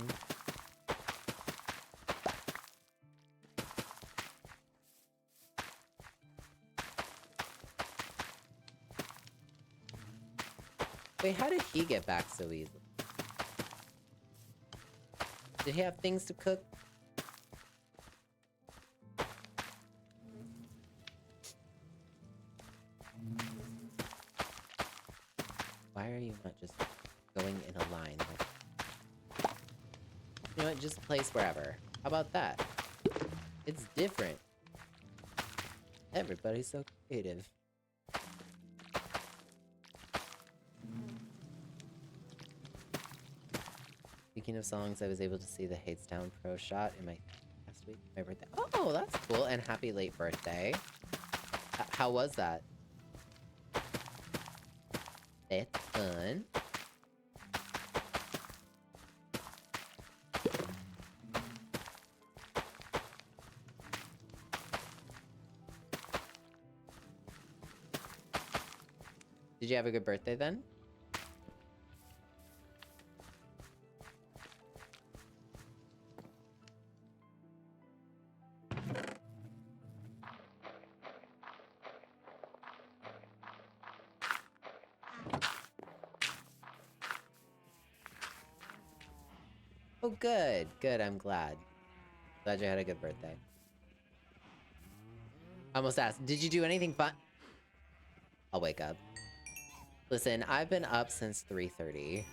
Wait, how did he get back so easily? Did he have things to cook? Why are you not just going in a line? Like, you know what? Just place wherever. How about that? It's different. Everybody's so creative. Speaking of songs, I was able to see the Hadestown Pro shot in my last week, my birthday. Oh, that's cool. And happy late birthday. How was that? It's fun. Did you have a good birthday then? Oh, good. Good, I'm glad. Glad you had a good birthday. I almost asked, did you do anything fun? I'll wake up. Listen, I've been up since 3:30.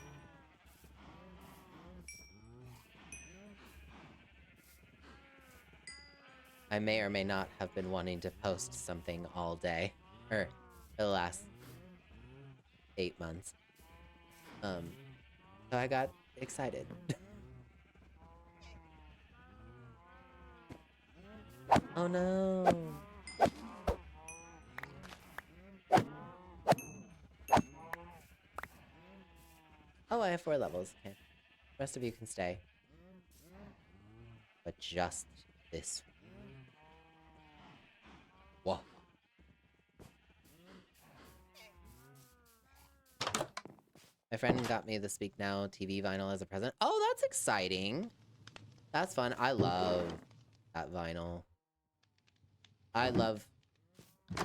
I may or may not have been wanting to post something all day. Or, for the last 8 months. So I got excited. Oh no! Oh, I have 4 levels. Okay. The rest of you can stay. But just this. Whoa. My friend got me the Speak Now TV vinyl as a present. Oh, that's exciting. That's fun. I love that vinyl. I love...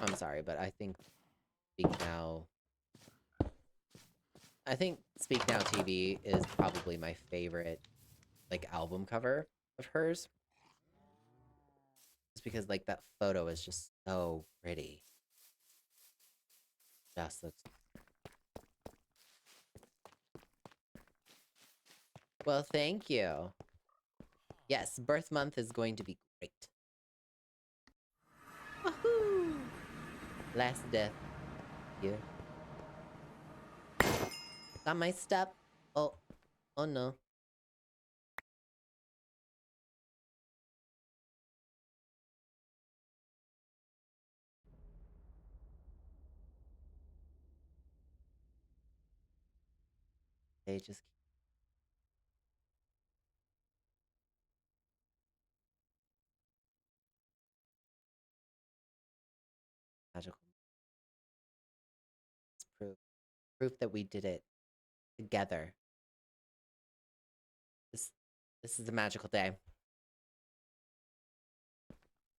I'm sorry, but I think Speak Now... I think Speak Now TV is probably my favorite, like, album cover of hers. Just because, like, that photo is just so pretty. Just looks... Well, thank you. Yes, birth month is going to be great. Woohoo! Last death. Yeah. Got my step. Oh. Oh no. They just magical. It's proof. Proof that we did it together. This is a magical day.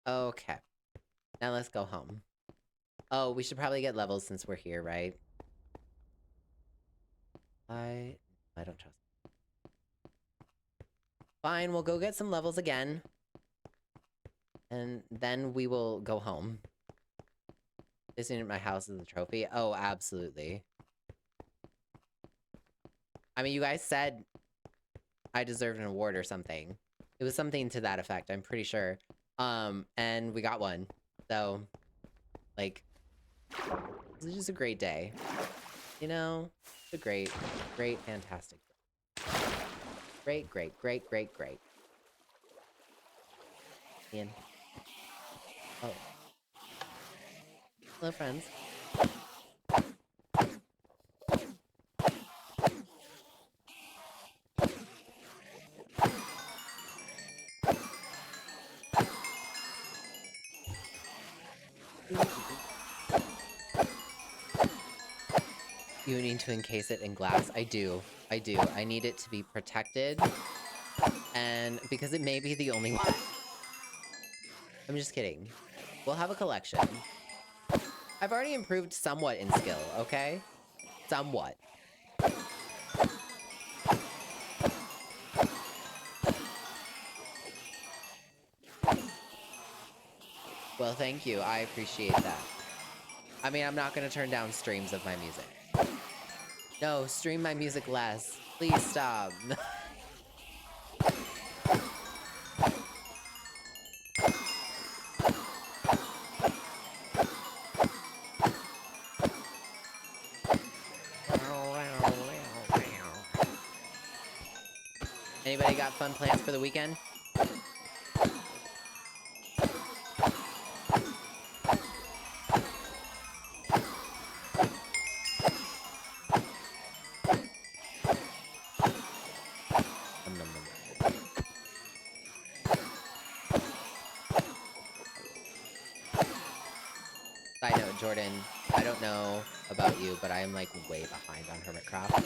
Okay. Now let's go home. Oh, we should probably get levels since we're here, right? I don't trust. Fine, we'll go get some levels again. And then we will go home. Isn't it my house as a trophy? Oh, absolutely. I mean, you guys said I deserved an award or something. It was something to that effect, I'm pretty sure. And we got one. So, like, this is just a great day. You know? It's a great, fantastic day. Great. Ian. Oh. Hello, friends. You need to encase it in glass. I do. I need it to be protected. And because it may be the only one. I'm just kidding. We'll have a collection. I've already improved somewhat in skill, okay? Somewhat. Well, thank you. I appreciate that. I mean, I'm not gonna turn down streams of my music. No, stream my music less. Please stop. Anybody got fun plans for the weekend? Side note, Jordan, I don't know about you, but I am, like, way behind on Hermitcraft.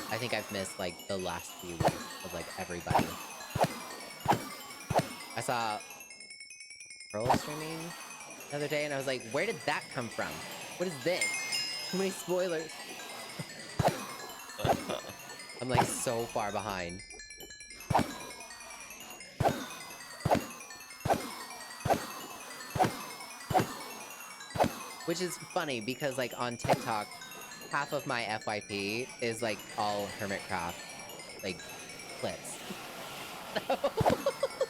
I think I've missed, like, the last few weeks of, like, everybody. I saw Pearl streaming the other day, and I was like, where did that come from? What is this? Too many spoilers. I'm, like, so far behind. Which is funny, because, like, on TikTok, half of my FYP is, like, all Hermitcraft, like, clips. So,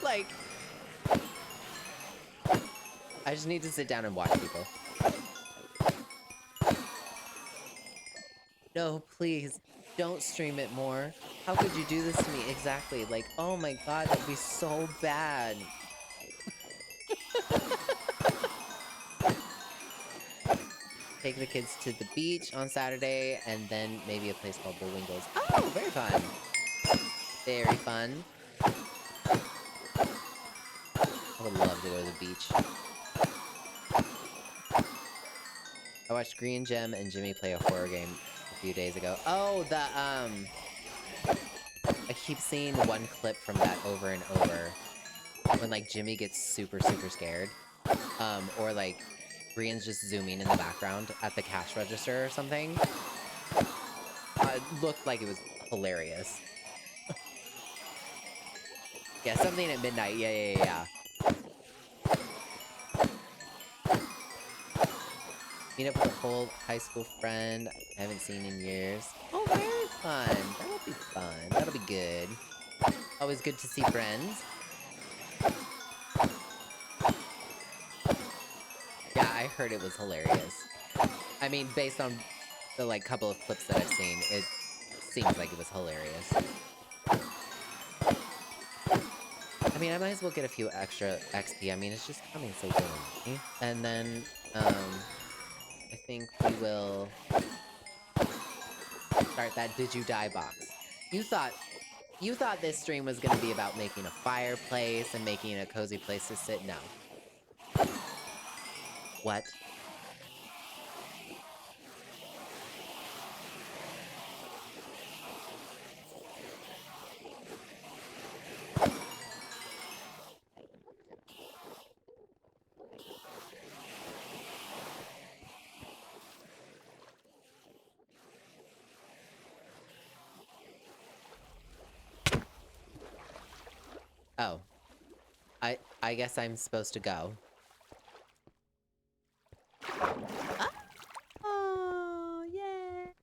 like, I just need to sit down and watch people. No, please, don't stream it more. How could you do this to me? Exactly, like, oh my god, that'd be so bad. Take the kids to the beach on Saturday, and then maybe a place called Bullwinkles. Oh, very fun. Very fun. I would love to go to the beach. I watched Green Gem and Jimmy play a horror game few days ago. Oh, I keep seeing one clip from that over and over. When, like, Jimmy gets super, super scared. Or, like, Brienne's just zooming in the background at the cash register or something. It looked like it was hilarious. Yeah, something at midnight. Yeah. Meet up with an old high school friend I haven't seen in years. Oh, very fun. That'll be fun. That'll be good. Always good to see friends. Yeah, I heard it was hilarious. I mean, based on the, like, couple of clips that I've seen, it seems like it was hilarious. I mean, I might as well get a few extra XP. I mean, it's just coming so willingly. And then, I think we will start that Did You Die box. You thought this stream was gonna be about making a fireplace and making a cozy place to sit? No. What? Oh. I guess I'm supposed to go. Oh, yeah.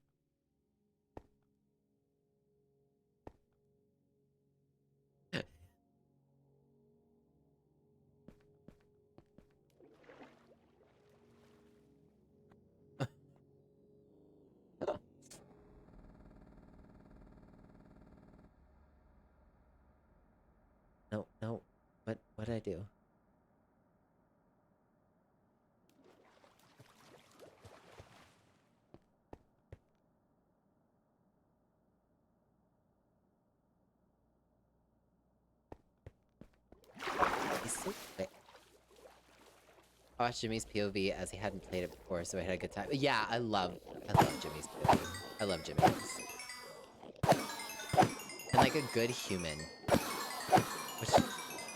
No. What did I do? He's so quick. I watched Jimmy's POV as he hadn't played it before, so I had a good time. Yeah, I love Jimmy's POV. I love Jimmy's. And, like, a good human. Which would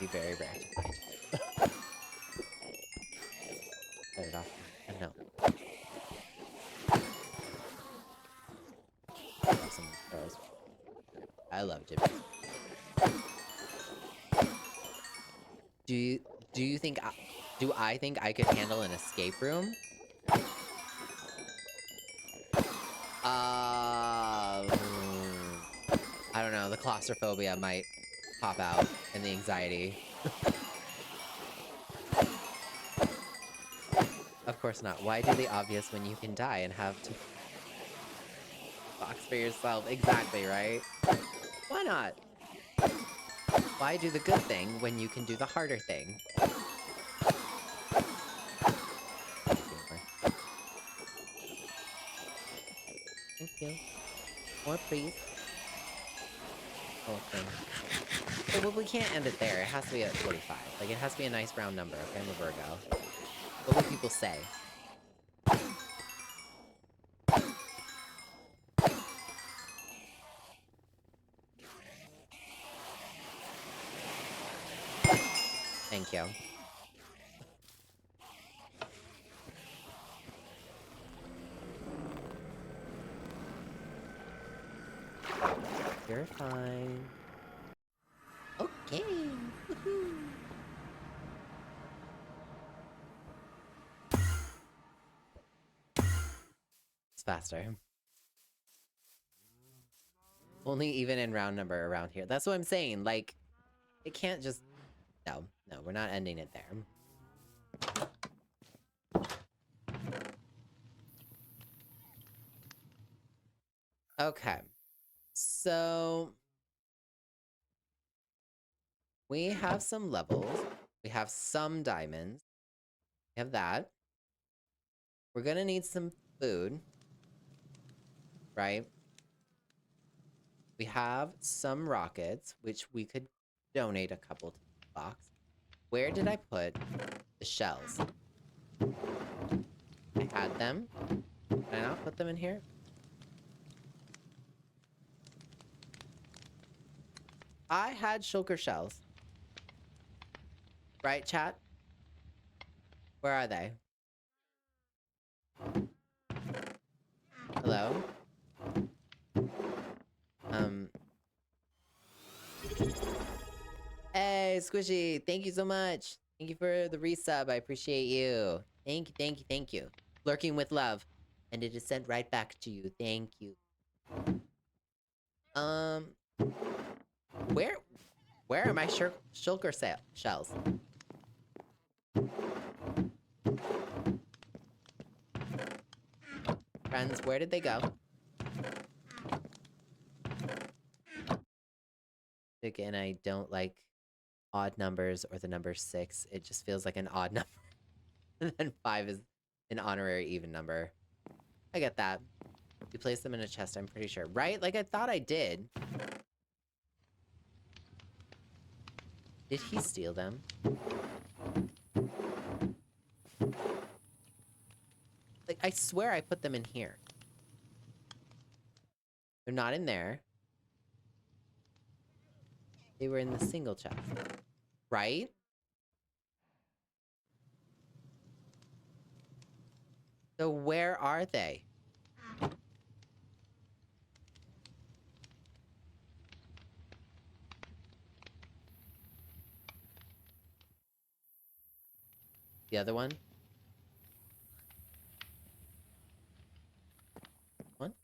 be very rare to find. Set it off. No. Awesome stars. I love Jimmy. Do you think do I think I could handle an escape room? I don't know. The claustrophobia might pop out, and the anxiety. Of course not. Why do the obvious when you can die and have to box for yourself? Exactly, right? Why not? Why do the good thing when you can do the harder thing? Thank you. More, please. Okay. Okay, well, we can't end it there. It has to be at 45. Like, it has to be a nice round number, okay? I'm a Virgo. What will people say? Thank you. You're fine. Okay. Woohoo. It's faster. Only even in round number around here. That's what I'm saying. Like, it can't just... No, we're not ending it there. Okay. So... we have some levels. We have some diamonds. We have that. We're gonna need some food. Right? We have some rockets, which we could donate a couple to the box. Where did I put the shells? I had them. Did I not put them in here? I had shulker shells. Right, chat? Where are they? Hello? Hey, Squishy, thank you so much. Thank you for the resub. I appreciate you. Thank you, thank you, thank you. Lurking with love. And it is sent right back to you. Thank you. Where are my shulker shells? Friends, where did they go? Again, I don't like odd numbers or the number 6. It just feels like an odd number. And then 5 is an honorary even number. I get that. You place them in a chest, I'm pretty sure. Right? Like, I thought I did. Did he steal them? Like, I swear I put them in here. They're not in there. They were in the single chest. Right? So where are they? The other one? One?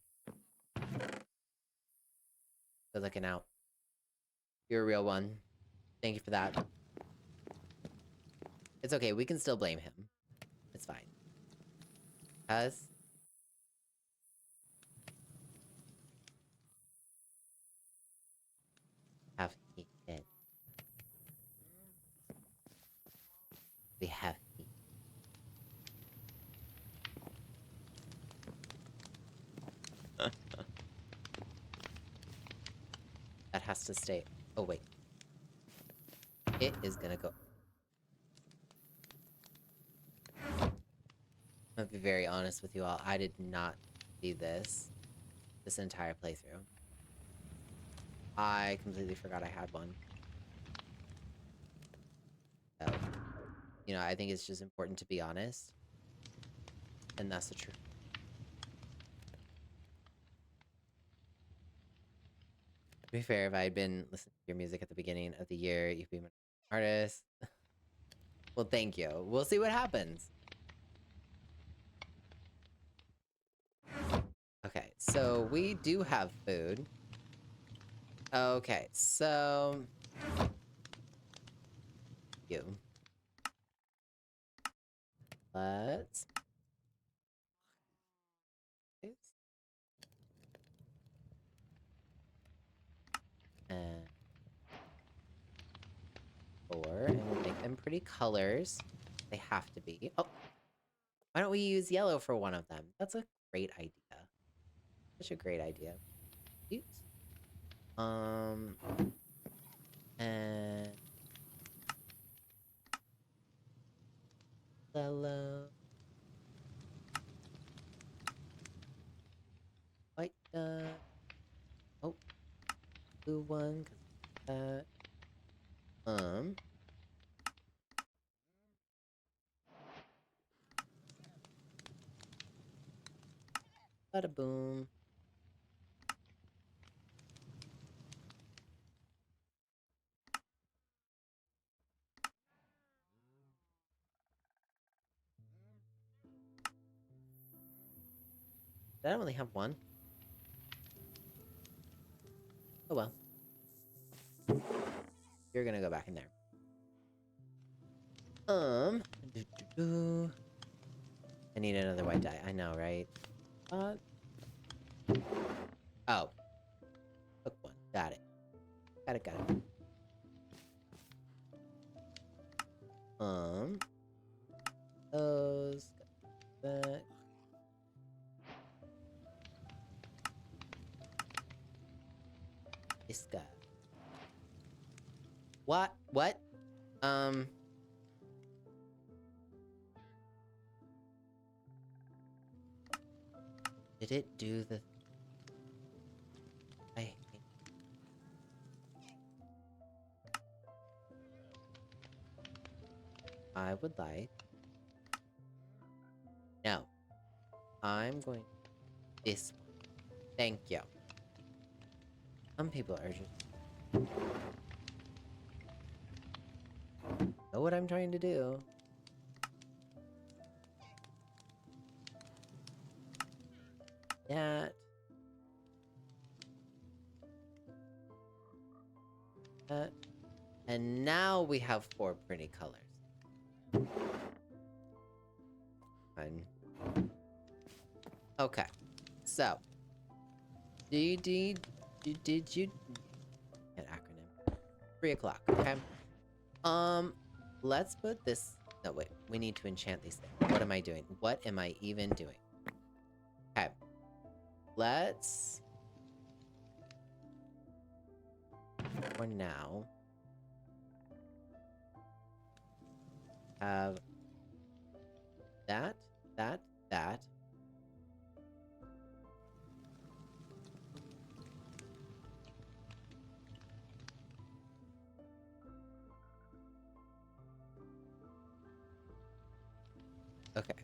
Good looking out. You're a real one. Thank you for that. It's okay, we can still blame him. It's fine. Cuz? Have he dead? We have he. That has to stay. Oh, wait. It is gonna go. I'm gonna be very honest with you all. I did not see this entire playthrough. I completely forgot I had one. So, you know, I think it's just important to be honest. And that's the truth. To be fair, if I had been listening to your music at the beginning of the year, you'd be my artist. Well, thank you. We'll see what happens. Okay, so we do have food. Okay, so... You. Let's... And... 4, and we'll make them pretty colors. They have to be. Oh! Why don't we use yellow for one of them? That's a great idea. Such a great idea. Cute. And... Yellow. White dot. Oh. Blue one, because that. Bada boom. Did I only have one? Oh well. You're gonna go back in there. I need another white dye. I know, right? Oh. Hook one. Got it. Got it, got it. Those. Got that. This guy. What? What? Did it do the... I hate... I would like... No. I'm going... This one. Thank you. Some people are just... Know what I'm trying to do. That. That. And now we have 4 pretty colors. Fine. Okay. So. Did you... An acronym. 3 o'clock, okay? Let's put this... No, wait. We need to enchant these things. What am I doing? What am I even doing? Okay. Let's... For now... Have... That. Okay.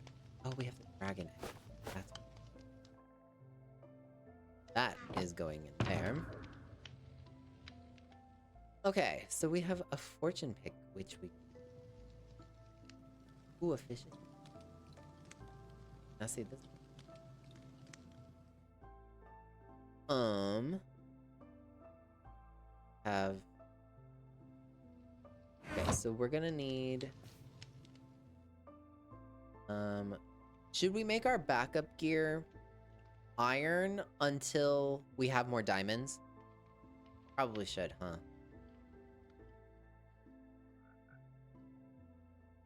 Oh, we have the dragon egg. That's... That is going in there. Okay, so we have a fortune pick, which we... Ooh, efficient. Now see this one. Have... Okay, so we're gonna need... Should we make our backup gear iron until we have more diamonds? Probably should, huh?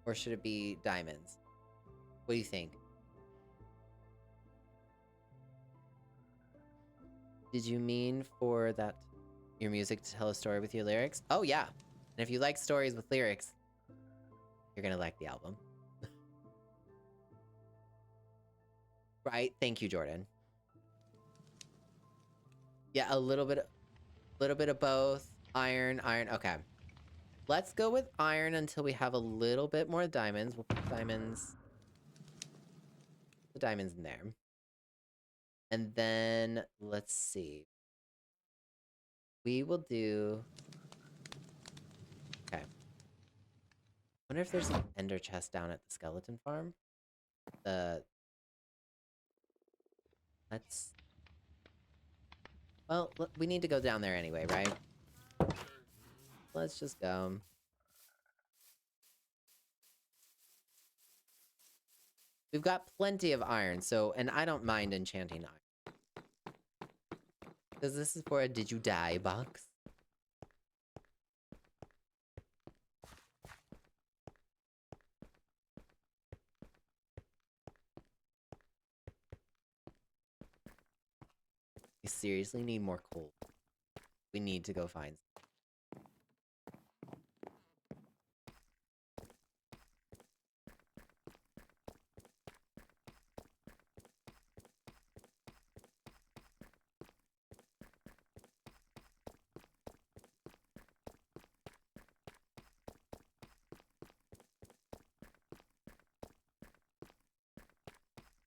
Or should it be diamonds? What do you think? Did you mean for that your music to tell a story with your lyrics? Oh yeah. And if you like stories with lyrics, you're gonna like the album. Right? Thank you, Jordan. Yeah, a little bit of both. Iron. Okay. Let's go with iron until we have a little bit more diamonds. We'll put diamonds... The diamonds in there. And then, let's see. We will do... Okay. Wonder if there's an ender chest down at the skeleton farm. Let's... Well, we need to go down there anyway, right? Let's just go. We've got plenty of iron, so... And I don't mind enchanting iron. Because this is for a Did You Die box. We seriously need more coal. We need to go find some.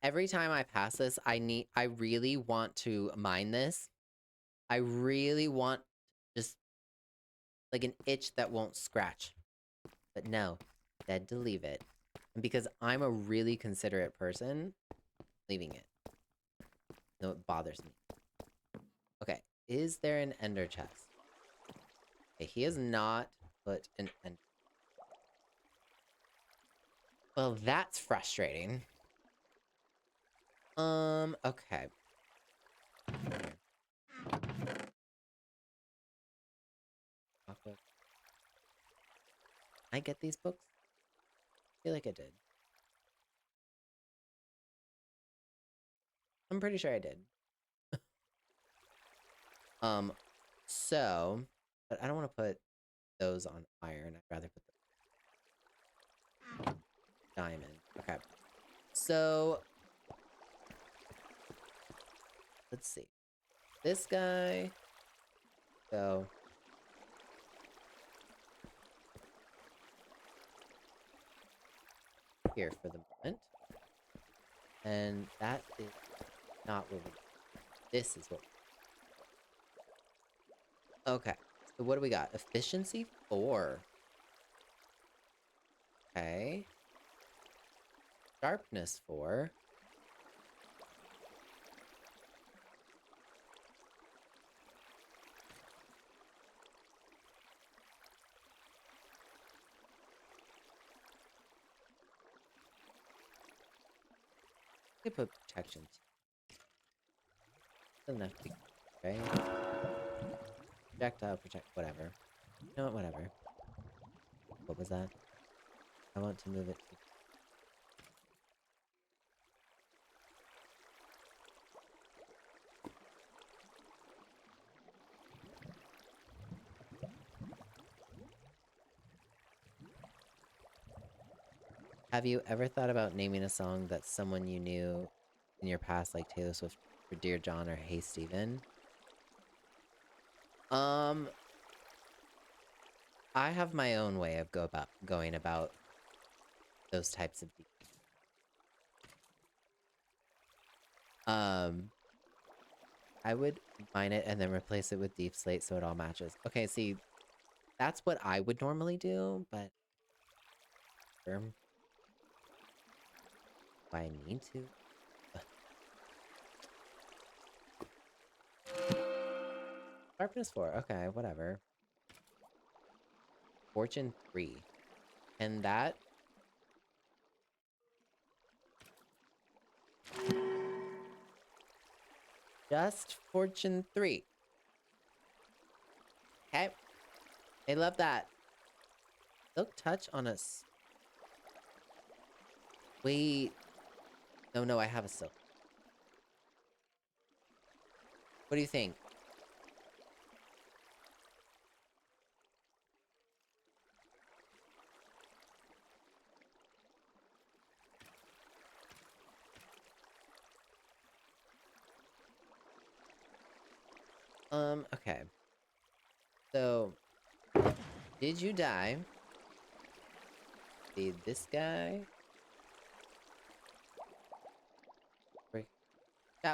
Every time I pass this, I really want to mine this. I really want just like an itch that won't scratch. But no, dead to leave it. And because I'm a really considerate person, leaving it. No, it bothers me. Okay, is there an ender chest? Okay, he has not put an ender. Well, that's frustrating. Okay. I get these books? I feel like I did. I'm pretty sure I did. So, but I don't want to put those on iron. I'd rather put the diamond. Okay. So, let's see. This guy. Go. here for the moment. And that is not what we... This is what... Okay. So what do we got? Efficiency 4. Okay. Sharpness 4. We could put protection. Doesn't have to be... Right? Projectile, protect... Whatever. You know what? Whatever. What was that? I want to move it to... Have you ever thought about naming a song that someone you knew in your past, like Taylor Swift for Dear John or Hey Steven? I have my own way of going about those types of deeds. I would mine it and then replace it with deep slate so it all matches. Okay, see, that's what I would normally do, but do I need to? Sharpness 4, okay, whatever. Fortune 3. And that... Just Fortune 3. Okay. I love that. Silk touch on us. Wait. No, I have a silk. What do you think? Okay. So, did you die? Did this guy?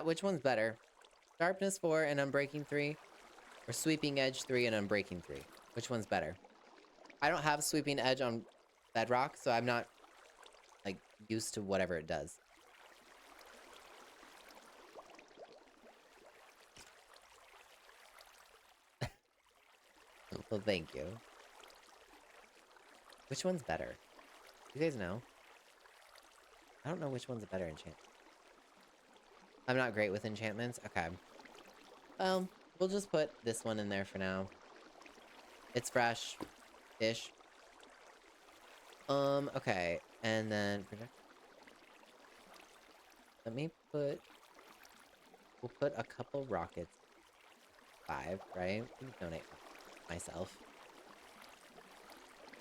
Which one's better? Sharpness 4 and Unbreaking 3? Or Sweeping Edge 3 and Unbreaking 3? Which one's better? I don't have Sweeping Edge on Bedrock, so I'm not, like, used to whatever it does. Well, thank you. Which one's better? You guys know? I don't know which one's a better enchantment. I'm not great with enchantments? Okay. Well, we'll just put this one in there for now. It's fresh-ish. Okay. And then... Let me put... We'll put a couple rockets. 5, right? We can donate myself. Oh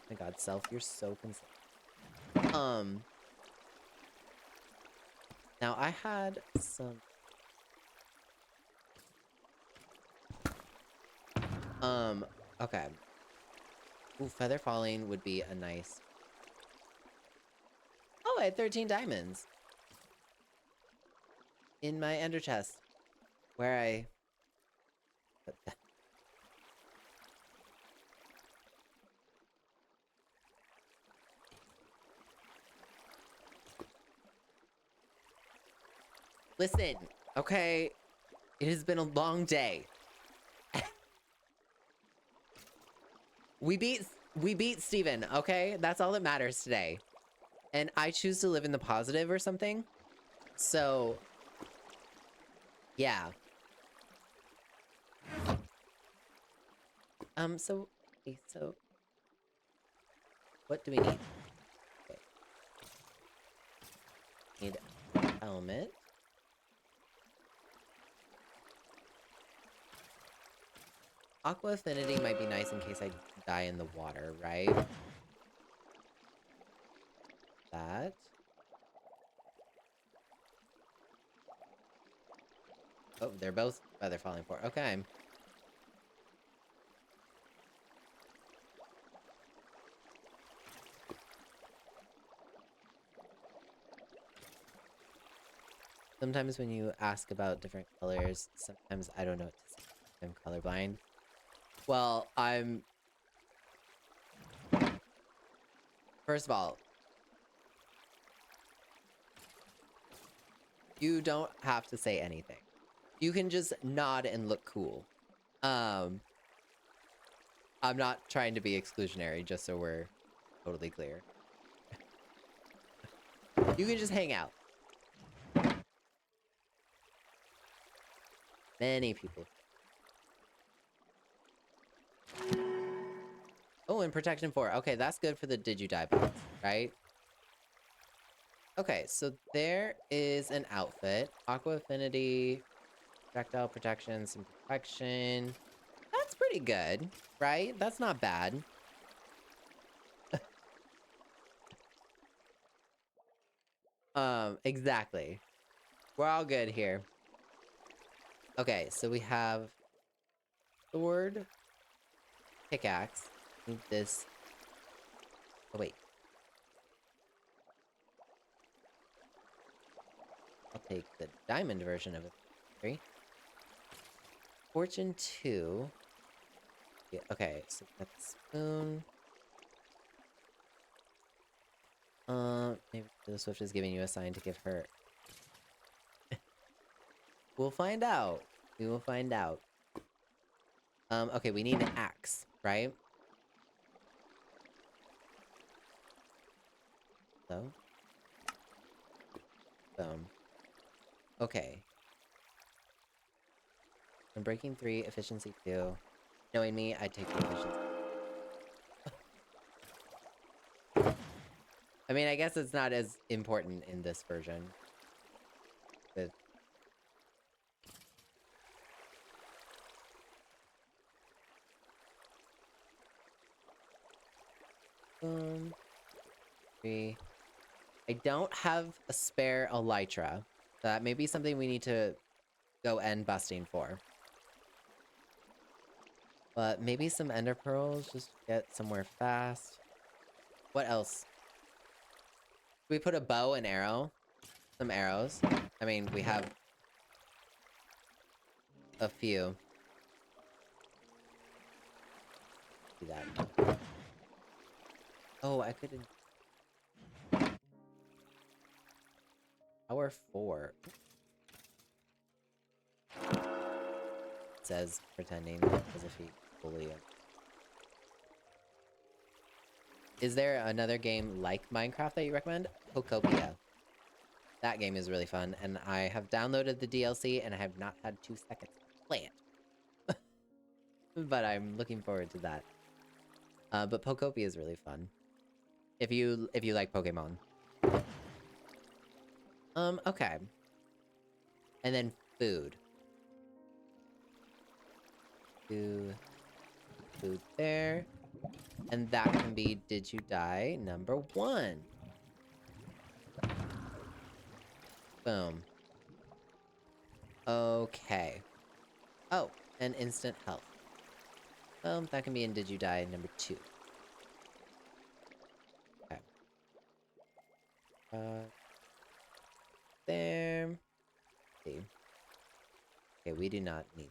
my god, Self, you're so concerned. Now I had some... Okay. Ooh, Feather Falling would be a nice... Oh, I had 13 diamonds! In my ender chest. Where I... Listen, okay? It has been a long day. We beat Steven, okay? That's all that matters today. And I choose to live in the positive or something. So... Yeah. So... Okay, so... What do we need? Okay. Need helmet. Aqua Affinity might be nice in case I die in the water, right? That. Oh, they're both Feather Falling 4. Okay. Sometimes when you ask about different colors, sometimes I don't know what to say. I'm colorblind. Well, first of all, you don't have to say anything. You can just nod and look cool. I'm not trying to be exclusionary, just so we're totally clear. You can just hang out. Many people. Oh, and protection 4. Okay, that's good for the did you die box, right? Okay, so there is an outfit. Aqua affinity, projectile protection, some protection. That's pretty good, right? That's not bad. Exactly. We're all good here. Okay, so we have sword, pickaxe. Need this. Oh, wait. I'll take the diamond version of it. 3. Fortune 2. Yeah, okay, so we got the spoon. Maybe the Swift is giving you a sign to give her. We'll find out. We will find out. Okay, we need an axe, right? So. Okay. I'm breaking 3, efficiency 2. Knowing me, I'd take the efficiency. I mean, I guess it's not as important in this version. But... Boom. 3. I don't have a spare elytra. That may be something we need to go end busting for. But maybe some ender pearls just to get somewhere fast. What else? We put a bow and arrow. Some arrows. I mean, we have a few. Do that. Oh, I couldn't. Power 4. It says pretending as if he fully. Is there another game like Minecraft that you recommend? Pokopia. That game is really fun, and I have downloaded the DLC, and I have not had 2 seconds to play it. But I'm looking forward to that. But Pokopia is really fun. If you like Pokemon. Okay. And then food. Food there. And that can be Did You Die number 1. Boom. Okay. Oh, and instant health. That can be in Did You Die number 2. Okay. There. See. Okay, we do not need.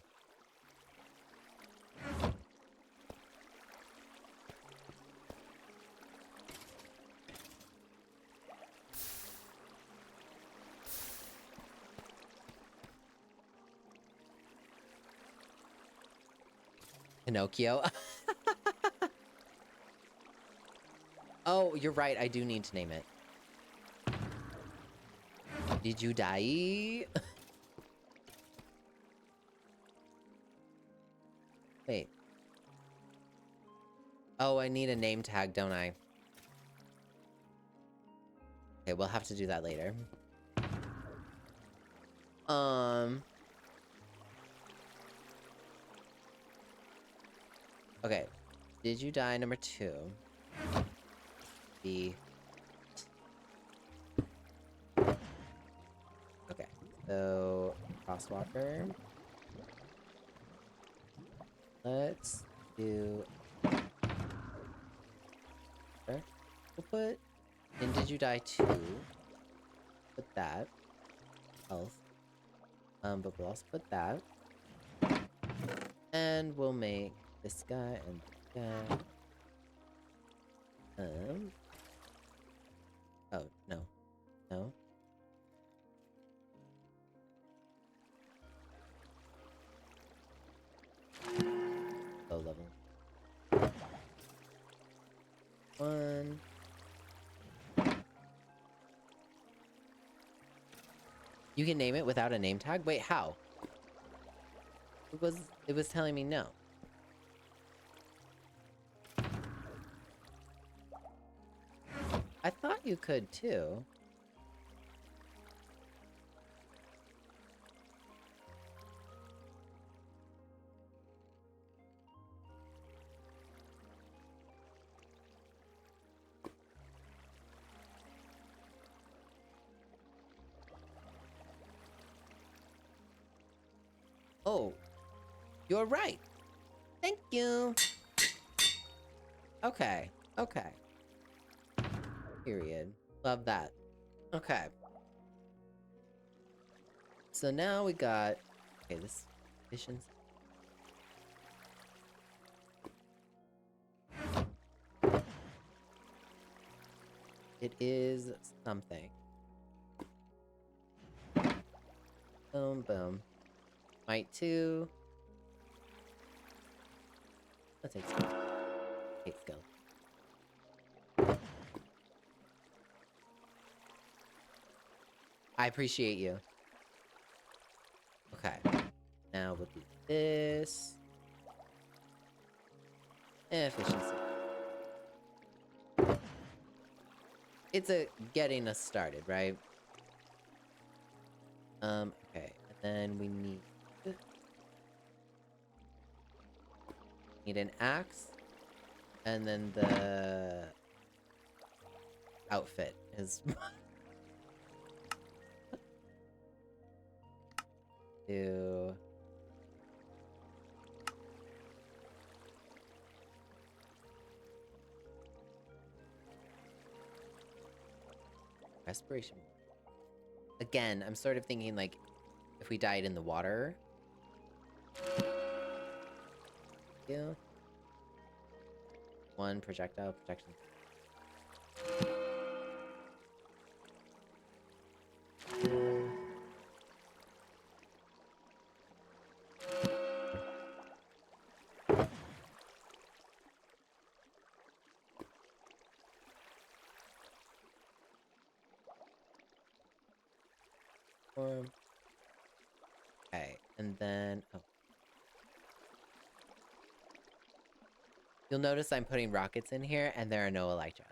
Pinocchio. Oh, you're right. I do need to name it. Did you die? Wait. Oh, I need a name tag, don't I? Okay, we'll have to do that later. Okay. Did you die number 2? B. Okay. So, crosswalker. Let's do... Okay. We'll put... And Did You Die 2? Put that. Health. But we'll also put that. And we'll make this guy and this guy. Oh, no. No. Low level. 1. You can name it without a name tag? Wait, how? It was telling me no. I thought you could too. Oh, you're right. Thank you. Okay. Okay. Period. Love that. Okay. So now we got... Okay, this efficiency. It is something. Boom, boom. Might 2. Let's take skill. Take skill. I appreciate you. Okay. Now we'll do this. Efficiency. It's a getting us started, right? Okay. And then we need an axe. And then the outfit is to respiration. Again, I'm sort of thinking like if we died in the water. Yeah. 1 projectile protection. 2. Okay, and then you'll notice I'm putting rockets in here, and there are no Elytras.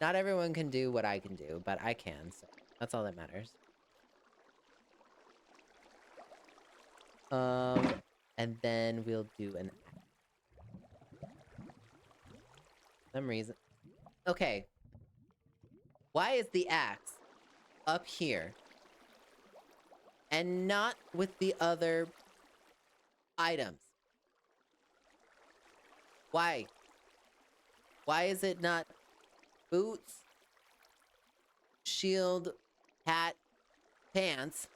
Not everyone can do what I can do, but I can, so that's all that matters. And then we'll do an some reason. Okay. Why is the axe up here and not with the other items? Why? Why is it not boots, shield, hat, pants,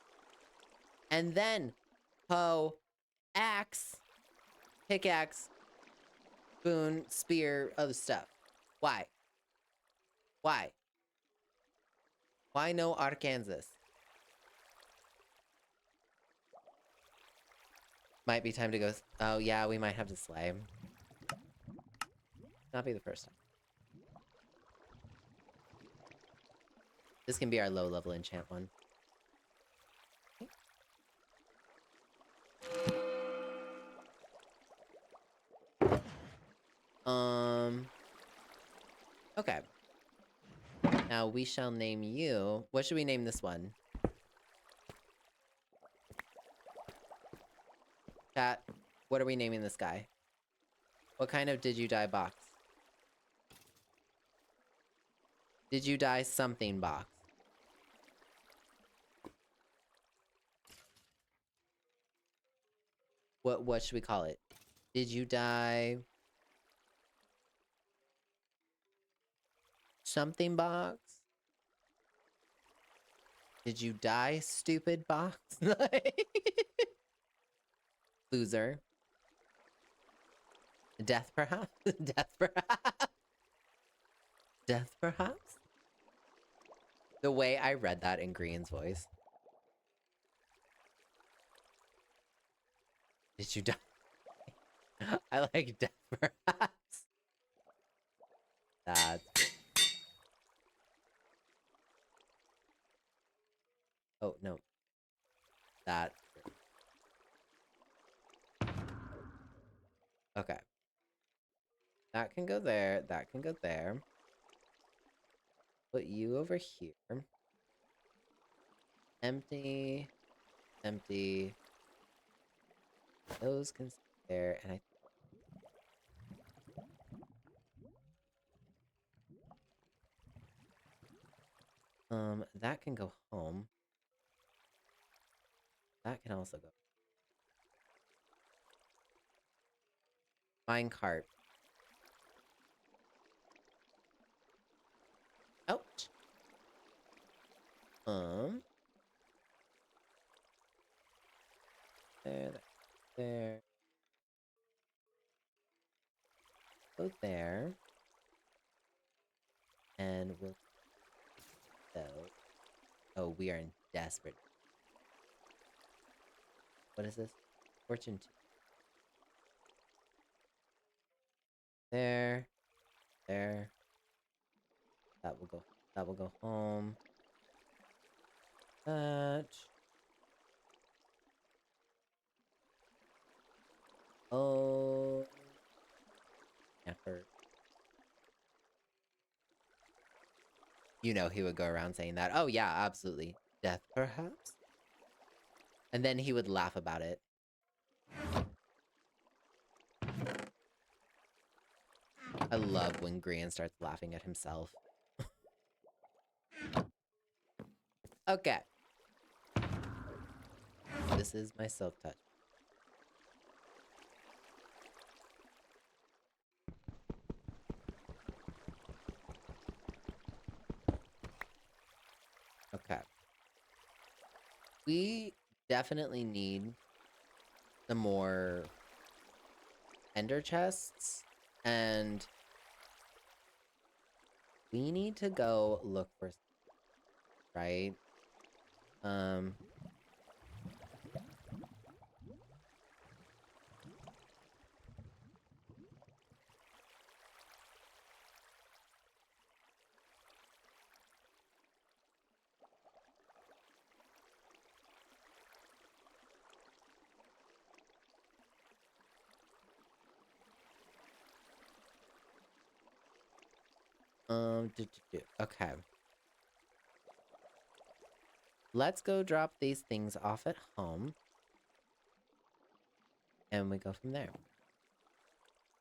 and then hoe, axe, pickaxe, spoon, spear, other stuff? Why? Why? Why no Arkansas? Might be time to go. Oh, yeah, we might have to slay. Not be the first time. This can be our low-level enchant one. Okay. Now we shall name you... What should we name this one? Chat, what are we naming this guy? What kind of did you die box? Did you die something box? What should we call it? Did you die... something box? Did you die, stupid box? Loser. Death, perhaps? Death, perhaps? Death, perhaps? The way I read that in Green's voice. Did you die? I like death, perhaps. That's weird. Oh, no. That's weird. Okay. That can go there. That can go there. Put you over here. Empty. Empty. Those can stay there. And that can go home. That can also go. Minecart. Ouch. There, there. Go there. And we'll go. Oh, we are in desperate. What is this? Fortune 2. There. There. That will go. That will go home. That. Oh. Effort. You know he would go around saying that. Oh, yeah, absolutely. Death, perhaps? And then he would laugh about it. I love when Grian starts laughing at himself. Okay. This is my self-touch. Okay. We definitely need some more ender chests, and we need to go look for, right? Okay. Let's go drop these things off at home. And we go from there.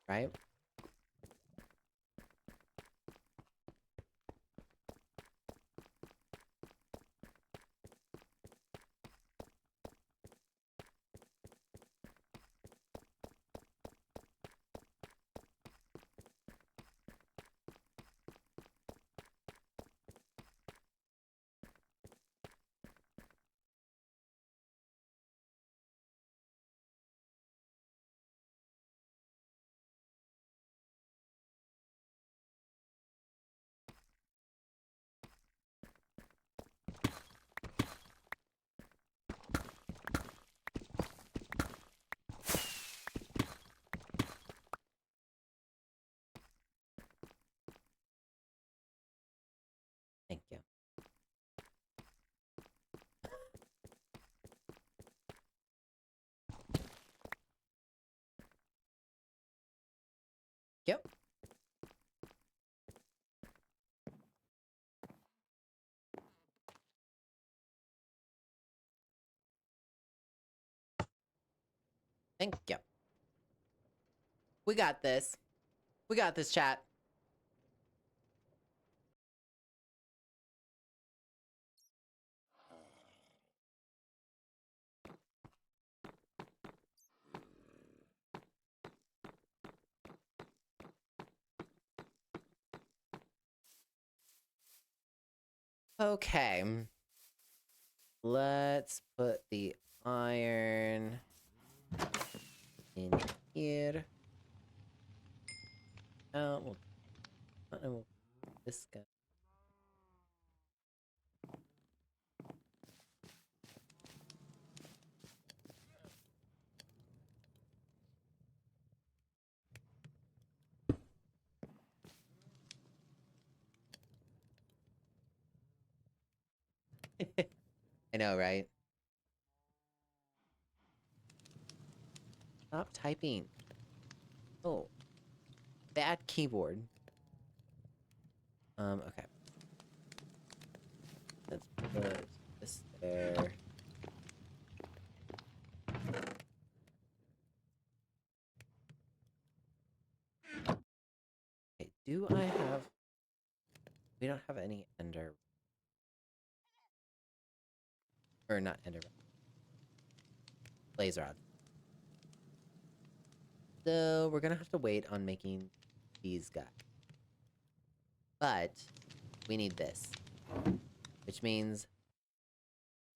Right? Thank you. Yep. Thank you. We got this. We got this, chat. Okay. Let's put the iron in here. We'll this guy. I know, right? Stop typing. Oh. Bad keyboard. Okay. Let's put this there. Okay, do I have... We don't have any ender... Or not ender... Blaze rod. So, we're gonna have to wait on making these guys. But, we need this. Which means...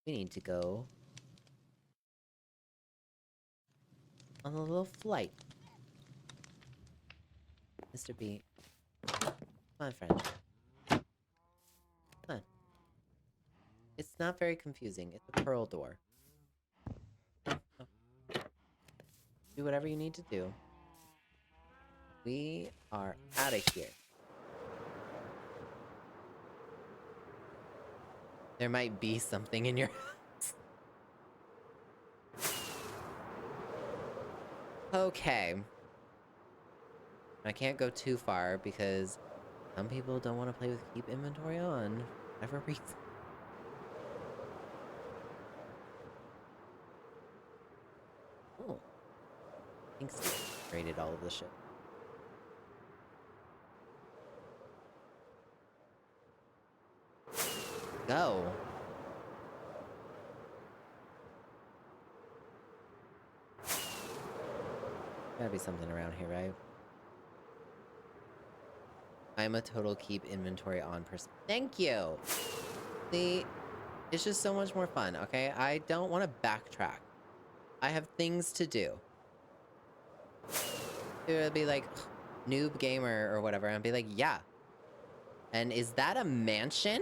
We need to go... on a little flight. Mr. B. Come on, friend. Come on. It's not very confusing. It's a pearl door. Do whatever you need to do. We are out of here. There might be something in your house. Okay. I can't go too far because some people don't want to play with keep inventory on for whatever reason. Oh. I think Steve raided all of the shit. Go. Gotta be something around here, right? I'm a total keep inventory on person. Thank you! See, it's just so much more fun, okay? I don't want to backtrack. I have things to do. It would be like, noob gamer or whatever, and I'd be like, yeah. And is that a mansion?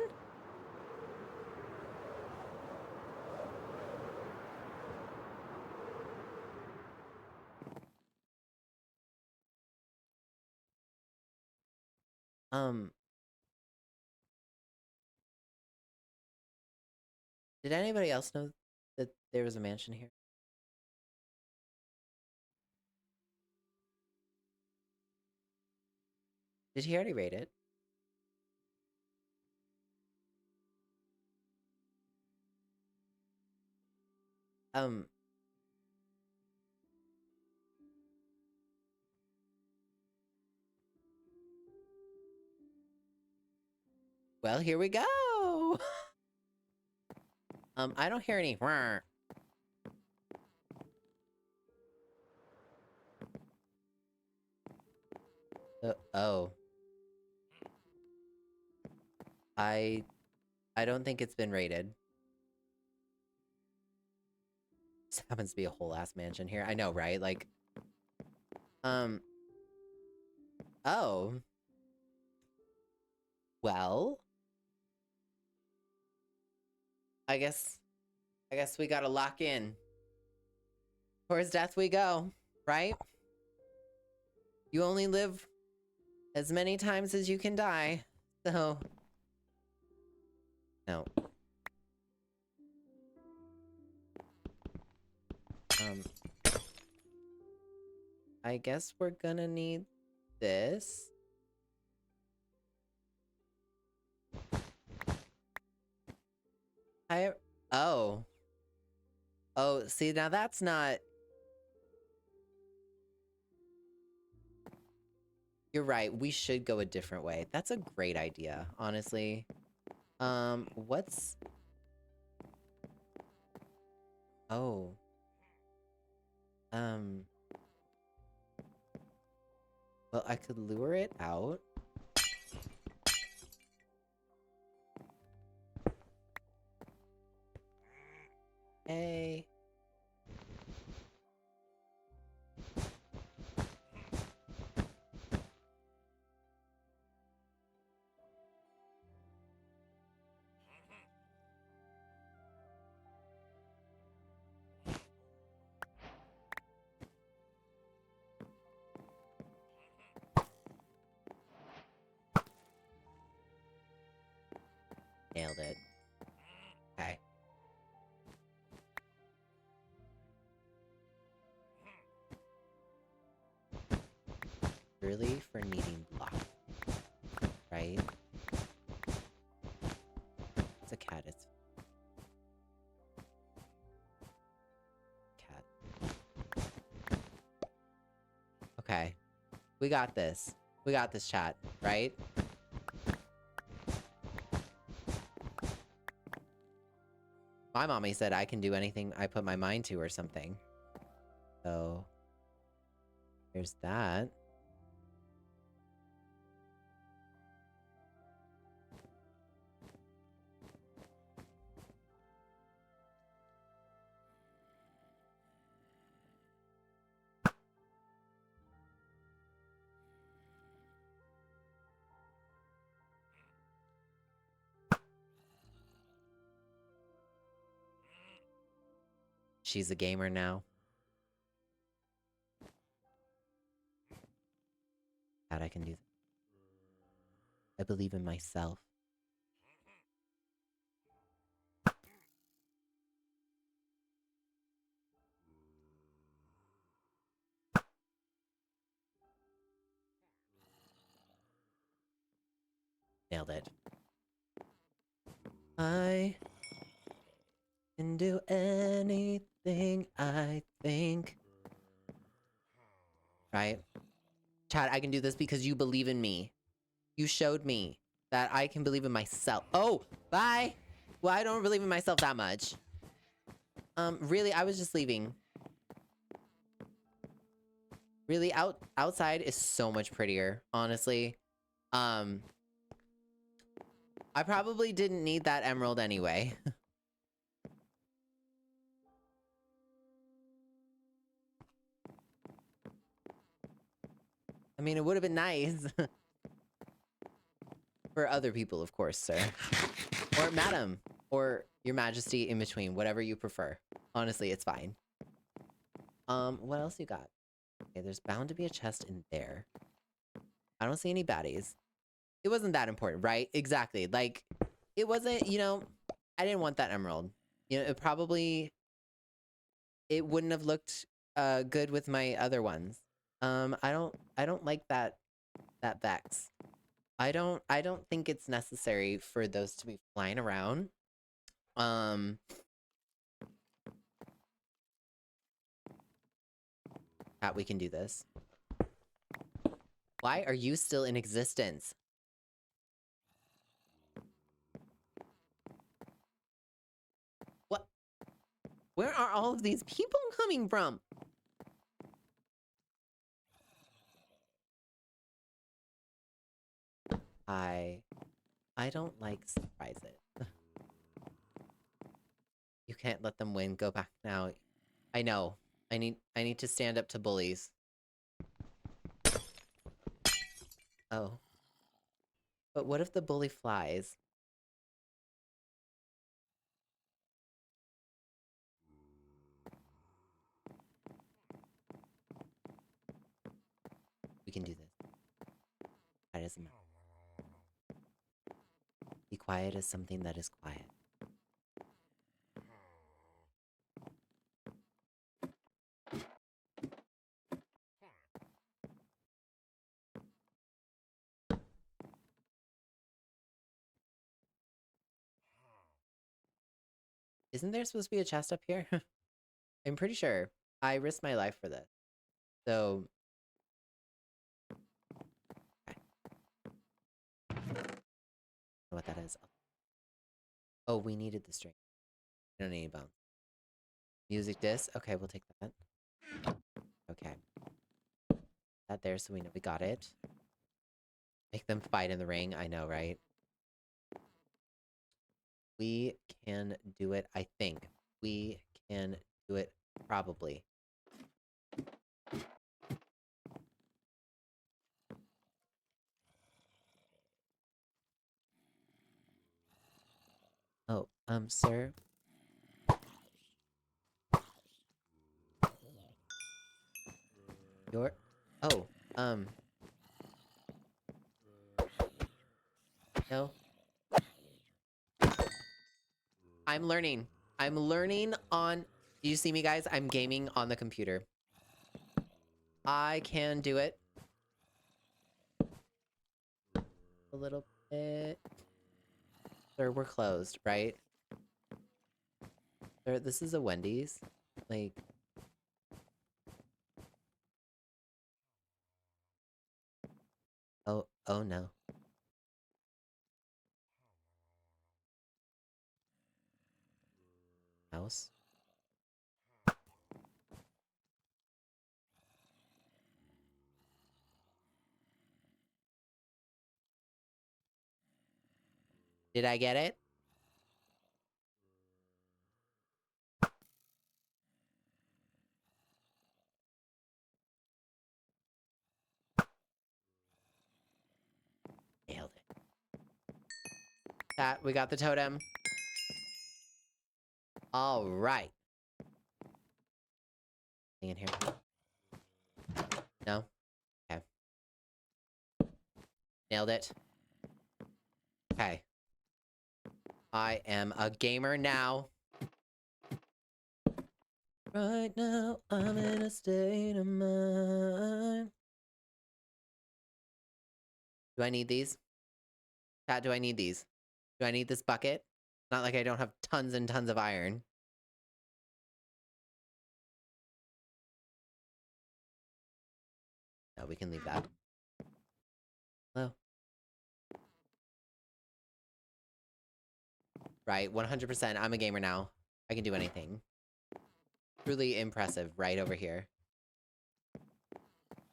Did anybody else know that there was a mansion here? Did he already rate it? Well, here we go! I don't hear any... oh. I don't think it's been rated. This happens to be a whole ass mansion here. I know, right? Like, oh. Well. I guess we gotta lock in. Towards death we go, right? You only live as many times as you can die, so... No. I guess we're gonna need this. Oh. Oh, see, now that's not... You're right, we should go a different way. That's a great idea, honestly. What's... Oh. Well, I could lure it out. Nailed it. Okay. Really for needing block. Right? It's a cat. It's cat. Okay. We got this. We got this, chat. Right? My mommy said I can do anything I put my mind to or something. So, there's that. She's a gamer now. That I can do. I believe in myself. Nailed it. I can do anything I think. Right? Chad, I can do this because you believe in me. You showed me that I can believe in myself. Oh, bye! Well, I don't believe in myself that much. Really, I was just leaving. Really, outside is so much prettier, honestly. I probably didn't need that emerald anyway. I mean, it would have been nice. For other people, of course, sir. Or madam. Or your majesty in between. Whatever you prefer. Honestly, it's fine. What else you got? Okay, there's bound to be a chest in there. I don't see any baddies. It wasn't that important, right? Exactly. Like, it wasn't, you know, I didn't want that emerald. You know, it wouldn't have looked good with my other ones. I don't like that Vex. I don't think it's necessary for those to be flying around. Pat, we can do this. Why are you still in existence? What? Where are all of these people coming from? I don't like surprises. You can't let them win. Go back now. I know. I need to stand up to bullies. Oh. But what if the bully flies? We can do this. That doesn't matter. Be quiet as something that is quiet. Isn't there supposed to be a chest up here? I'm pretty sure. I risked my life for this. So... Okay. I don't know what that is. Oh, we needed the string. We don't need any bones. Music disc? Okay, we'll take that. Okay. That there so we know we got it. Make them fight in the ring. I know, right? We can do it, I think. We can do it, probably. Oh, sir? You're... Oh, no? I'm learning. I'm learning on... You see me, guys? I'm gaming on the computer. I can do it. A little bit. Sir, we're closed, right? Sir, this is a Wendy's. Like... Oh no. House? Did I get it? Nailed it. Chat, we got the totem. All right. In here. No? Okay. Nailed it. Okay. I am a gamer now. Right now, I'm in a state of mind. Do I need these? Chat, do I need these? Do I need this bucket? Not like I don't have tons and tons of iron. No, we can leave that. Hello? Right, 100%. I'm a gamer now. I can do anything. Truly impressive right over here.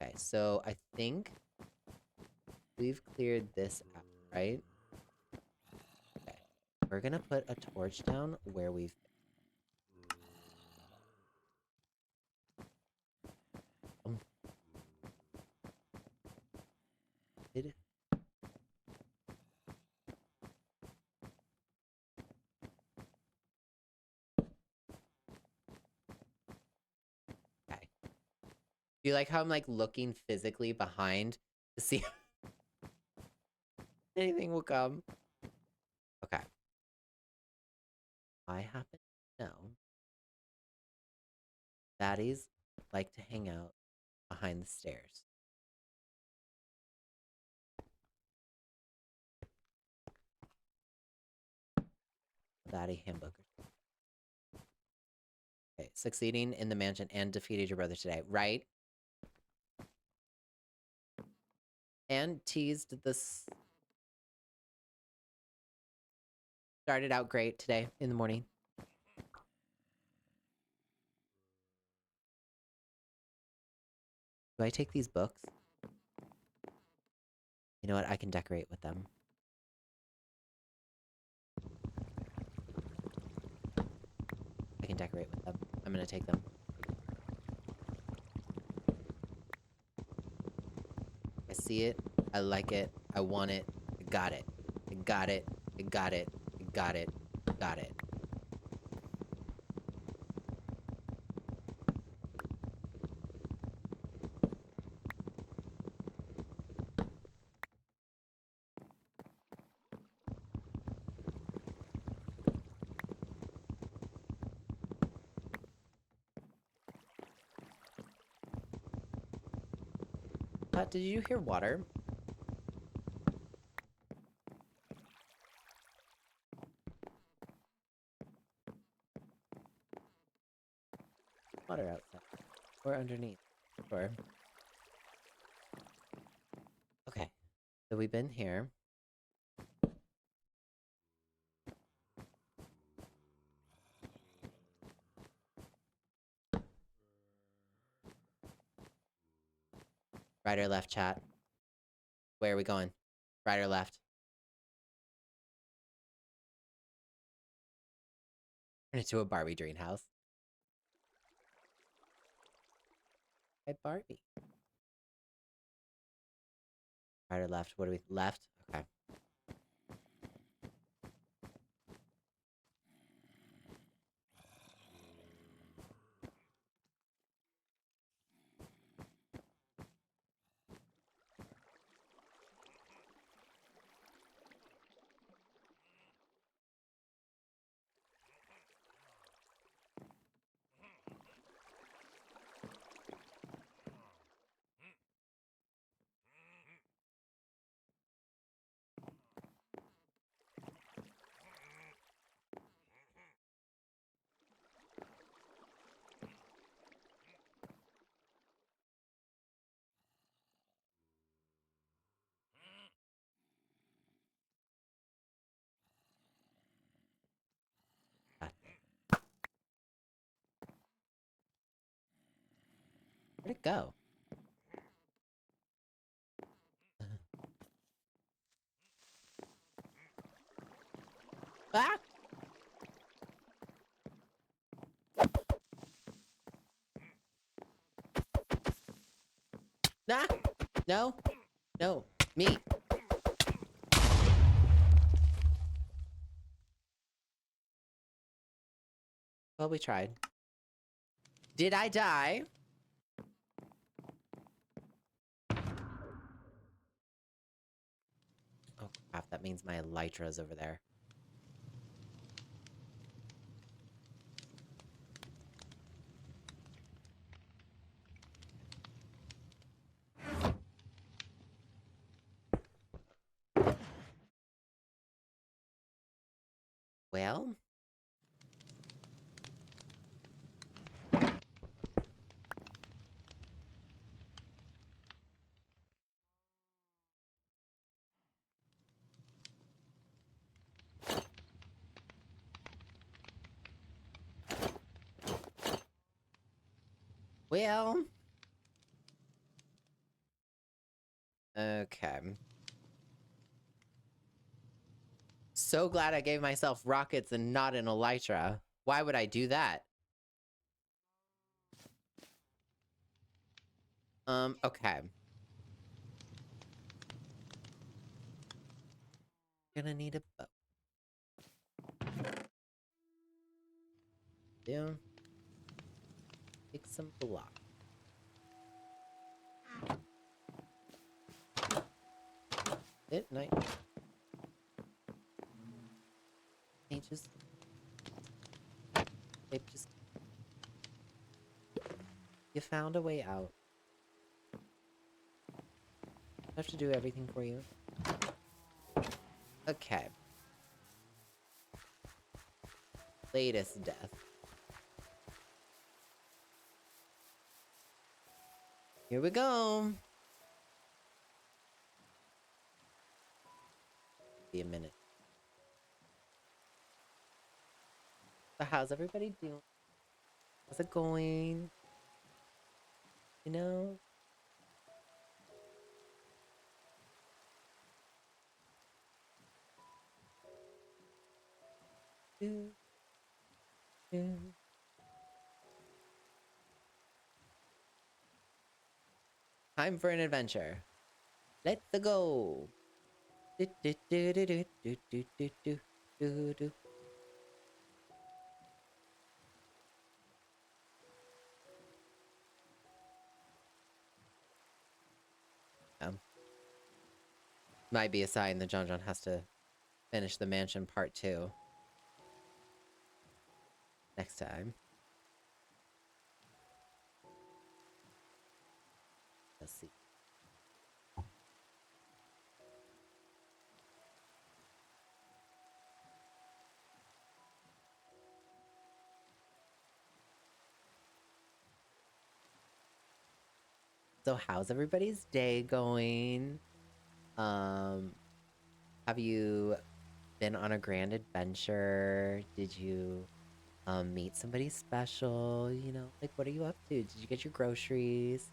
Okay, so I think we've cleared this out, right? Okay. We're gonna put a torch down where we've... Did... Okay. Do you like how I'm like looking physically behind to see if anything will come? Okay. I happen to know baddies like to hang out behind the stairs. Baddie hamburger. Okay, succeeding in the mansion and defeated your brother today, right? And teased this... Started out great today in the morning. Do I take these books? You know what? I can decorate with them. I can decorate with them. I'm gonna take them. I see it. I like it. I want it. I got it. I got it. I got it. I got it. Got it. Did you hear water? Water outside. Or underneath. Or... Okay. So we've been here. Right or left, chat? Where are we going? Right or left? Turn it to a Barbie dream house. Hey, Barbie. Right or left? What do we... Left? Okay. Where'd it go? Ah! Nah! No! No! Me! Well, we tried. Did I die? Oh crap, that means my elytra's over there. Well... Well... Okay. So glad I gave myself rockets and not an elytra. Why would I do that? Okay. Gonna need a bow. Yeah. Take some block. It night. They just... You found a way out. I have to do everything for you. Okay. Latest death. Here we go. Be a minute. So how's everybody doing? How's it going? You know? Do, do. Time for an adventure. Let's go. Do, do, do, do, do, do, do, do, do, do, do. Might be a sign that John has to finish the mansion part 2 next time. Let's see. So how's everybody's day going? Have you been on a grand adventure? Did you meet somebody special? You know, like what are you up to? Did you get your groceries?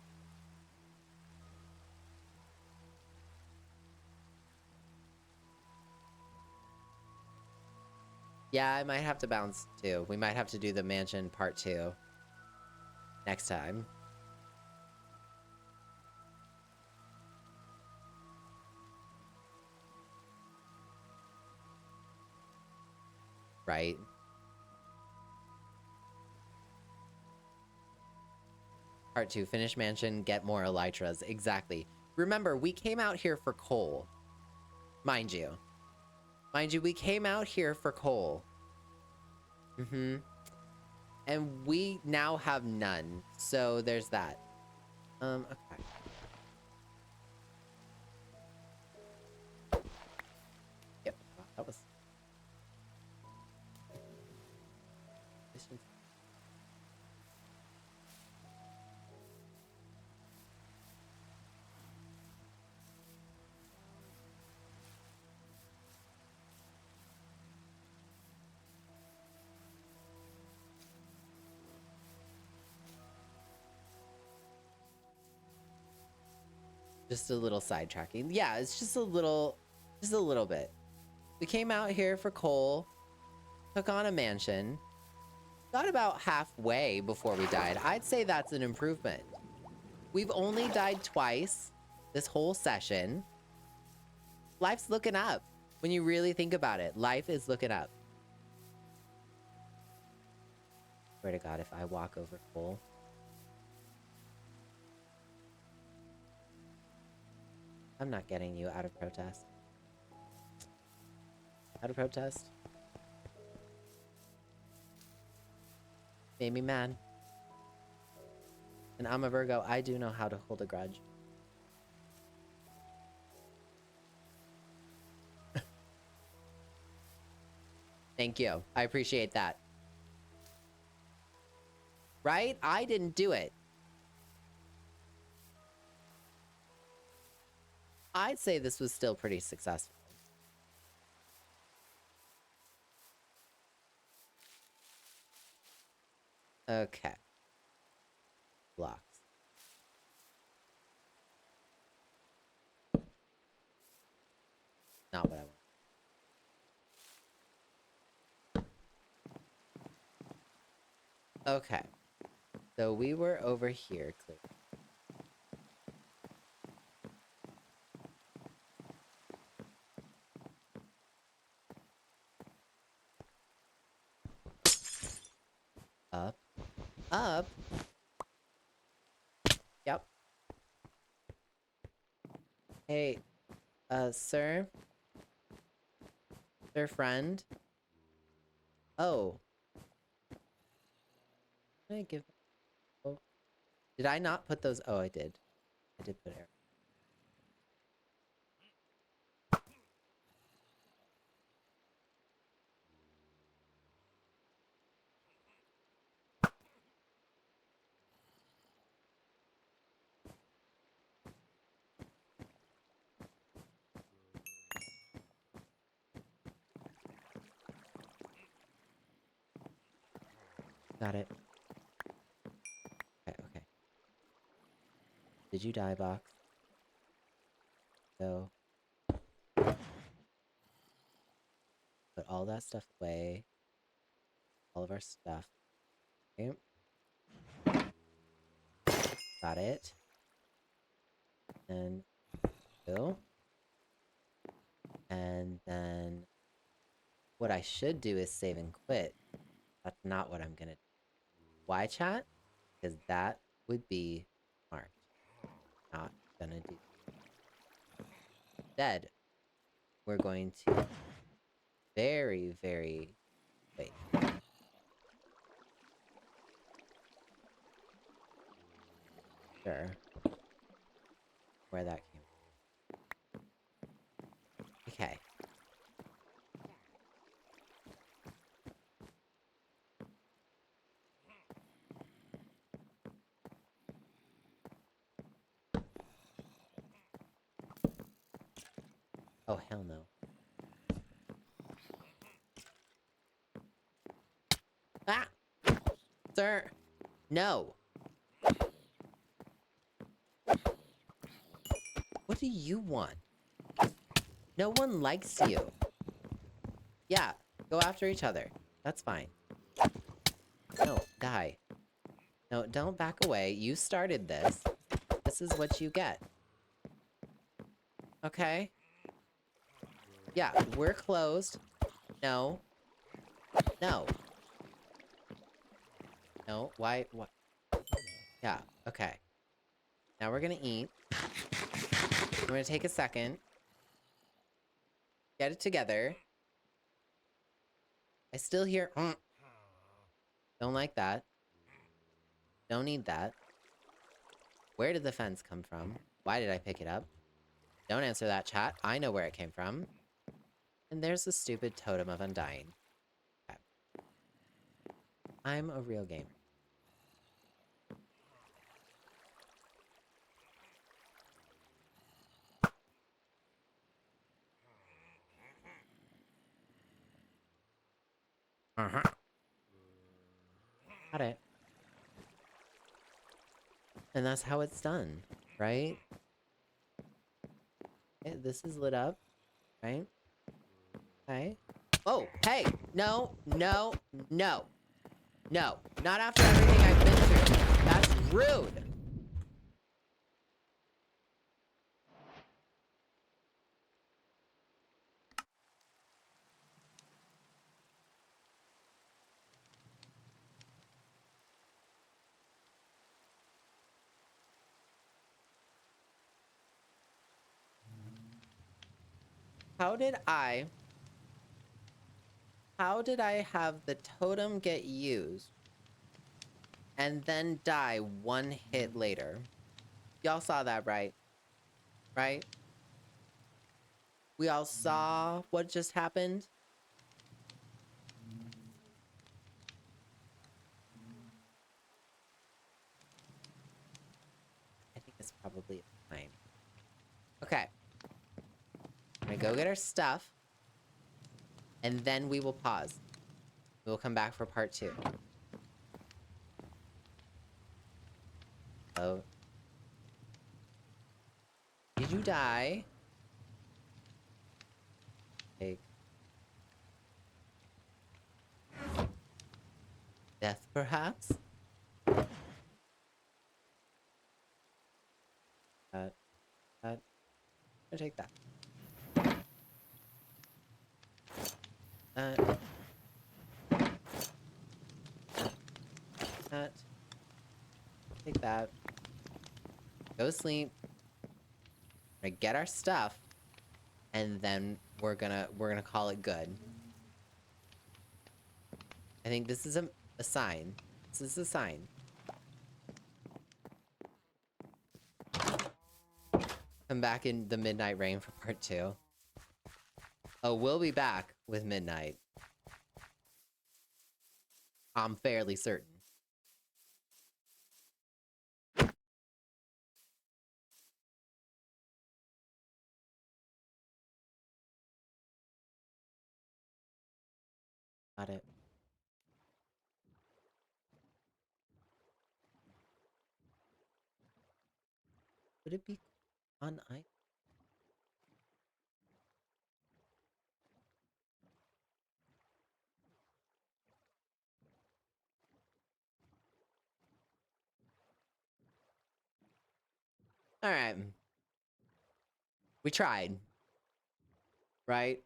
Yeah, I might have to bounce too. We might have to do the mansion part 2 next time. Right? Part 2, finish mansion, get more elytras. Exactly. Remember, we came out here for coal. Mind you. Mind you, we came out here for coal. Mm-hmm. And we now have none. So there's that. Okay. Yep. Wow, that was... Just a little sidetracking. Yeah, it's just a little bit. We came out here for coal, took on a mansion, got about halfway before we died. I'd say that's an improvement. We've only died twice this whole session. Life's looking up. When you really think about it, life is looking up. Swear to God, if I walk over coal. I'm not getting you out of protest. Out of protest? Made me mad. And I'm a Virgo. I do know how to hold a grudge. Thank you. I appreciate that. Right? I didn't do it. I'd say this was still pretty successful. Okay. Blocks. Not what I want. Okay. So we were over here, clearly. Up. Up. Yep. Hey, sir? Sir friend? Oh. Did I give... Oh. Did I not put those... Oh, I did. I did put air. Got it. Okay, okay. Did you die, box? So... Put all that stuff away. All of our stuff. Okay. Got it. And... Go. And then... What I should do is save and quit. That's not what I'm gonna do. Why, chat? Because that would be smart. Not gonna do. Instead, we're going to very, very... Wait. Sure. Where that came from. Okay. Oh, hell no. Ah! Sir! No! What do you want? No one likes you. Yeah, go after each other. That's fine. No, die. No, don't back away. You started this. This is what you get. Okay? Yeah, we're closed. No. No. No, why? What? Yeah, okay. Now we're gonna eat. I'm gonna take a second. Get it together. I still hear... Don't like that. Don't need that. Where did the fence come from? Why did I pick it up? Don't answer that, chat. I know where it came from. And there's the stupid totem of undying. Okay. I'm a real gamer. Uh-huh. Got it. And that's how it's done, right? Okay, this is lit up, right? Okay. Oh, hey! No, no, no. No. Not after everything I've been through. That's rude! How did I have the totem get used and then die one hit later? Y'all saw that, right? Right? We all saw what just happened? I think it's probably time. Okay. I'm gonna go get our stuff, and then we will pause. We'll come back for part 2. Oh. Did you die? Like, death, perhaps? I'm gonna take that. That. Take that. Go sleep. We're gonna get our stuff, and then we're gonna call it good. I think this is a sign. This is a sign. Come back in the midnight rain for part 2. Oh, we'll be back with midnight. I'm fairly certain. Got it. Would it be on ice? All right. We tried. Right?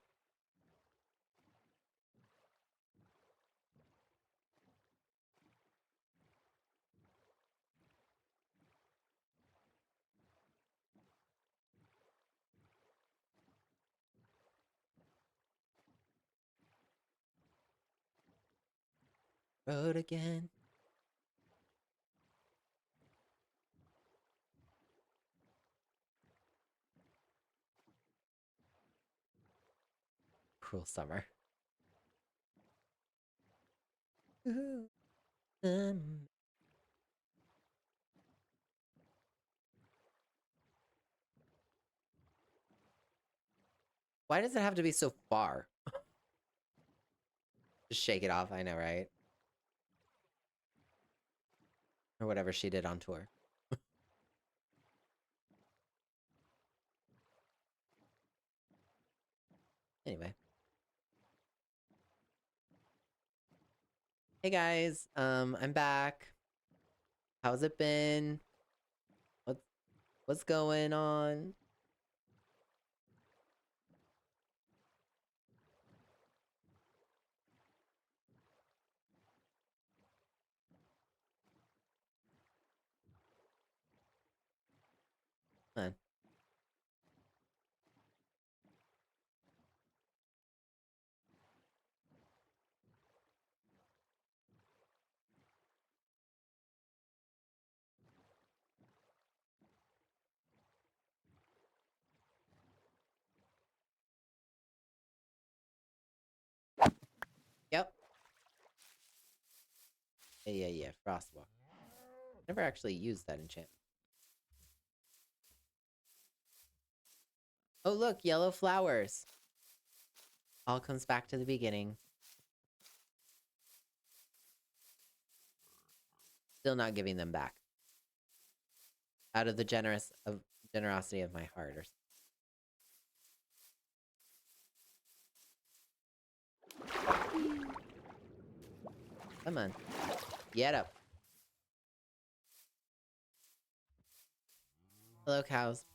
Road again. Cruel summer. Why does it have to be so far? Just shake it off, I know, right? Or whatever she did on tour. Anyway. Hey guys, I'm back. How's it been? What's going on? Huh. Yep. Yeah. Frostwalk. Never actually used that enchantment. Oh, look, yellow flowers. All comes back to the beginning. Still not giving them back. Out of the generosity of my heart or something. Come on. Get up. Hello, cows.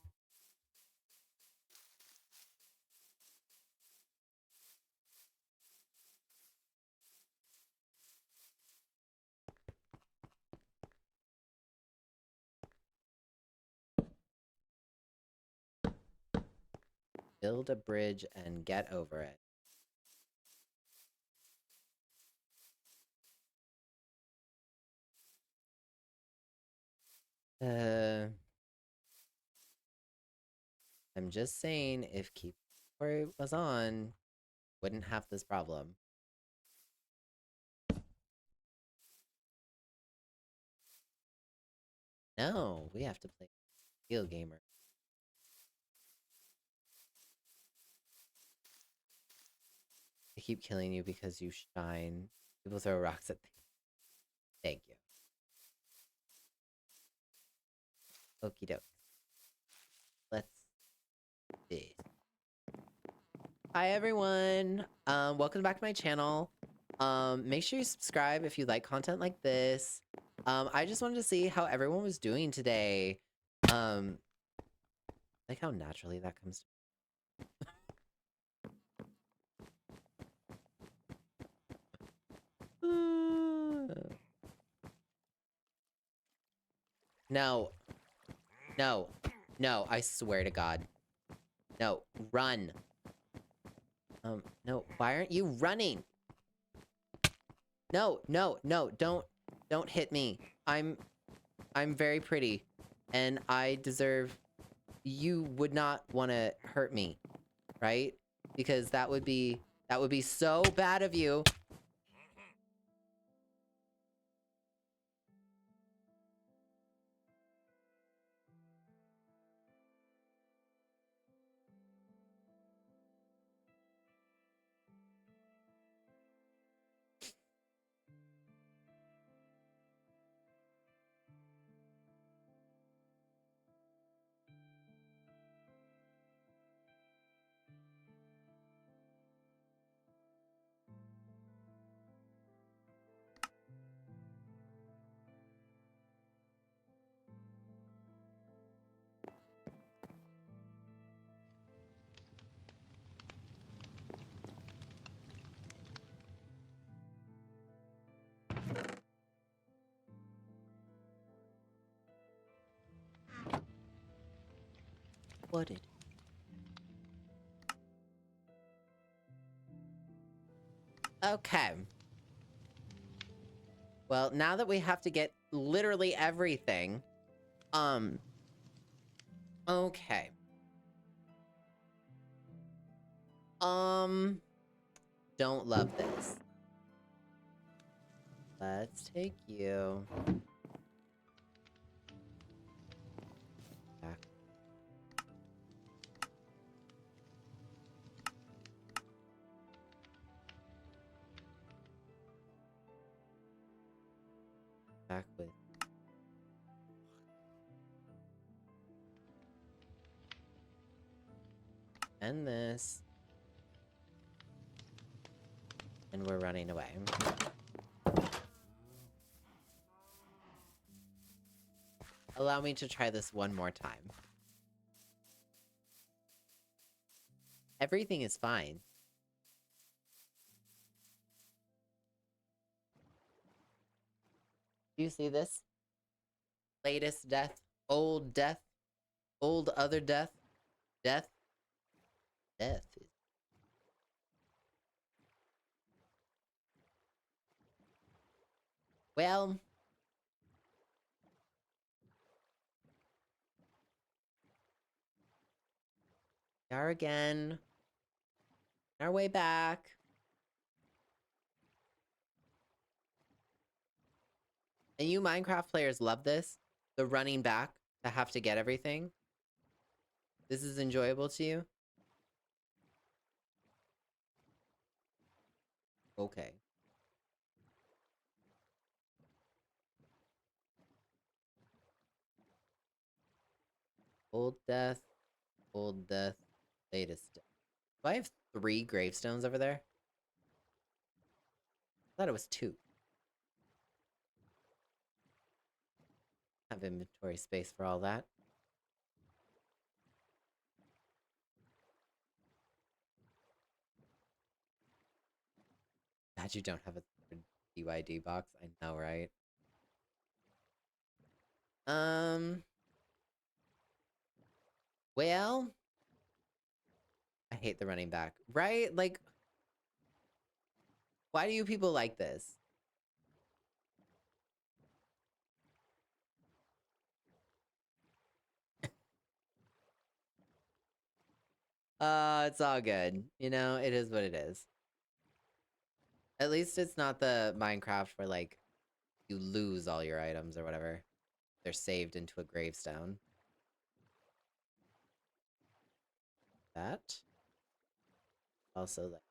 Build a bridge and get over it. I'm just saying, if Keep Story was on, wouldn't have this problem. No, we have to play Real Gamer. I keep killing you because you shine. People throw rocks at things. Thank you. Okie doke. Let's see. Hi everyone. Welcome back to my channel. Make sure you subscribe if you like content like this. I just wanted to see how everyone was doing today. Like how naturally that comes to No. No. No, I swear to God. No, run. No, why aren't you running? No, no, no, don't hit me. I'm very pretty, and I deserve... You would not want to hurt me, right? Because that would be so bad of you. What did... Okay. Well, now that we have to get literally everything, okay. Don't love this. Let's take you back. Back with... And this. And we're running away. Allow me to try this one more time. Everything is fine. Do you see this? Latest death, old death, old other death, death, death. Well, we are again. Our way back. And you Minecraft players love this? The running back to have to get everything? This is enjoyable to you? Okay. Old death, latest death. Do I have 3 gravestones over there? thought it was 2. Have inventory space for all that. God, you don't have a third BYD box. I know, right? Well, I hate the running back. Right? Like, why do you people like this? It's all good. You know, it is what it is. At least it's not the Minecraft where, like, you lose all your items or whatever. They're saved into a gravestone. That. Also, like,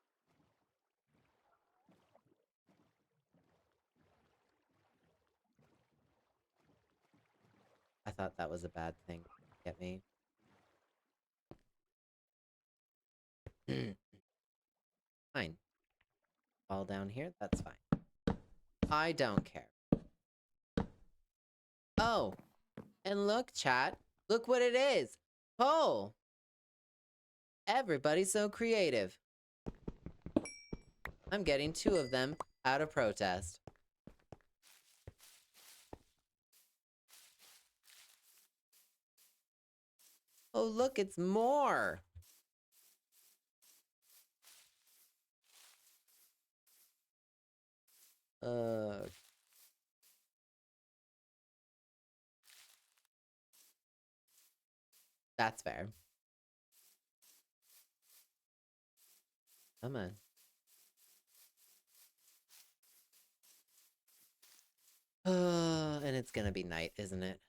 I thought that was a bad thing. Get me? Fine. Fall down here? That's fine. I don't care. Oh! And look, chat. Look what it is! Oh! Everybody's so creative. I'm getting 2 of them out of protest. Oh, look, it's more! That's fair. Come on. And it's gonna be night, isn't it?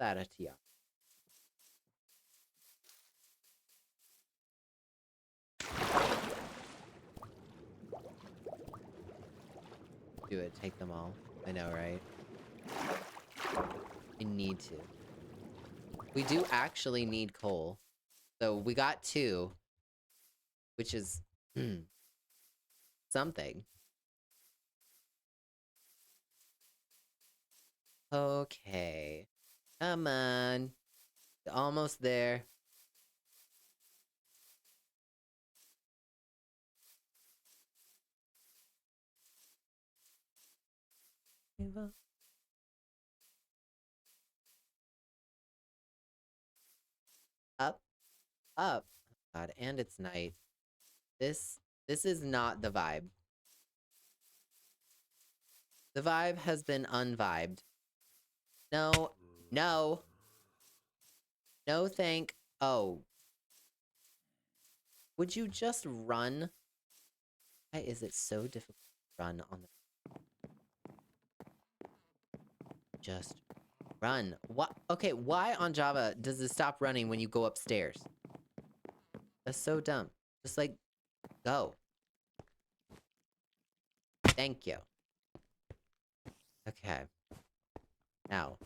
Saratia. Do it, take them all. I know, right? I need to. We do actually need coal. So we got 2. Which is... something. Okay. Come on. Almost there. Up. Up. God, and it's night. This is not the vibe. The vibe has been unvibed. No. No. No thank... Oh. Would you just run? Why is it so difficult to run on the... Just run. What? Okay, why on Java does it stop running when you go upstairs? That's so dumb. Just, like, go. Thank you. Okay. Now.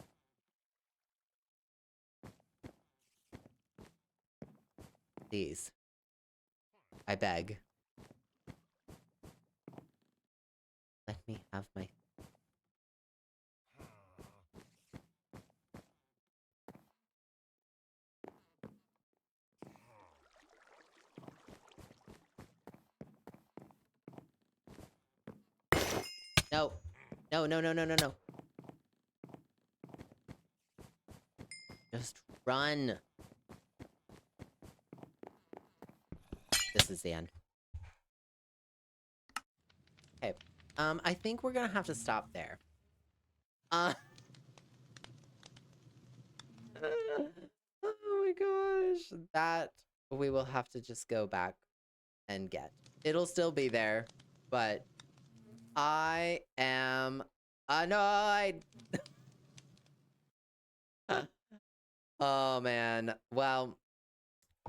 Please. I beg. Let me have my... No. No, no, no, no, no, no. Just run. This is the end. Okay. I think we're gonna have to stop there. Oh my gosh. That we will have to just go back and get. It'll still be there, but I am annoyed. Oh man. Well,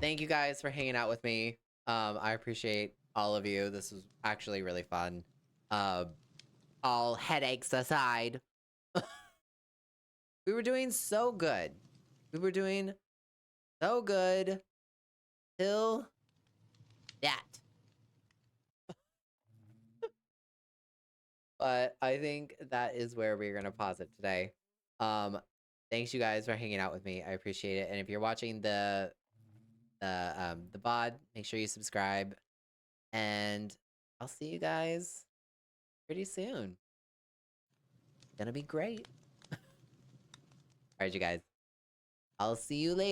thank you guys for hanging out with me. I appreciate all of you. This was actually really fun. All headaches aside. We were doing so good. We were doing so good till that. But I think that is where we're gonna pause it today. Um, thanks you guys for hanging out with me. I appreciate it. And if you're watching the VOD, make sure you subscribe. And I'll see you guys pretty soon. Gonna be great. All right, you guys. I'll see you later.